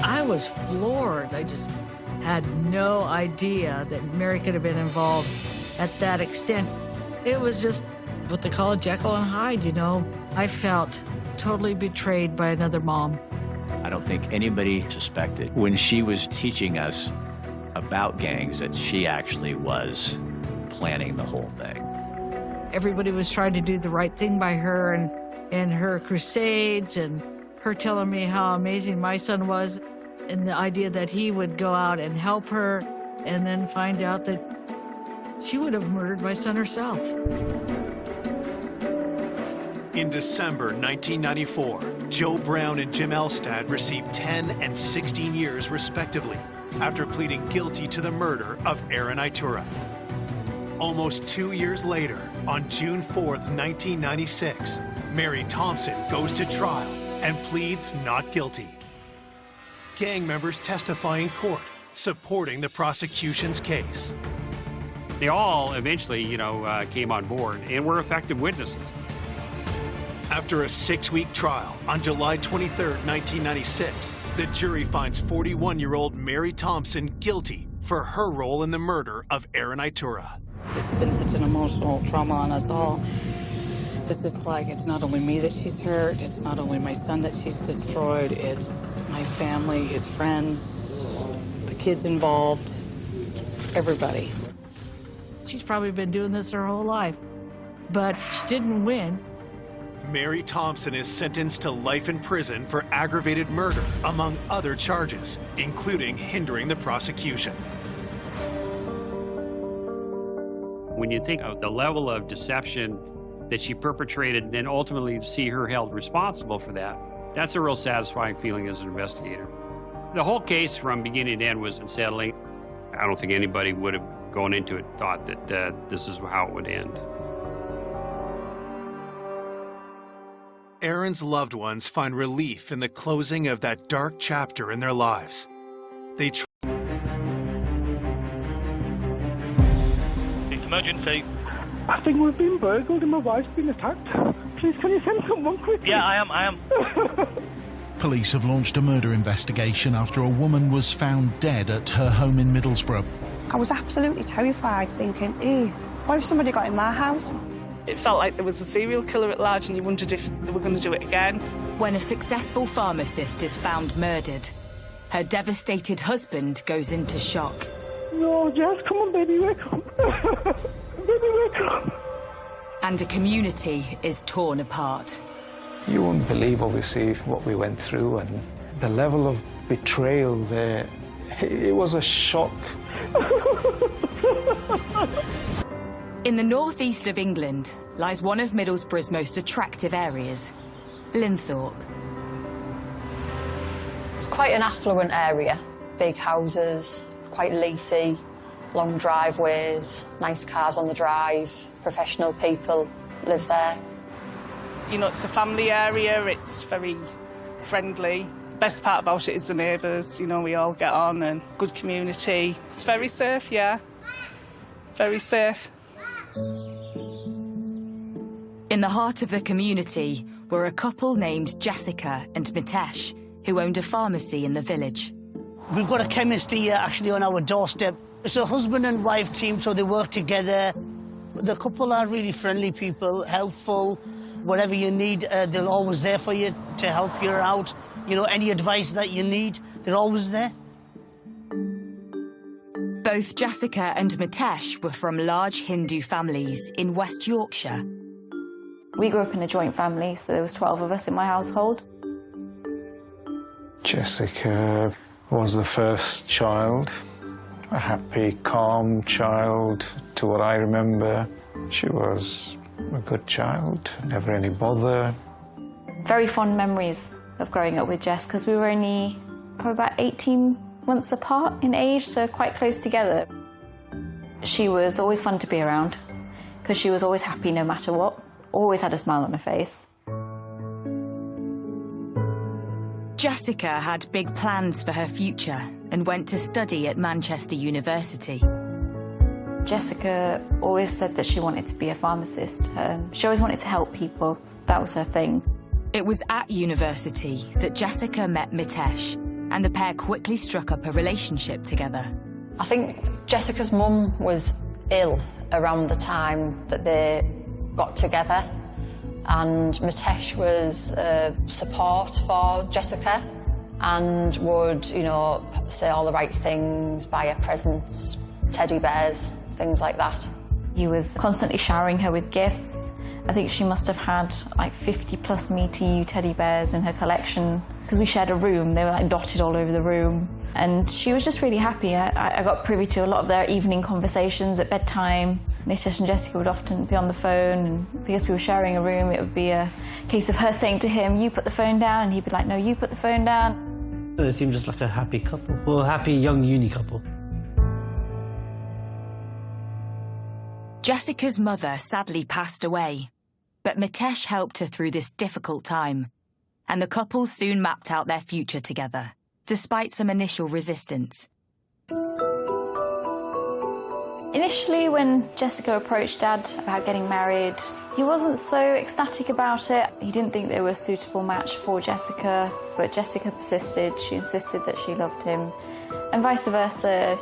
I was floored. I just had no idea that Mary could have been involved at that extent. It was just what they call Jekyll and Hyde, you know. I felt totally betrayed by another mom. I don't think anybody suspected when she was teaching us about gangs that she actually was planning the whole thing. Everybody was trying to do the right thing by her and her crusades and her telling me how amazing my son was and the idea that he would go out and help her and then find out that she would have murdered my son herself. In December 1994, Joe Brown and Jim Elstad received 10 and 16 years respectively after pleading guilty to the murder of Aaron Itura. Almost 2 years later, on June 4th, 1996, Mary Thompson goes to trial and pleads not guilty. Gang members testify in court, supporting the prosecution's case. They all eventually, came on board and were effective witnesses. After a 6-week trial, on July 23rd, 1996, the jury finds 41-year-old Mary Thompson guilty for her role in the murder of Aaron Itura. It's been such an emotional trauma on us all. It's like it's not only me that she's hurt, it's not only my son that she's destroyed, it's my family, his friends, the kids involved, everybody. She's probably been doing this her whole life, but she didn't win. Mary Thompson is sentenced to life in prison for aggravated murder, among other charges, including hindering the prosecution. When you think of the level of deception that she perpetrated and then ultimately to see her held responsible for that, that's a real satisfying feeling as an investigator. The whole case from beginning to end was unsettling. I don't think anybody would have gone into it thought that this is how it would end. Aaron's loved ones find relief in the closing of that dark chapter in their lives. It's emergency. I think we've been burgled and my wife's been attacked. Please, can you send someone quickly? Yeah, I am. Police have launched a murder investigation after a woman was found dead at her home in Middlesbrough. I was absolutely terrified, thinking, what if somebody got in my house? It felt like there was a serial killer at large and you wondered if they were going to do it again. When a successful pharmacist is found murdered, her devastated husband goes into shock. No, Jess, come on, baby, wake up. Baby, wake up. And a community is torn apart. You wouldn't believe, obviously, what we went through and the level of betrayal there. It was a shock. In the northeast of England lies one of Middlesbrough's most attractive areas, Linthorpe. It's quite an affluent area. Big houses, quite leafy, long driveways, nice cars on the drive, professional people live there. You know, it's a family area, it's very friendly. Best part about it is the neighbours, we all get on and good community. It's very safe, yeah, very safe. In the heart of the community were a couple named Jessica and Mitesh, who owned a pharmacy in the village. We've got a chemist here actually on our doorstep. It's a husband and wife team, so they work together. The couple are really friendly people, helpful. Whatever you need, they're always there for you to help you out. Any advice that you need, they're always there. Both Jessica and Mitesh were from large Hindu families in West Yorkshire. We grew up in a joint family, so there was 12 of us in my household. Jessica was the first child. a happy, calm child to what I remember. She was a good child, never any bother. Very fond memories of growing up with Jess, because we were only probably about 18 months apart in age, so quite close together. She was always fun to be around, because she was always happy no matter what, always had a smile on her face. Jessica had big plans for her future and went to study at Manchester University. Jessica always said that she wanted to be a pharmacist. She always wanted to help people. That was her thing. It was at university that Jessica met Mitesh, and the pair quickly struck up a relationship together. I think Jessica's mum was ill around the time that they got together, and Mitesh was support for Jessica and would, you know, say all the right things, buy her presents, teddy bears, things like that. He was constantly showering her with gifts. I think she must have had like 50+ Me to You teddy bears in her collection, because we shared a room. They were like dotted all over the room, and she was just really happy. I got privy to a lot of their evening conversations at bedtime. Mitesh and Jessica would often be on the phone, and because we were sharing a room, it would be a case of her saying to him, "You put the phone down," and he'd be like, "No, you put the phone down." They seemed just like a happy couple, or a happy young uni couple. Jessica's mother sadly passed away, but Mitesh helped her through this difficult time, and the couple soon mapped out their future together, despite some initial resistance. Initially, when Jessica approached Dad about getting married, he wasn't so ecstatic about it. He didn't think they were a suitable match for Jessica, but Jessica persisted. She insisted that she loved him, and vice versa.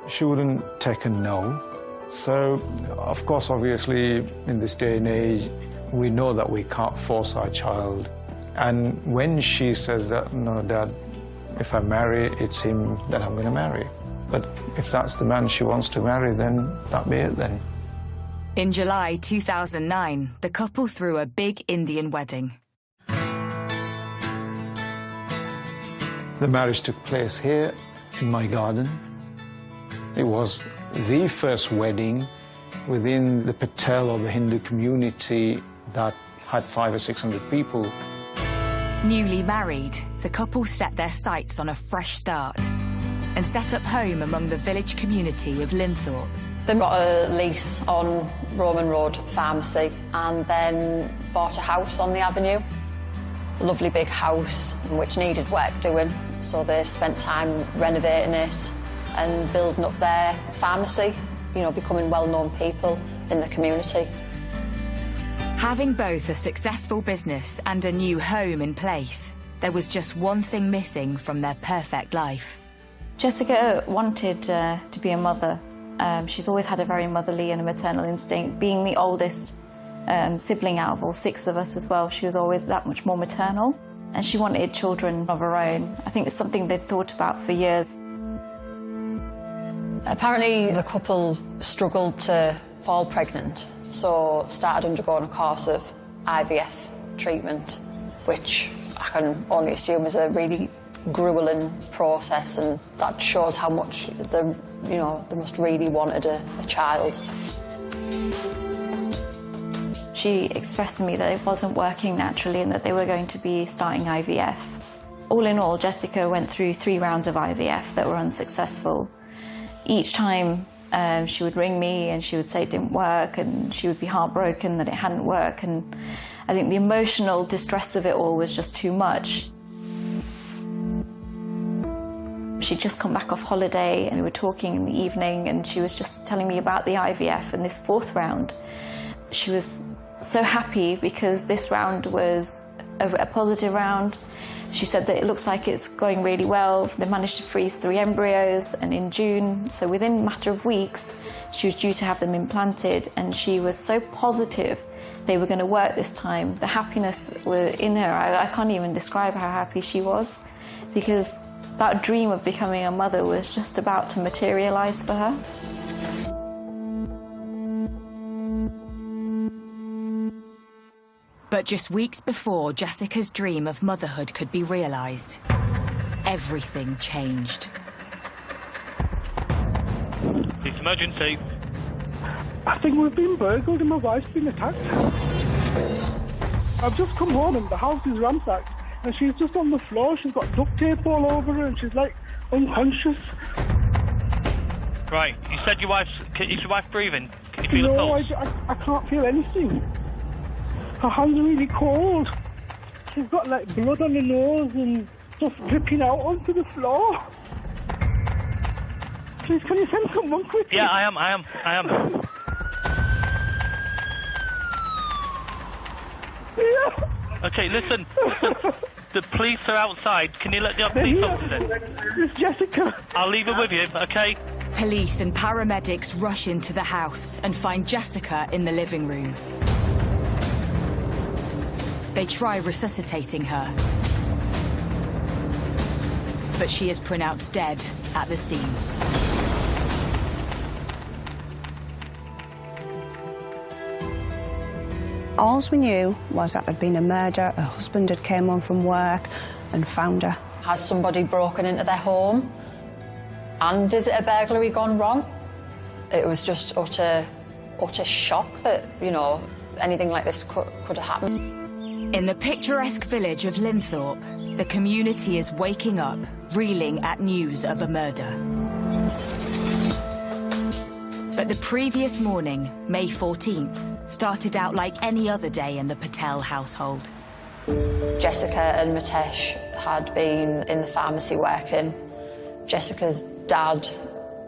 She wouldn't take a no. So, of course, obviously, in this day and age, we know that we can't force our child. And when she says that, "No, Dad, if I marry, it's him that I'm going to marry." But if that's the man she wants to marry, then that be it then. In July 2009, the couple threw a big Indian wedding. The marriage took place here in my garden. It was the first wedding within the Patel or the Hindu community that had 500 or 600 people. Newly married, the couple set their sights on a fresh start and set up home among the village community of Linthorpe. They got a lease on Roman Road Pharmacy and then bought a house on the avenue. A lovely big house which needed work doing, so they spent time renovating it and building up their pharmacy, you know, becoming well-known people in the community. Having both a successful business and a new home in place, there was just one thing missing from their perfect life. Jessica wanted to be a mother. She's always had a very motherly and a maternal instinct. Being the oldest sibling out of all 6 of us as well, she was always that much more maternal. And she wanted children of her own. I think it's something they'd thought about for years. Apparently the couple struggled to fall pregnant, so started undergoing a course of IVF treatment, which I can only assume is a really grueling process, and that shows how much they must really wanted a child. She expressed to me that it wasn't working naturally and that they were going to be starting IVF. All in all, Jessica went through 3 rounds of IVF that were unsuccessful. Each time she would ring me and she would say it didn't work, and she would be heartbroken that it hadn't worked, and I think the emotional distress of it all was just too much. She'd just come back off holiday and we were talking in the evening, and she was just telling me about the IVF and this 4th round. She was so happy because this round was a positive round. She said that it looks like it's going really well. They managed to freeze 3 embryos, and in June, so within a matter of weeks, she was due to have them implanted, and she was so positive they were going to work this time. The happiness was in her. I can't even describe how happy she was, because that dream of becoming a mother was just about to materialize for her. But just weeks before Jessica's dream of motherhood could be realised, everything changed. It's emergency. I think we've been burgled and my wife's been attacked. I've just come home and the house is ransacked and she's just on the floor. She's got duct tape all over her and she's like unconscious. Right, you said is your wife breathing? Can you feel the pulse? No, I can't feel anything. Her hands are really cold. She's got like blood on her nose and stuff dripping out onto the floor. Please, can you send someone quickly? Yeah, I am. Yeah. Okay, listen. The police are outside. Can you let the police officer in? It's Jessica. I'll leave her with you, okay? Police and paramedics rush into the house and find Jessica in the living room. They try resuscitating her, but she is pronounced dead at the scene. All we knew was that there'd been a murder. Her husband had came home from work and found her. Has somebody broken into their home? And is it a burglary gone wrong? It was just utter shock that, you know, anything like this could have happened. In the picturesque village of Linthorpe, the community is waking up, reeling at news of a murder. But the previous morning, May 14th, started out like any other day in the Patel household. Jessica and Mitesh had been in the pharmacy working. Jessica's dad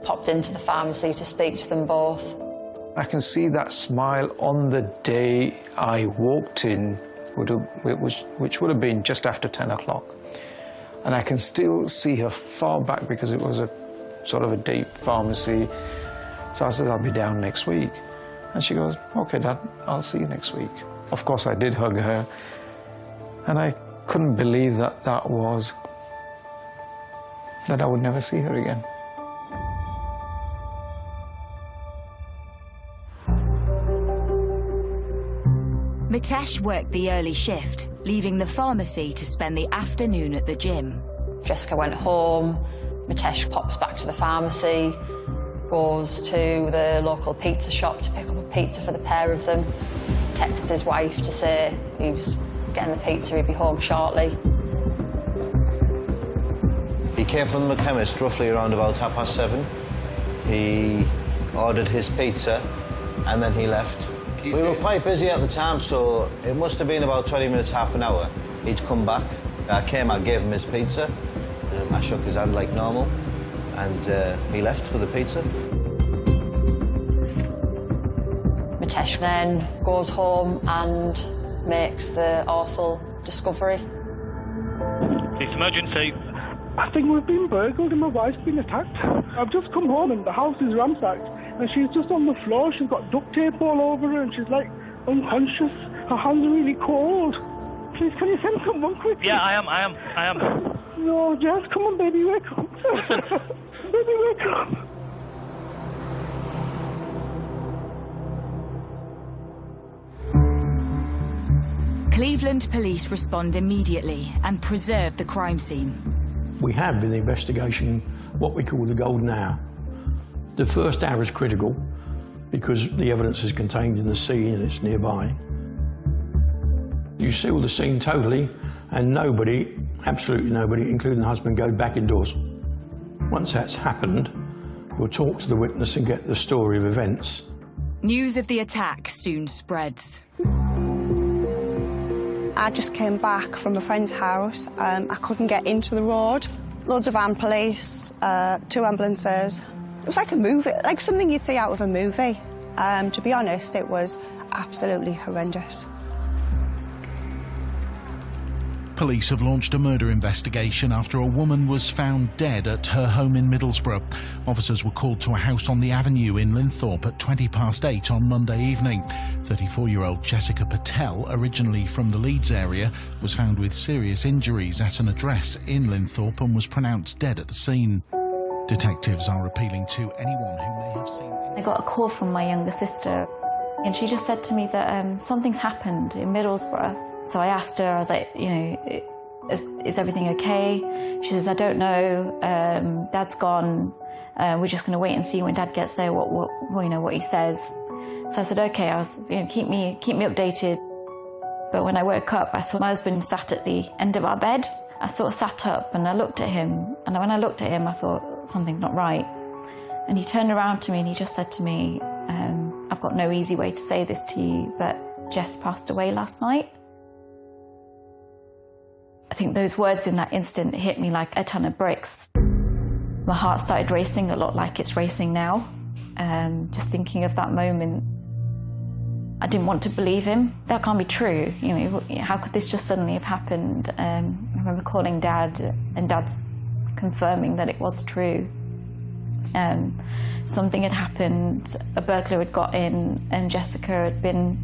popped into the pharmacy to speak to them both. I can see that smile on the day I walked in, which would have been just after 10 o'clock. And I can still see her far back because it was a sort of a deep pharmacy. So I said, I'll be down next week. And she goes, OK, Dad, I'll see you next week. Of course, I did hug her. And I couldn't believe that I would never see her again. Mitesh worked the early shift, leaving the pharmacy to spend the afternoon at the gym. Jessica went home, Mitesh pops back to the pharmacy, goes to the local pizza shop to pick up a pizza for the pair of them, texts his wife to say he was getting the pizza, he'd be home shortly. He came from the chemist roughly around about 7:30. He ordered his pizza and then he left. We were quite busy at the time, so it must have been about 20 minutes, half an hour. He'd come back. I gave him his pizza. I shook his hand like normal, and he left with the pizza. Mitesh then goes home and makes the awful discovery. It's emergency. I think we've been burgled and my wife's been attacked. I've just come home and the house is ransacked and she's just on the floor. She's got duct tape all over her and she's like unconscious. Her hands are really cold. Please, can you send someone quickly? Yeah, I am. No, Jess, come on, baby, wake up. Baby, wake up. Cleveland police respond immediately and preserve the crime scene. We have in the investigation what we call the golden hour. The first hour is critical because the evidence is contained in the scene and it's nearby. You seal the scene totally and nobody, absolutely nobody, including the husband, goes back indoors. Once that's happened, we'll talk to the witness and get the story of events. News of the attack soon spreads. I just came back from a friend's house. I couldn't get into the road. Loads of armed police, 2 ambulances. It was like a movie, like something you'd see out of a movie. To be honest, it was absolutely horrendous. Police have launched a murder investigation after a woman was found dead at her home in Middlesbrough. Officers were called to a house on the avenue in Linthorpe at 8:20 on Monday evening. 34-year-old Jessica Patel, originally from the Leeds area, was found with serious injuries at an address in Linthorpe and was pronounced dead at the scene. Detectives are appealing to anyone who may have seen... I got a call from my younger sister and she just said to me that something's happened in Middlesbrough. So I asked her, I was like, you know, is everything okay? She says, I don't know, Dad's gone we're just going to wait and see when Dad gets there what he says. So I said, okay, keep me updated. But when I woke up, I saw my husband sat at the end of our bed. I sort of sat up and I looked at him, and when I looked at him, I thought, something's not right. And he turned around to me and he just said to me, I've got no easy way to say this to you, but Jess passed away last night. I think those words in that instant hit me like a ton of bricks. My heart started racing a lot like it's racing now. Just thinking of that moment, I didn't want to believe him. That can't be true. You know, how could this just suddenly have happened? I remember calling Dad, and Dad's confirming that it was true. Something had happened, a burglar had got in, and Jessica had been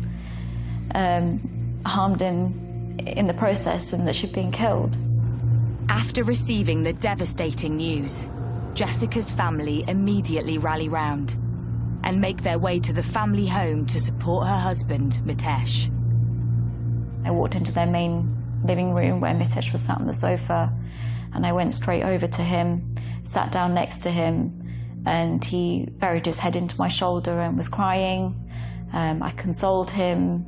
harmed in the process, and that she'd been killed. After receiving the devastating news, Jessica's family immediately rally round and make their way to the family home to support her husband, Mitesh. I walked into their main living room where Mitesh was sat on the sofa, and I went straight over to him, sat down next to him, and he buried his head into my shoulder and was crying. I consoled him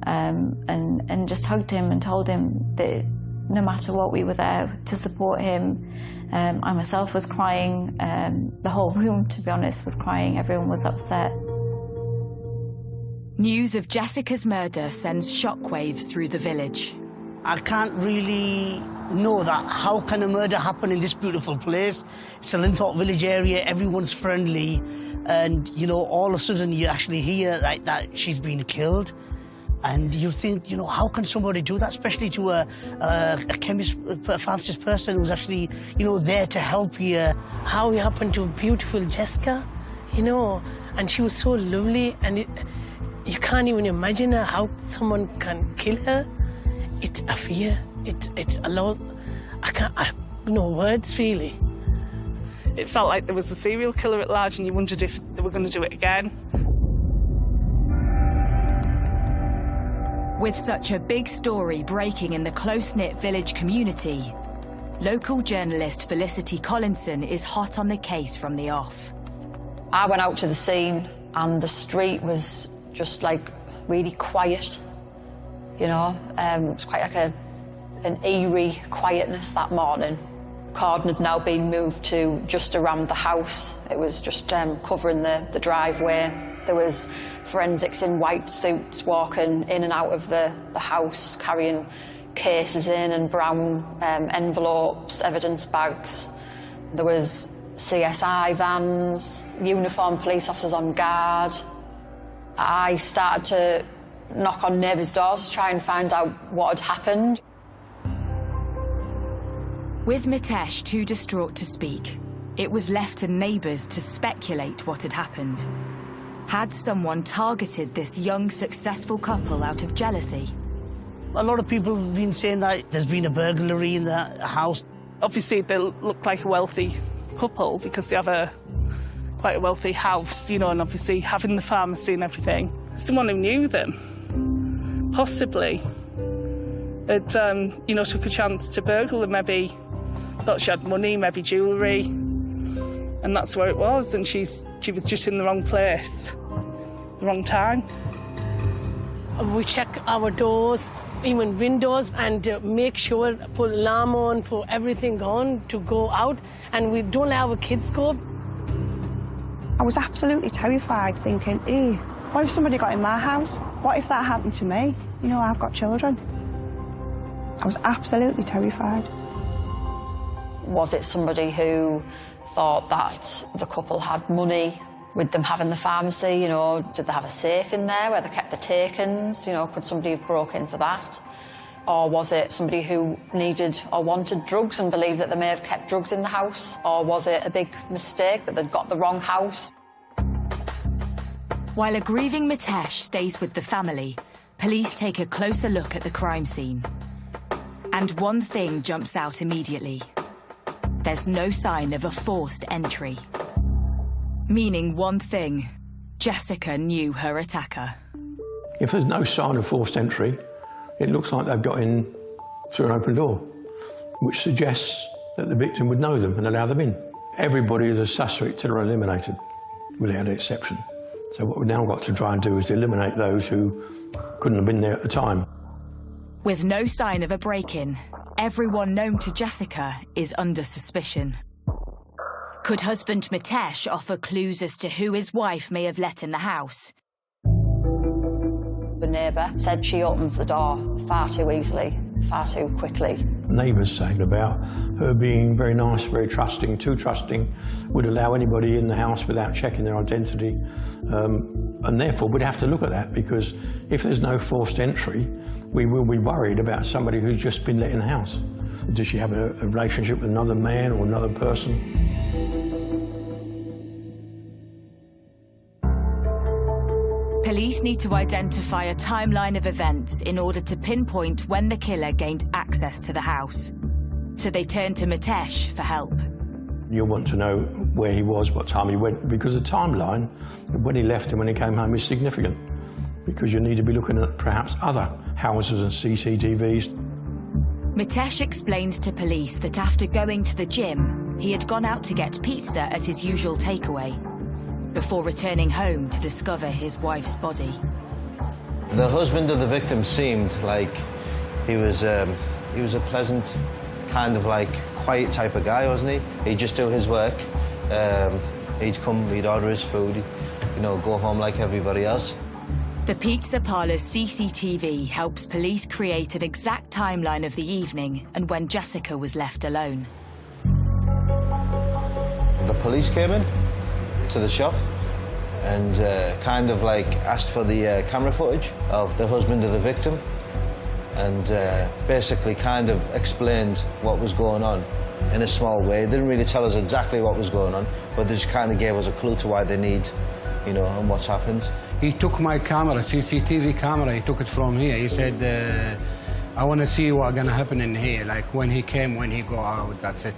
and just hugged him and told him that no matter what, we were there to support him. I myself was crying. The whole room, to be honest, was crying. Everyone was upset. News of Jessica's murder sends shockwaves through the village. I can't really know that. How can a murder happen in this beautiful place? It's a Linthorpe village area, everyone's friendly, and, you know, all of a sudden you actually hear like that she's been killed. And you think, you know, how can somebody do that, especially to a chemist, a pharmacist person who's actually, you know, there to help you. How it happened to beautiful Jessica, you know, and she was so lovely, and you can't even imagine how someone can kill her. It's a fear. It's a lot. I have no words, really. It felt like there was a serial killer at large, and you wondered if they were going to do it again. With such a big story breaking in the close-knit village community, local journalist Felicity Collinson is hot on the case from the off. I went out to the scene and the street was just like really quiet, you know. It was quite like an eerie quietness that morning. Cordon had now been moved to just around the house. It was just covering the driveway. There was forensics in white suits walking in and out of the house, carrying cases in and brown envelopes, evidence bags. There was CSI vans, uniformed police officers on guard. I started to knock on neighbours' doors to try and find out what had happened. With Mitesh too distraught to speak, it was left to neighbours to speculate what had happened. Had someone targeted this young, successful couple out of jealousy? A lot of people have been saying that there's been a burglary in the house. Obviously, they look like a wealthy couple because they have quite a wealthy house, you know, and obviously having the pharmacy and everything. Someone who knew them, possibly, had, you know, took a chance to burgle them, maybe thought she had money, maybe jewellery. And that's where it was, and she was just in the wrong place, the wrong time. We check our doors, even windows, and make sure, put alarm on, put everything on to go out, and we don't let our kids go. I was absolutely terrified, thinking, what if somebody got in my house? What if that happened to me? You know, I've got children. I was absolutely terrified. Was it somebody who thought that the couple had money with them having the pharmacy? You know, did they have a safe in there where they kept the take-ins? You know, could somebody have broken in for that? Or was it somebody who needed or wanted drugs and believed that they may have kept drugs in the house? Or was it a big mistake that they'd got the wrong house? While a grieving Mitesh stays with the family, police take a closer look at the crime scene. And one thing jumps out immediately. There's no sign of a forced entry. Meaning one thing, Jessica knew her attacker. If there's no sign of forced entry, it looks like they've got in through an open door, which suggests that the victim would know them and allow them in. everybody is a suspect till they're eliminated, without exception. So what we've now got to try and do is eliminate those who couldn't have been there at the time. With no sign of a break-in, everyone known to Jessica is under suspicion. Could husband Mitesh offer clues as to who his wife may have let in the house? The neighbour said she opens the door far too easily, far too quickly. Neighbours saying about her being very nice, very trusting, too trusting, would allow anybody in the house without checking their identity. And therefore we'd have to look at that, because if there's no forced entry, we will be worried about somebody who's just been let in the house. Does she have a relationship with another man or another person? Police need to identify a timeline of events in order to pinpoint when the killer gained access to the house. So they turn to Mitesh for help. You'll want to know where he was, what time he went, because the timeline, when he left and when he came home, is significant. Because you need to be looking at perhaps other houses and CCTVs. Mitesh explains to police that after going to the gym, he had gone out to get pizza at his usual takeaway, before returning home to discover his wife's body. The husband of the victim seemed like he was a pleasant, kind of like quiet type of guy, wasn't he? He'd just do his work. He'd come, he'd order his food, you know, go home like everybody else. The pizza parlour's CCTV helps police create an exact timeline of the evening and when Jessica was left alone. The police came in to the shop and kind of like asked for the camera footage of the husband of the victim, and basically kind of explained what was going on in a small way. They didn't really tell us exactly what was going on, but they just kind of gave us a clue to why they need, you know, and what's happened. He took my camera, CCTV camera, he took it from here. He said, I want to see what's going to happen in here, like when he came, when he go out, that's it.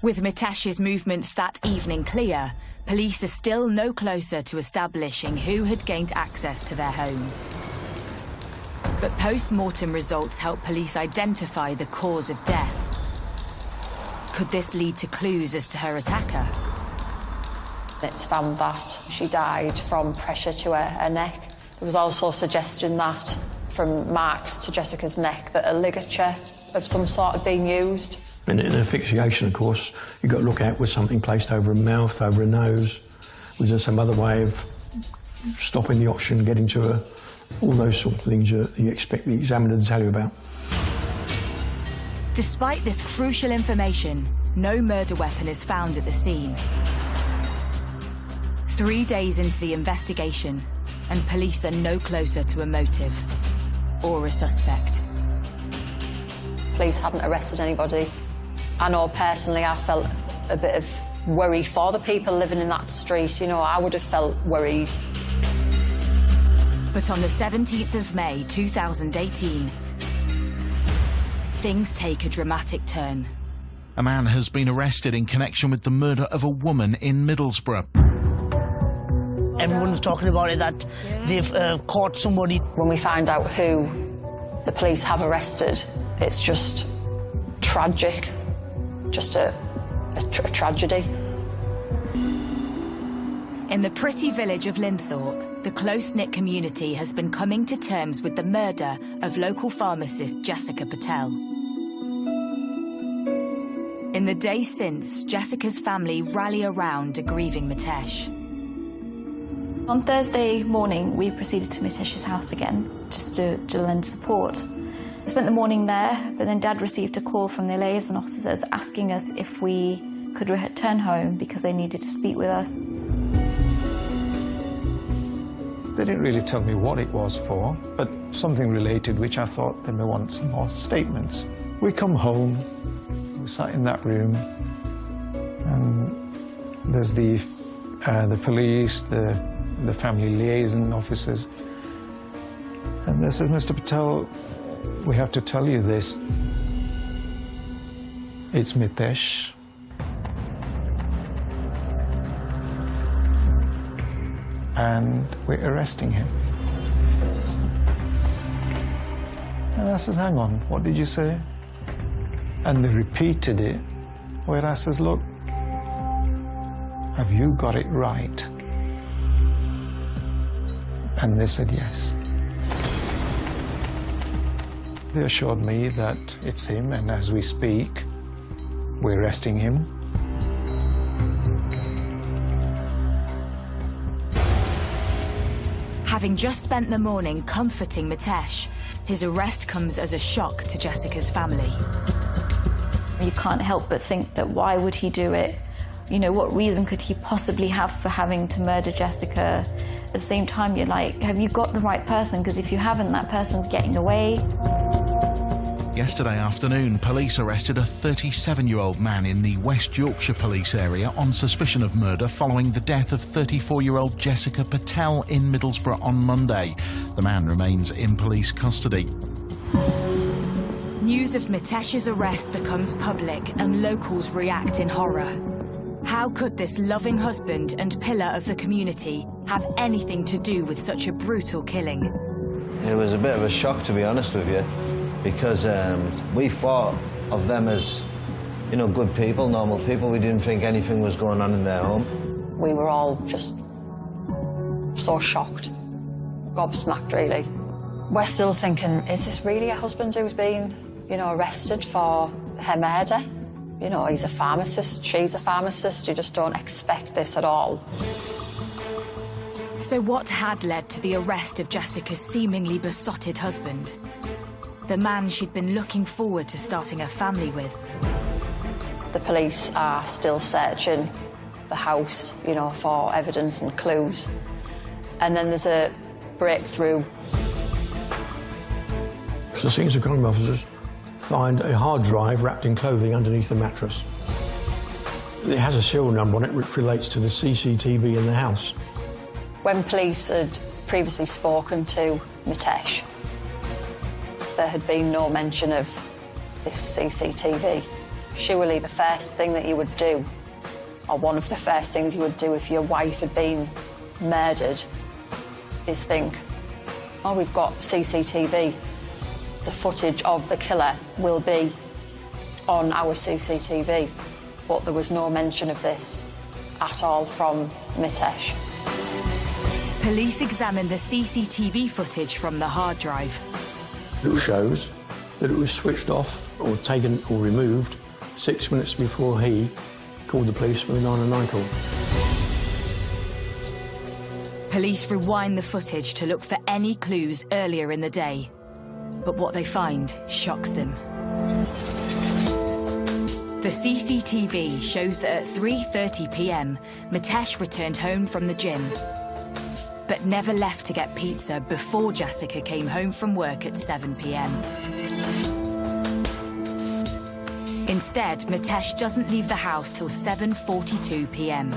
With Mitesh's movements that evening clear, police are still no closer to establishing who had gained access to their home. But post-mortem results help police identify the cause of death. Could this lead to clues as to her attacker? It's found that she died from pressure to her neck. There was also suggestion that from marks to Jessica's neck that a ligature of some sort had been used. And in asphyxiation, of course, you've got to look at was something placed over a mouth, over a nose. Was there some other way of stopping the oxygen getting to her? All those sorts of things you expect the examiner to tell you about. Despite this crucial information, no murder weapon is found at the scene. 3 days into the investigation, and police are no closer to a motive or a suspect. Police hadn't arrested anybody. I know personally I felt a bit of worry for the people living in that street. You know, I would have felt worried. But on the 17th of May 2018, things take a dramatic turn. A man has been arrested in connection with the murder of a woman in Middlesbrough. Everyone's talking about it, that they've caught somebody. When we find out who the police have arrested, it's just tragic, just a tragedy. In the pretty village of Linthorpe, the close-knit community has been coming to terms with the murder of local pharmacist Jessica Patel. In the days since, Jessica's family rally around a grieving Mitesh. On Thursday morning, we proceeded to Mitesh's house again, just to lend support. We spent the morning there, but then Dad received a call from the liaison officers asking us if we could return home because they needed to speak with us. They didn't really tell me what it was for, but something related, which I thought they may want some more statements. We come home, we sat in that room, and there's the police, the family liaison officers, and they said, Mr. Patel, we have to tell you this. It's Mitesh. And we're arresting him. And I said, hang on, what did you say? And they repeated it where I says, look, have you got it right? And they said yes. They assured me that it's him, and as we speak, we're arresting him. Having just spent the morning comforting Mitesh, his arrest comes as a shock to Jessica's family. You can't help but think that why would he do it? You know, what reason could he possibly have for having to murder Jessica? At the same time, you're like, have you got the right person? Because if you haven't, that person's getting away. Yesterday afternoon, police arrested a 37-year-old man in the West Yorkshire police area on suspicion of murder following the death of 34-year-old Jessica Patel in Middlesbrough on Monday. The man remains in police custody. News of Mitesh's arrest becomes public and locals react in horror. How could this loving husband and pillar of the community have anything to do with such a brutal killing? It was a bit of a shock, to be honest with you, because we thought of them as, you know, good people, normal people. We didn't think anything was going on in their home. We were all just so shocked, gobsmacked, really. We're still thinking, is this really a husband who's been, you know, arrested for her murder? You know, he's a pharmacist, she's a pharmacist. You just don't expect this at all. So what had led to the arrest of Jessica's seemingly besotted husband? The man she'd been looking forward to starting a family with. The police are still searching the house, you know, for evidence and clues. And then there's a breakthrough. So senior crime officers find a hard drive wrapped in clothing underneath the mattress. It has a serial number on it which relates to the CCTV in the house. When police had previously spoken to Mitesh, there had been no mention of this CCTV. Surely the first thing that you would do, or one of the first things you would do if your wife had been murdered, is think, oh, we've got CCTV. The footage of the killer will be on our CCTV. But there was no mention of this at all from Mitesh. Police examined the CCTV footage from the hard drive. It shows that it was switched off or taken or removed 6 minutes before he called the police for the 999 call. Police rewind the footage to look for any clues earlier in the day. But what they find shocks them. The CCTV shows that at 3:30 p.m, Mitesh returned home from the gym, but never left to get pizza before Jessica came home from work at 7 p.m. Instead, Mitesh doesn't leave the house till 7:42 p.m.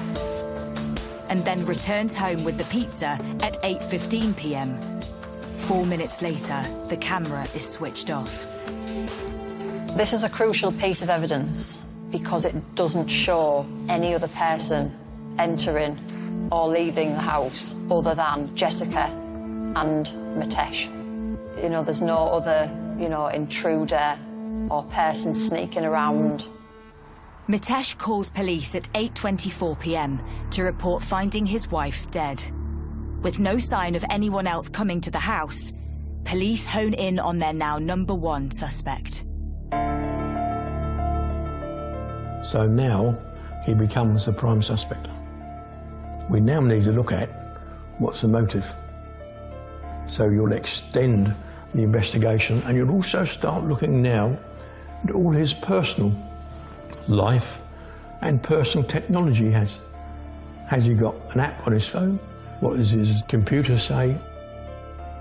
and then returns home with the pizza at 8:15 p.m. 4 minutes later, the camera is switched off. This is a crucial piece of evidence because it doesn't show any other person entering or leaving the house other than Jessica and Mitesh. You know, there's no other, you know, intruder or person sneaking around. Mitesh calls police at 8:24 p.m. to report finding his wife dead. With no sign of anyone else coming to the house, police hone in on their now #1 suspect. So now he becomes the prime suspect. We now need to look at what's the motive. So you'll extend the investigation and you'll also start looking now at all his personal life and personal technology he has. Has he got an app on his phone? What does his computer say?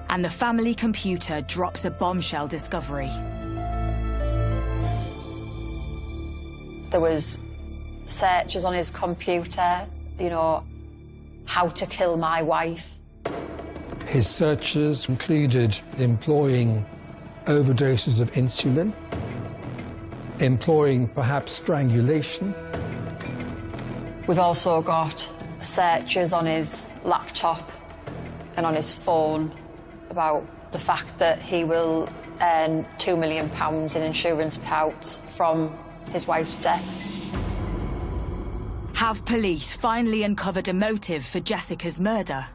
And the family computer drops a bombshell discovery. There was searches on his computer, you know, how to kill my wife. His searches included employing overdoses of insulin, employing perhaps strangulation. We've also got searches on his laptop and on his phone about the fact that he will earn £2 million in insurance payouts from his wife's death. Have police finally uncovered a motive for Jessica's murder?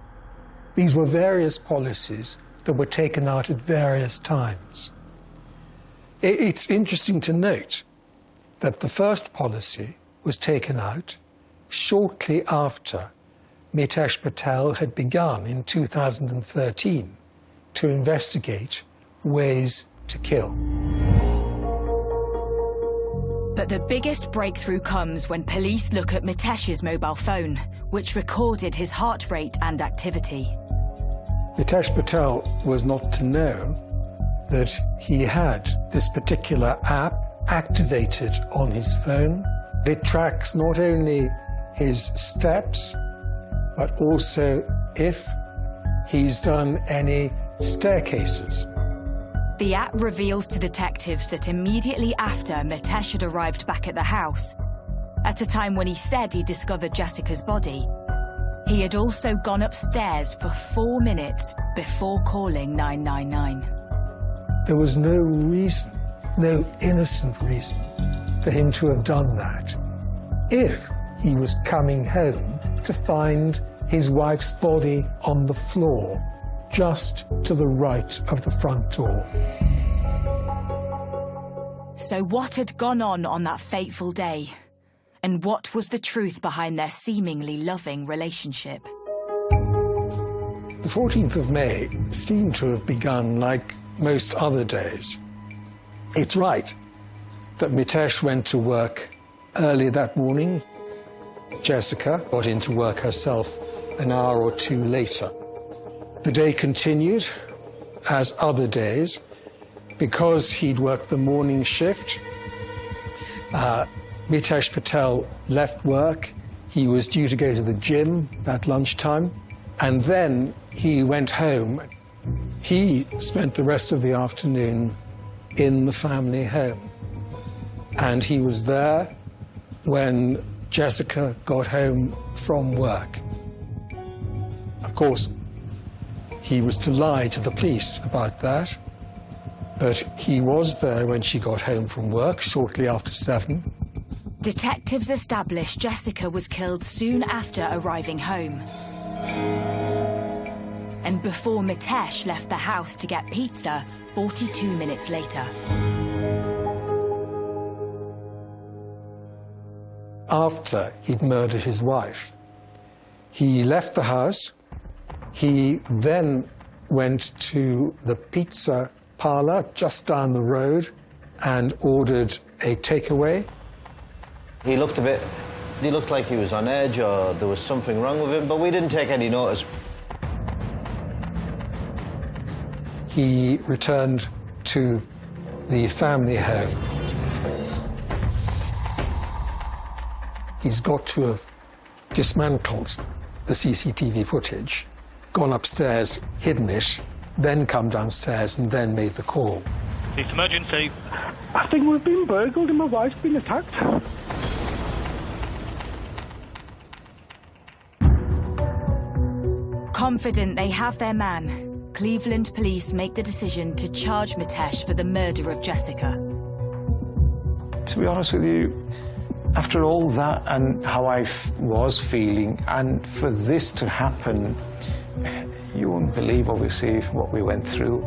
These were various policies that were taken out at various times. It's interesting to note that the first policy was taken out shortly after Mitesh Patel had begun in 2013 to investigate ways to kill. But the biggest breakthrough comes when police look at Mitesh's mobile phone, which recorded his heart rate and activity. Mitesh Patel was not to know that he had this particular app activated on his phone. It tracks not only his steps, but also if he's done any staircases. The app reveals to detectives that immediately after Mitesh had arrived back at the house, at a time when he said he discovered Jessica's body, he had also gone upstairs for 4 minutes before calling 999. There was no reason, no innocent reason, for him to have done that if he was coming home to find his wife's body on the floor just to the right of the front door. So what had gone on that fateful day? And what was the truth behind their seemingly loving relationship? The 14th of May seemed to have begun like most other days. It's right that Mitesh went to work early that morning. Jessica got into work herself an hour or two later. The day continued as other days. Because he'd worked the morning shift, Mitesh Patel left work. He was due to go to the gym at lunchtime, and then he went home. He spent the rest of the afternoon in the family home, and he was there when Jessica got home from work. Of course, he was to lie to the police about that, but he was there when she got home from work, shortly after 7. Detectives established Jessica was killed soon after arriving home. And before Mitesh left the house to get pizza 42 minutes later. After he'd murdered his wife, he left the house. He then went to the pizza parlor just down the road and ordered a takeaway. He looked like he was on edge or there was something wrong with him, but we didn't take any notice. He returned to the family home. He's got to have dismantled the CCTV footage, gone upstairs, hidden it, then come downstairs and then made the call. It's emergency. I think we've been burgled and my wife's been attacked. Confident they have their man, Cleveland police make the decision to charge Mitesh for the murder of Jessica. To be honest with you, after all that and how I was feeling, and for this to happen, you wouldn't believe, obviously, what we went through.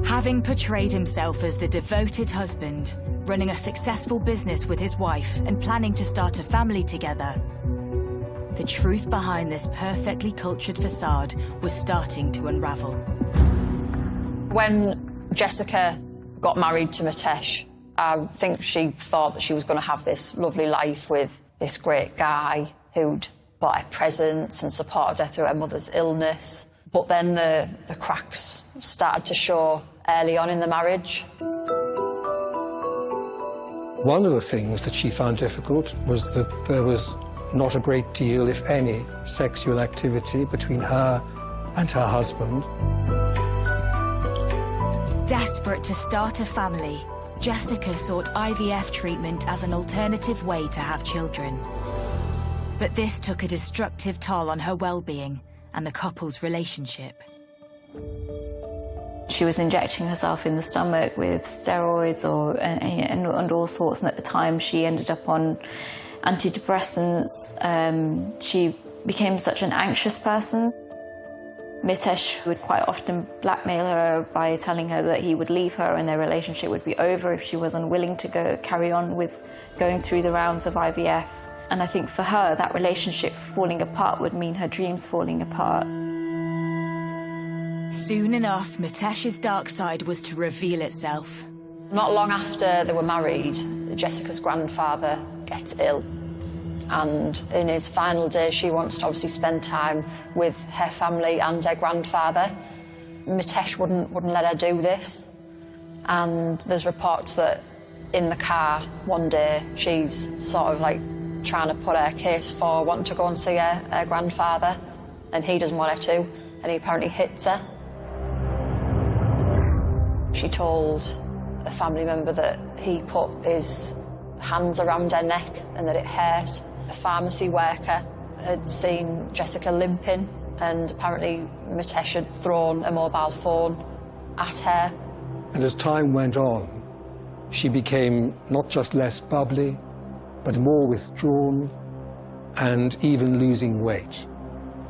Having portrayed himself as the devoted husband, running a successful business with his wife and planning to start a family together, the truth behind this perfectly cultured facade was starting to unravel. When Jessica got married to Mitesh, I think she thought that she was going to have this lovely life with this great guy who'd bought her presents and supported her through her mother's illness. But then the cracks started to show early on in the marriage. One of the things that she found difficult was that there was not a great deal, if any, sexual activity between her and her husband. Desperate to start a family, Jessica sought IVF treatment as an alternative way to have children. But this took a destructive toll on her well-being and the couple's relationship. She was injecting herself in the stomach with steroids and all sorts, and at the time she ended up on antidepressants. She became such an anxious person. Mitesh would quite often blackmail her by telling her that he would leave her and their relationship would be over if she was unwilling to carry on with going through the rounds of IVF. And I think for her, that relationship falling apart would mean her dreams falling apart. Soon enough, Mitesh's dark side was to reveal itself. Not long after they were married, Jessica's grandfather gets ill. And in his final days, she wants to obviously spend time with her family and her grandfather. Mitesh wouldn't let her do this. And there's reports that in the car one day, she's sort of like trying to put her case for wanting to go and see her grandfather, and he doesn't want her to, and he apparently hits her. She told a family member that he put his hands around her neck and that it hurt. A pharmacy worker had seen Jessica limping, and apparently Mitesh had thrown a mobile phone at her. And as time went on, she became not just less bubbly, but more withdrawn and even losing weight.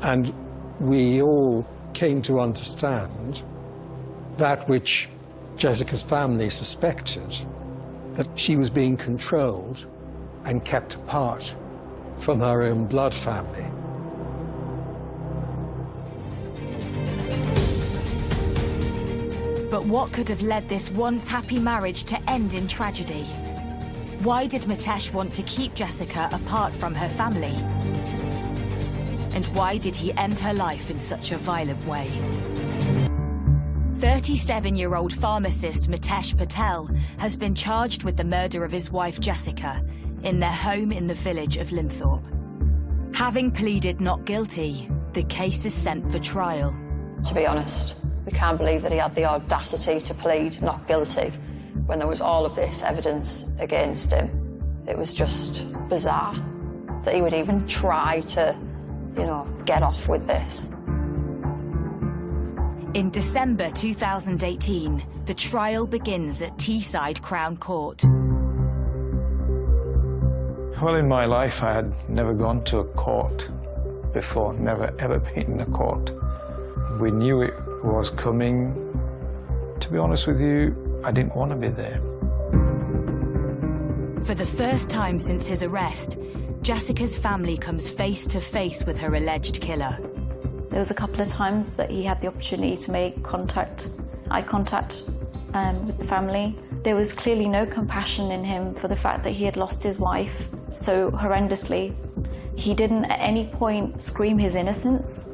And we all came to understand that which Jessica's family suspected, that she was being controlled and kept apart from her own blood family. But what could have led this once happy marriage to end in tragedy? Why did Mitesh want to keep Jessica apart from her family? And why did he end her life in such a violent way? 37-year-old pharmacist Mitesh Patel has been charged with the murder of his wife Jessica in their home in the village of Linthorpe. Having pleaded not guilty, the case is sent for trial. To be honest, we can't believe that he had the audacity to plead not guilty when there was all of this evidence against him. It was just bizarre that he would even try to, get off with this. In December 2018, the trial begins at Teesside Crown Court. Well, in my life, I had never gone to a court before, never ever been in a court. We knew it was coming. To be honest with you, I didn't want to be there. For the first time since his arrest, Jessica's family comes face to face with her alleged killer. There was a couple of times that he had the opportunity to make eye contact with the family. There was clearly no compassion in him for the fact that he had lost his wife so horrendously. He didn't at any point scream his innocence.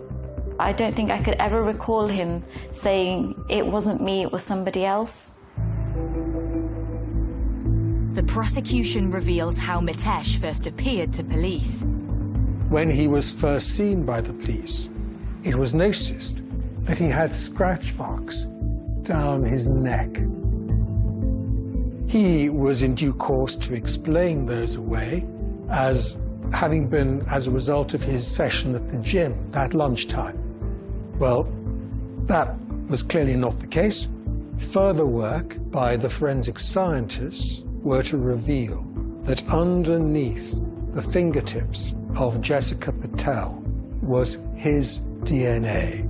I don't think I could ever recall him saying, "It wasn't me, it was somebody else." The prosecution reveals how Mitesh first appeared to police. When he was first seen by the police, it was noticed that he had scratch marks down his neck. He was in due course to explain those away as having been as a result of his session at the gym that lunchtime. Well, that was clearly not the case. Further work by the forensic scientists were to reveal that underneath the fingertips of Jessica Patel was his DNA,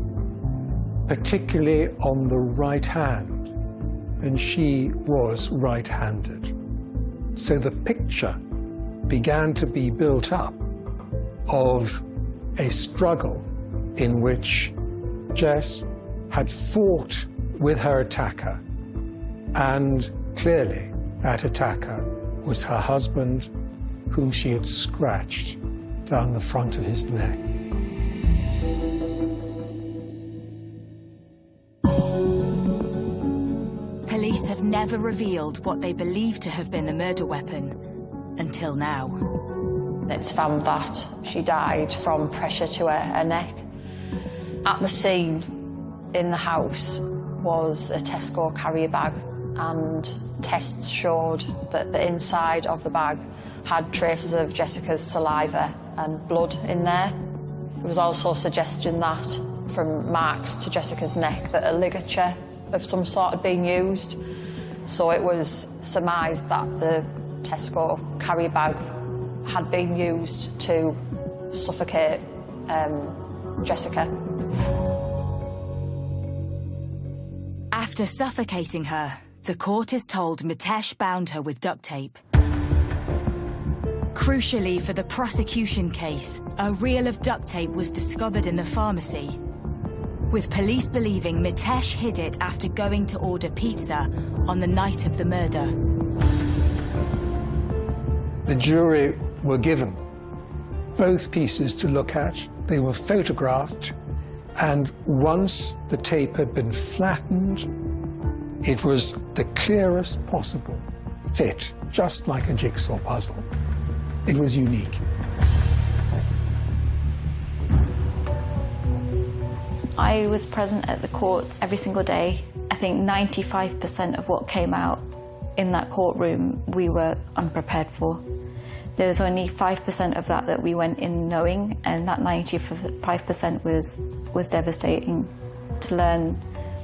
particularly on the right hand, and she was right-handed. So the picture began to be built up of a struggle in which Jess had fought with her attacker, and clearly that attacker was her husband, whom she had scratched down the front of his neck. Police have never revealed what they believe to have been the murder weapon until now. It's found that she died from pressure to her neck. At the scene in the house was a Tesco carrier bag, and tests showed that the inside of the bag had traces of Jessica's saliva and blood in there. There was also a suggestion that from marks to Jessica's neck that a ligature of some sort had been used. So it was surmised that the Tesco carry bag had been used to suffocate Jessica. After suffocating her, the court is told Mitesh bound her with duct tape. Crucially for the prosecution case, a reel of duct tape was discovered in the pharmacy, with police believing Mitesh hid it after going to order pizza on the night of the murder. The jury were given both pieces to look at. They were photographed, and once the tape had been flattened, it was the clearest possible fit, just like a jigsaw puzzle. It was unique. I was present at the court every single day. I think 95% of what came out in that courtroom we were unprepared for. There was only 5% of that we went in knowing, and that 95% was devastating. To learn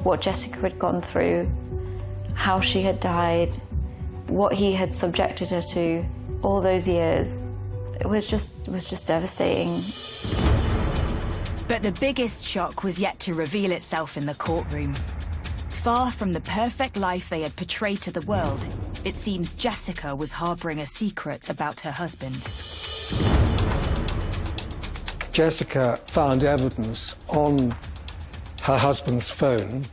what Jessica had gone through, how she had died, what he had subjected her to all those years, it was just devastating. But the biggest shock was yet to reveal itself in the courtroom. Far from the perfect life they had portrayed to the world, it seems Jessica was harboring a secret about her husband. Jessica found evidence on her husband's phone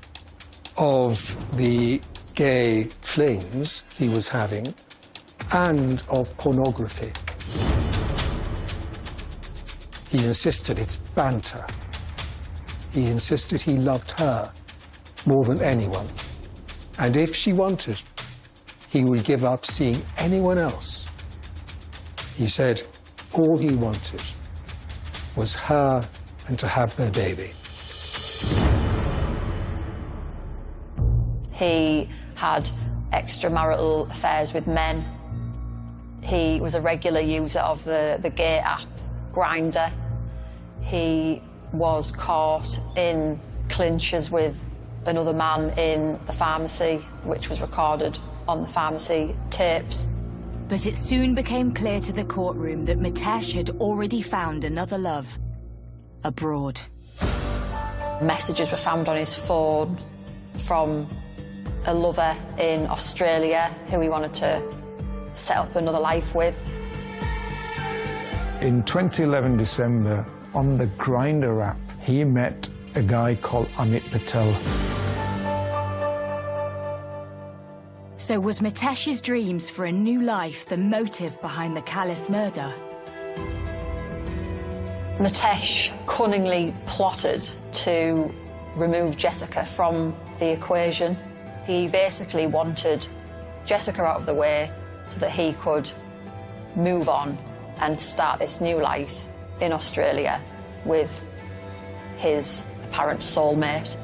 of the gay flings he was having and of pornography. He insisted it's banter. He insisted he loved her more than anyone. And if she wanted, he would give up seeing anyone else. He said all he wanted was her and to have their baby. He had extramarital affairs with men. He was a regular user of the gay app Grindr. He was caught in clinches with another man in the pharmacy, which was recorded on the pharmacy tapes. But it soon became clear to the courtroom that Mitesh had already found another love abroad. Messages were found on his phone from a lover in Australia who he wanted to set up another life with. In 2011 December, on the Grindr app, he met a guy called Amit Patel. So was Mitesh's dreams for a new life the motive behind the callous murder? Mitesh cunningly plotted to remove Jessica from the equation. He basically wanted Jessica out of the way so that he could move on and start this new life in Australia with his apparent soulmate.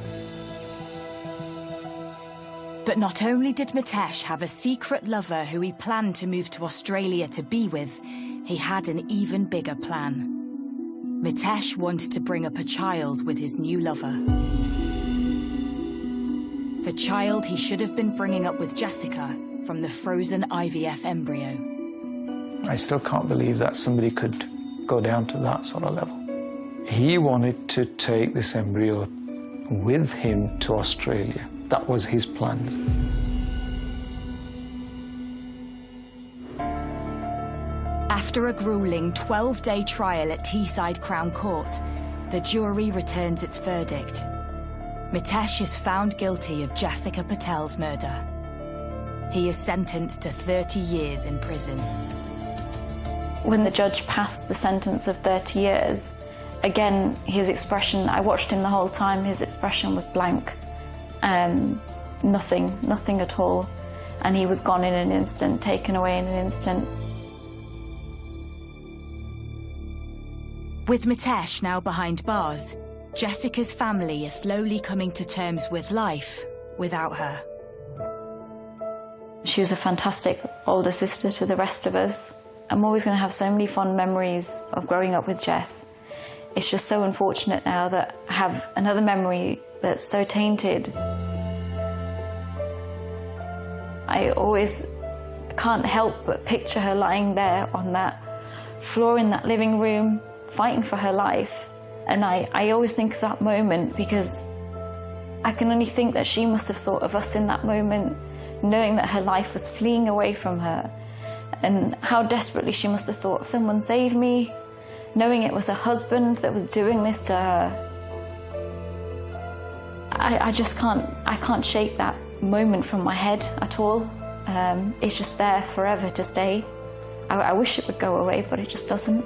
But not only did Mitesh have a secret lover who he planned to move to Australia to be with, he had an even bigger plan. Mitesh wanted to bring up a child with his new lover. The child he should have been bringing up with Jessica from the frozen IVF embryo. I still can't believe that somebody could go down to that sort of level. He wanted to take this embryo with him to Australia. That was his plans. After a grueling 12-day trial at Teesside Crown Court, the jury returns its verdict. Mitesh is found guilty of Jessica Patel's murder. He is sentenced to 30 years in prison. When the judge passed the sentence of 30 years, again, his expression, I watched him the whole time, his expression was blank. Nothing at all. And he was gone in an instant, taken away in an instant. With Mitesh now behind bars, Jessica's family is slowly coming to terms with life without her. She was a fantastic older sister to the rest of us. I'm always going to have so many fond memories of growing up with Jess. It's just so unfortunate now that I have another memory that's so tainted. I always can't help but picture her lying there on that floor in that living room, fighting for her life. And I always think of that moment because I can only think that she must have thought of us in that moment, knowing that her life was fleeing away from her, and how desperately she must have thought, someone save me, knowing it was her husband that was doing this to her. I just can't shake that moment from my head at all. It's just there forever to stay. I wish it would go away, but it just doesn't.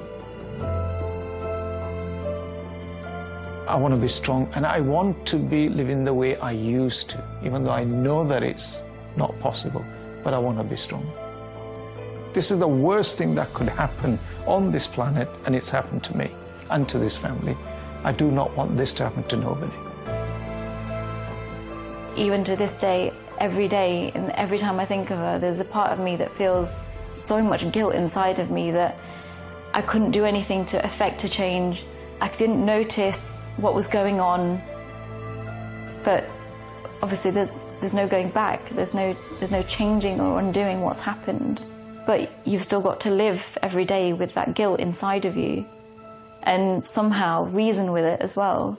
I want to be strong, and I want to be living the way I used to, even though I know that it's not possible, but I want to be strong. This is the worst thing that could happen on this planet, and it's happened to me and to this family. I do not want this to happen to nobody. Even to this day, every day, and every time I think of her, there's a part of me that feels so much guilt inside of me that I couldn't do anything to affect a change. I didn't notice what was going on, but obviously there's no going back. There's no changing or undoing what's happened. But you've still got to live every day with that guilt inside of you and somehow reason with it as well.